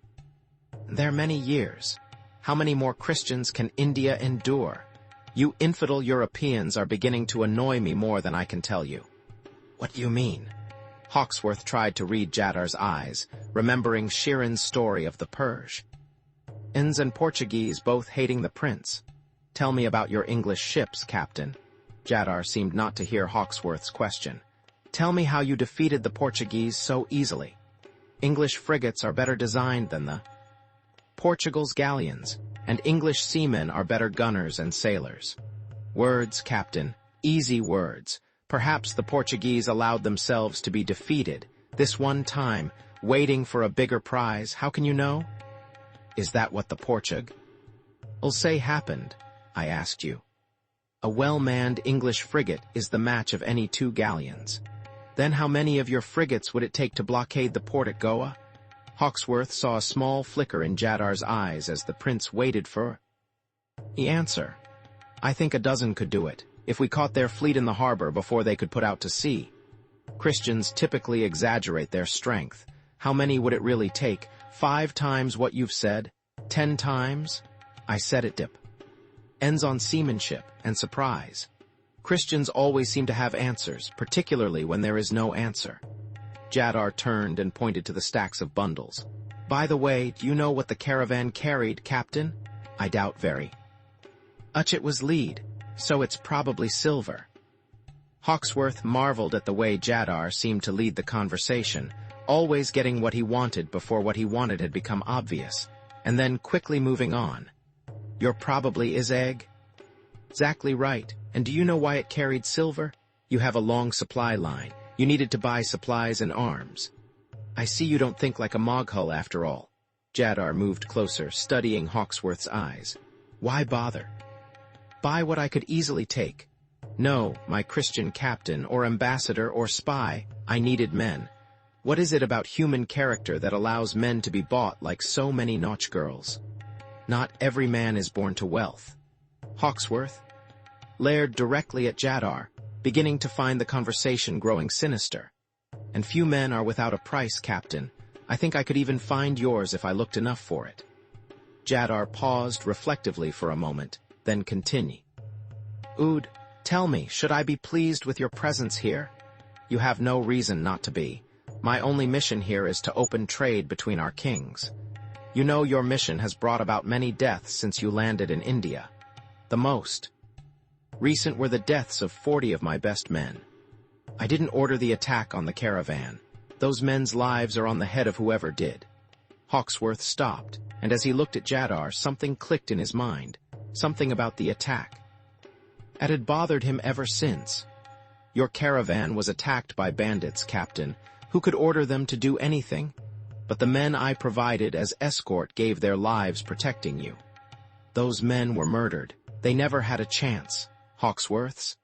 there many years. How many more Christians can India endure? You infidel Europeans are beginning to annoy me more than I can tell you. What do you mean? Hawksworth tried to read Jadar's eyes, remembering Shirin's story of the Persians and Portuguese both hating the prince. Tell me about your English ships, Captain. Jadar seemed not to hear Hawksworth's question. Tell me how you defeated the Portuguese so easily. English frigates are better designed than the Portugal's galleons, and English seamen are better gunners and sailors. Words, Captain, easy words. Perhaps the Portuguese allowed themselves to be defeated, this one time, waiting for a bigger prize. How can you know? Is that what the Portuguese will say happened? I asked you. A well-manned English frigate is the match of any two galleons. Then how many of your frigates would it take to blockade the port at Goa? Hawksworth saw a small flicker in Jadar's eyes as the prince waited for the answer. I think a dozen could do it, if we caught their fleet in the harbor before they could put out to sea. Christians typically exaggerate their strength. How many would it really take? 5 times what you've said? 10 times? I said it, Dip. Ends on seamanship and surprise. Christians always seem to have answers, particularly when there is no answer. Jadar turned and pointed to the stacks of bundles. By the way, do you know what the caravan carried, Captain? I doubt very much it was lead, so it's probably silver. Hawksworth marveled at the way Jadar seemed to lead the conversation, always getting what he wanted before what he wanted had become obvious, and then quickly moving on. You're probably is egg? Exactly right. And do you know why it carried silver? You have a long supply line. You needed to buy supplies and arms. I see you don't think like a Moghul after all. Jadar moved closer, studying Hawksworth's eyes. Why bother? Buy what I could easily take. No, my Christian captain or ambassador or spy, I needed men. What is it about human character that allows men to be bought like so many nautch girls? Not every man is born to wealth. Hawksworth glared directly at Jadar, beginning to find the conversation growing sinister. And few men are without a price, Captain. I think I could even find yours if I looked enough for it. Jadar paused reflectively for a moment, then continued. Ood, tell me, should I be pleased with your presence here? You have no reason not to be. My only mission here is to open trade between our kings. You know your mission has brought about many deaths since you landed in India. The most recent were the deaths of 40 of my best men. I didn't order the attack on the caravan. Those men's lives are on the head of whoever did. Hawksworth stopped, and as he looked at Jadar, something clicked in his mind, something about the attack. It had bothered him ever since. Your caravan was attacked by bandits, Captain. Who could order them to do anything? But the men I provided as escort gave their lives protecting you. Those men were murdered. They never had a chance. Hawksworth's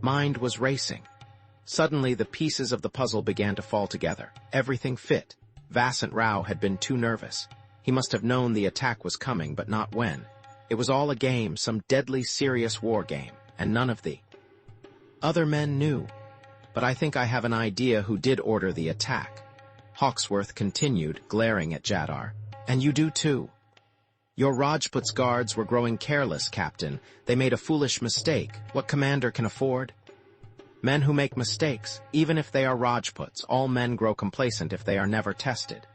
mind was racing. Suddenly, the pieces of the puzzle began to fall together. Everything fit. Vasant Rao had been too nervous. He must have known the attack was coming, but not when. It was all a game, some deadly serious war game, and none of the other men knew. But I think I have an idea who did order the attack. Hawksworth continued, glaring at Jadar. And you do too. Your Rajput's guards were growing careless, Captain. They made a foolish mistake. What commander can afford? Men who make mistakes, even if they are Rajputs, all men grow complacent if they are never tested.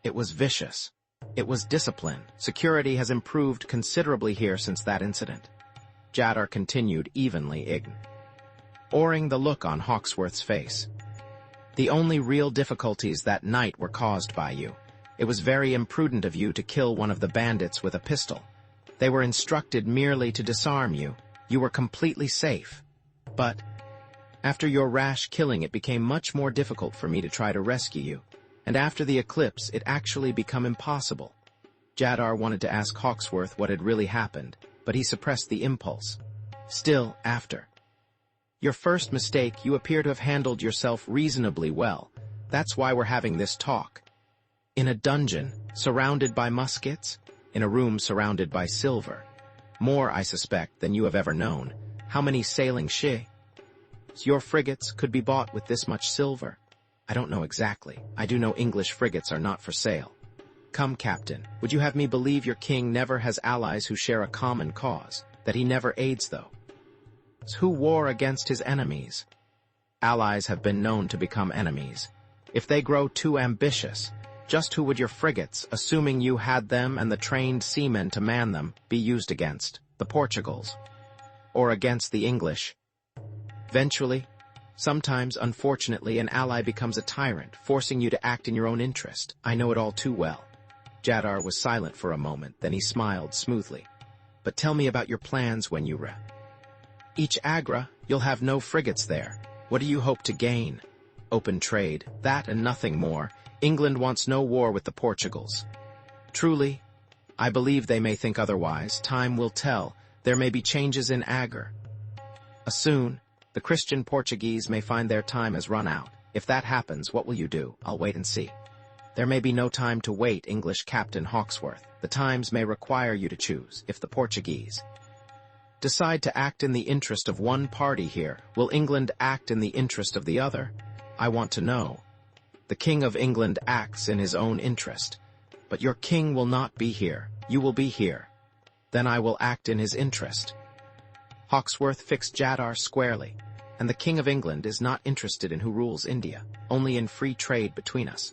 It was vicious. It was discipline. Security has improved considerably here since that incident. Jadar continued, evenly ignoring the look on Hawksworth's face. The only real difficulties that night were caused by you. It was very imprudent of you to kill one of the bandits with a pistol. They were instructed merely to disarm you. You were completely safe. But after your rash killing, it became much more difficult for me to try to rescue you. And after the eclipse, it actually became impossible. Jadar wanted to ask Hawksworth what had really happened, but he suppressed the impulse. Still, after your first mistake, you appear to have handled yourself reasonably well. That's why we're having this talk. In a dungeon, surrounded by muskets, in a room surrounded by silver. More, I suspect, than you have ever known. How many sailing ships? Your frigates could be bought with this much silver? I don't know exactly. I do know English frigates are not for sale. Come, Captain, would you have me believe your king never has allies who share a common cause, that he never aids those who war against his enemies? Allies have been known to become enemies. If they grow too ambitious, just who would your frigates, assuming you had them and the trained seamen to man them, be used against? The Portugals? Or against the English? Eventually, sometimes, unfortunately, an ally becomes a tyrant, forcing you to act in your own interest. I know it all too well. Jadar was silent for a moment, then he smiled smoothly. But tell me about your plans when you each Agra. You'll have no frigates there. What do you hope to gain? Open trade, that and nothing more. England wants no war with the Portugals. Truly, I believe they may think otherwise. Time will tell. There may be changes in Agra. Soon, the Christian Portuguese may find their time has run out. If that happens, what will you do? I'll wait and see. There may be no time to wait, English Captain Hawksworth. The times may require you to choose. If the Portuguese decide to act in the interest of one party here, will England act in the interest of the other? I want to know. The King of England acts in his own interest. But your king will not be here. You will be here. Then I will act in his interest. Hawksworth fixed Jadar squarely. And the King of England is not interested in who rules India, only in free trade between us.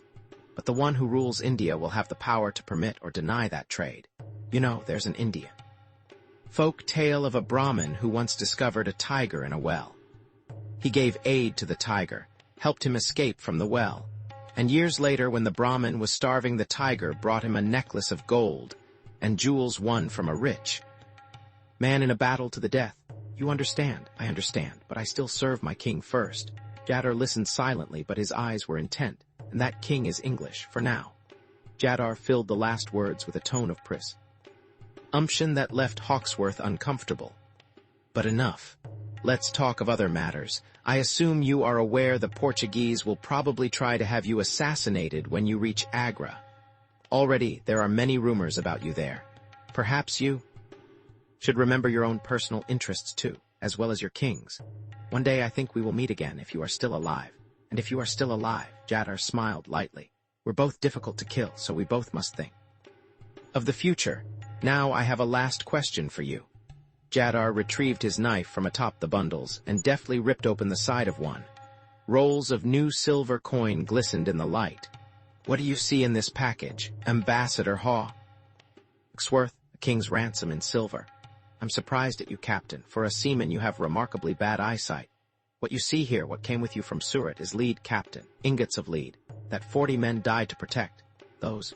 But the one who rules India will have the power to permit or deny that trade. You know, there's an Indian folk tale of a Brahmin who once discovered a tiger in a well. He gave aid to the tiger, helped him escape from the well, and years later, when the Brahmin was starving, the tiger brought him a necklace of gold and jewels won from a rich man in a battle to the death. You understand? I understand, but I still serve my king first. Jadar listened silently, but his eyes were intent, and that king is English, for now. Jadar filled the last words with a tone of umption that left Hawksworth uncomfortable. But enough. Let's talk of other matters. I assume you are aware the Portuguese will probably try to have you assassinated when you reach Agra. Already, there are many rumors about you there. Perhaps you should remember your own personal interests too, as well as your king's. One day I think we will meet again if you are still alive. And if you are still alive, Jadar smiled lightly. We're both difficult to kill, so we both must think of the future. Now I have a last question for you. Jadar retrieved his knife from atop the bundles and deftly ripped open the side of one. Rolls of new silver coin glistened in the light. What do you see in this package, Ambassador Hawksworth? A king's ransom in silver. I'm surprised at you, Captain. For a seaman, you have remarkably bad eyesight. What you see here, what came with you from Surat, is lead, Captain. Ingots of lead. That 40 men died to protect. Those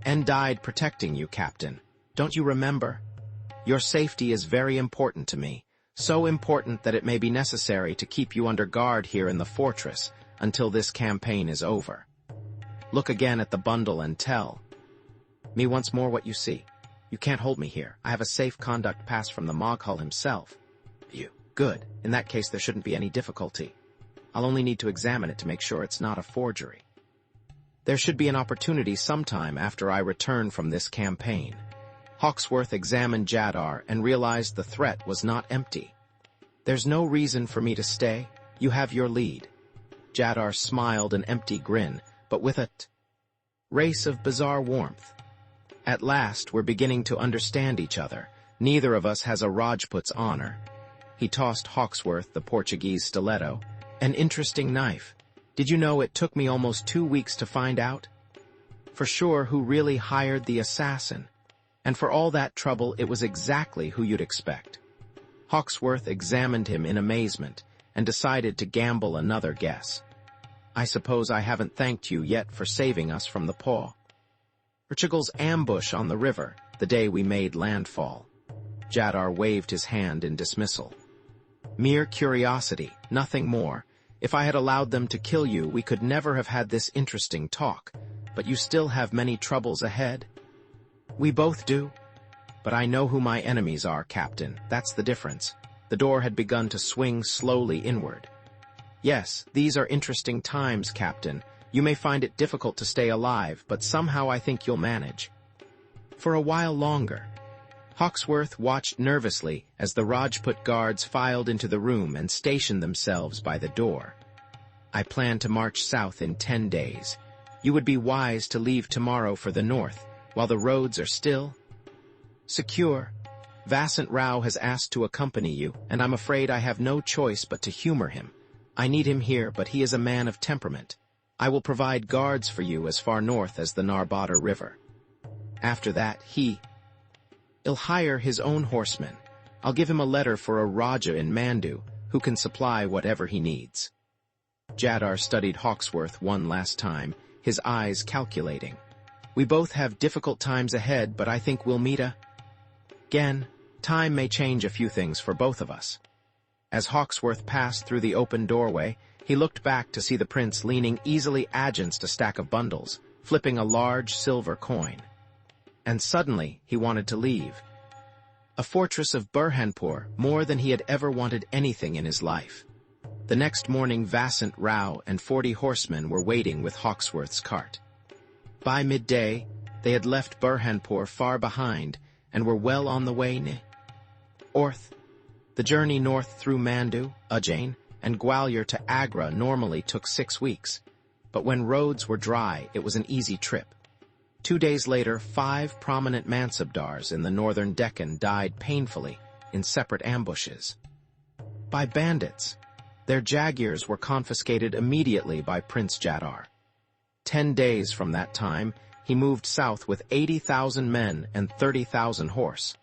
and died protecting you, Captain. Don't you remember? Your safety is very important to me. So important that it may be necessary to keep you under guard here in the fortress until this campaign is over. Look again at the bundle and tell me once more what you see. You can't hold me here. I have a safe conduct pass from the Moghul himself. You. Good. In that case, there shouldn't be any difficulty. I'll only need to examine it to make sure it's not a forgery. There should be an opportunity sometime after I return from this campaign. Hawksworth examined Jadar and realized the threat was not empty. There's no reason for me to stay. You have your lead. Jadar smiled an empty grin, but with a race of bizarre warmth. At last, we're beginning to understand each other. Neither of us has a Rajput's honor. He tossed Hawksworth the Portuguese stiletto. An interesting knife. Did you know it took me almost 2 weeks to find out? For sure, who really hired the assassin? And for all that trouble, it was exactly who you'd expect. Hawksworth examined him in amazement and decided to gamble another guess. I suppose I haven't thanked you yet for saving us from the Portugal's ambush on the river the day we made landfall. Jadar waved his hand in dismissal. Mere curiosity, nothing more. If I had allowed them to kill you, we could never have had this interesting talk. But you still have many troubles ahead. We both do. But I know who my enemies are, Captain. That's the difference. The door had begun to swing slowly inward. Yes, these are interesting times, Captain. You may find it difficult to stay alive, but somehow I think you'll manage. For a while longer. Hawksworth watched nervously as the Rajput guards filed into the room and stationed themselves by the door. I plan to march south in 10 days. You would be wise to leave tomorrow for the north, while the roads are still secure. Vasant Rao has asked to accompany you, and I'm afraid I have no choice but to humor him. I need him here, but he is a man of temperament. I will provide guards for you as far north as the Narbada River. After that, he'll hire his own horsemen. I'll give him a letter for a Raja in Mandu, who can supply whatever he needs. Jadar studied Hawksworth one last time, his eyes calculating. We both have difficult times ahead, but I think we'll meet again. Time may change a few things for both of us. As Hawksworth passed through the open doorway, he looked back to see the prince leaning easily against a stack of bundles, flipping a large silver coin. And suddenly, he wanted to leave. A fortress of Burhanpur, more than he had ever wanted anything in his life. The next morning, Vasant Rao and 40 horsemen were waiting with Hawksworth's cart. By midday, they had left Burhanpur far behind and were well on the way north. The journey north through Mandu, Ujjain, and Gwalior to Agra normally took 6 weeks, but when roads were dry, it was an easy trip. 2 days later, 5 prominent Mansabdars in the northern Deccan died painfully in separate ambushes. By bandits, their jagirs were confiscated immediately by Prince Jadar. 10 days from that time, he moved south with 80,000 men and 30,000 horse.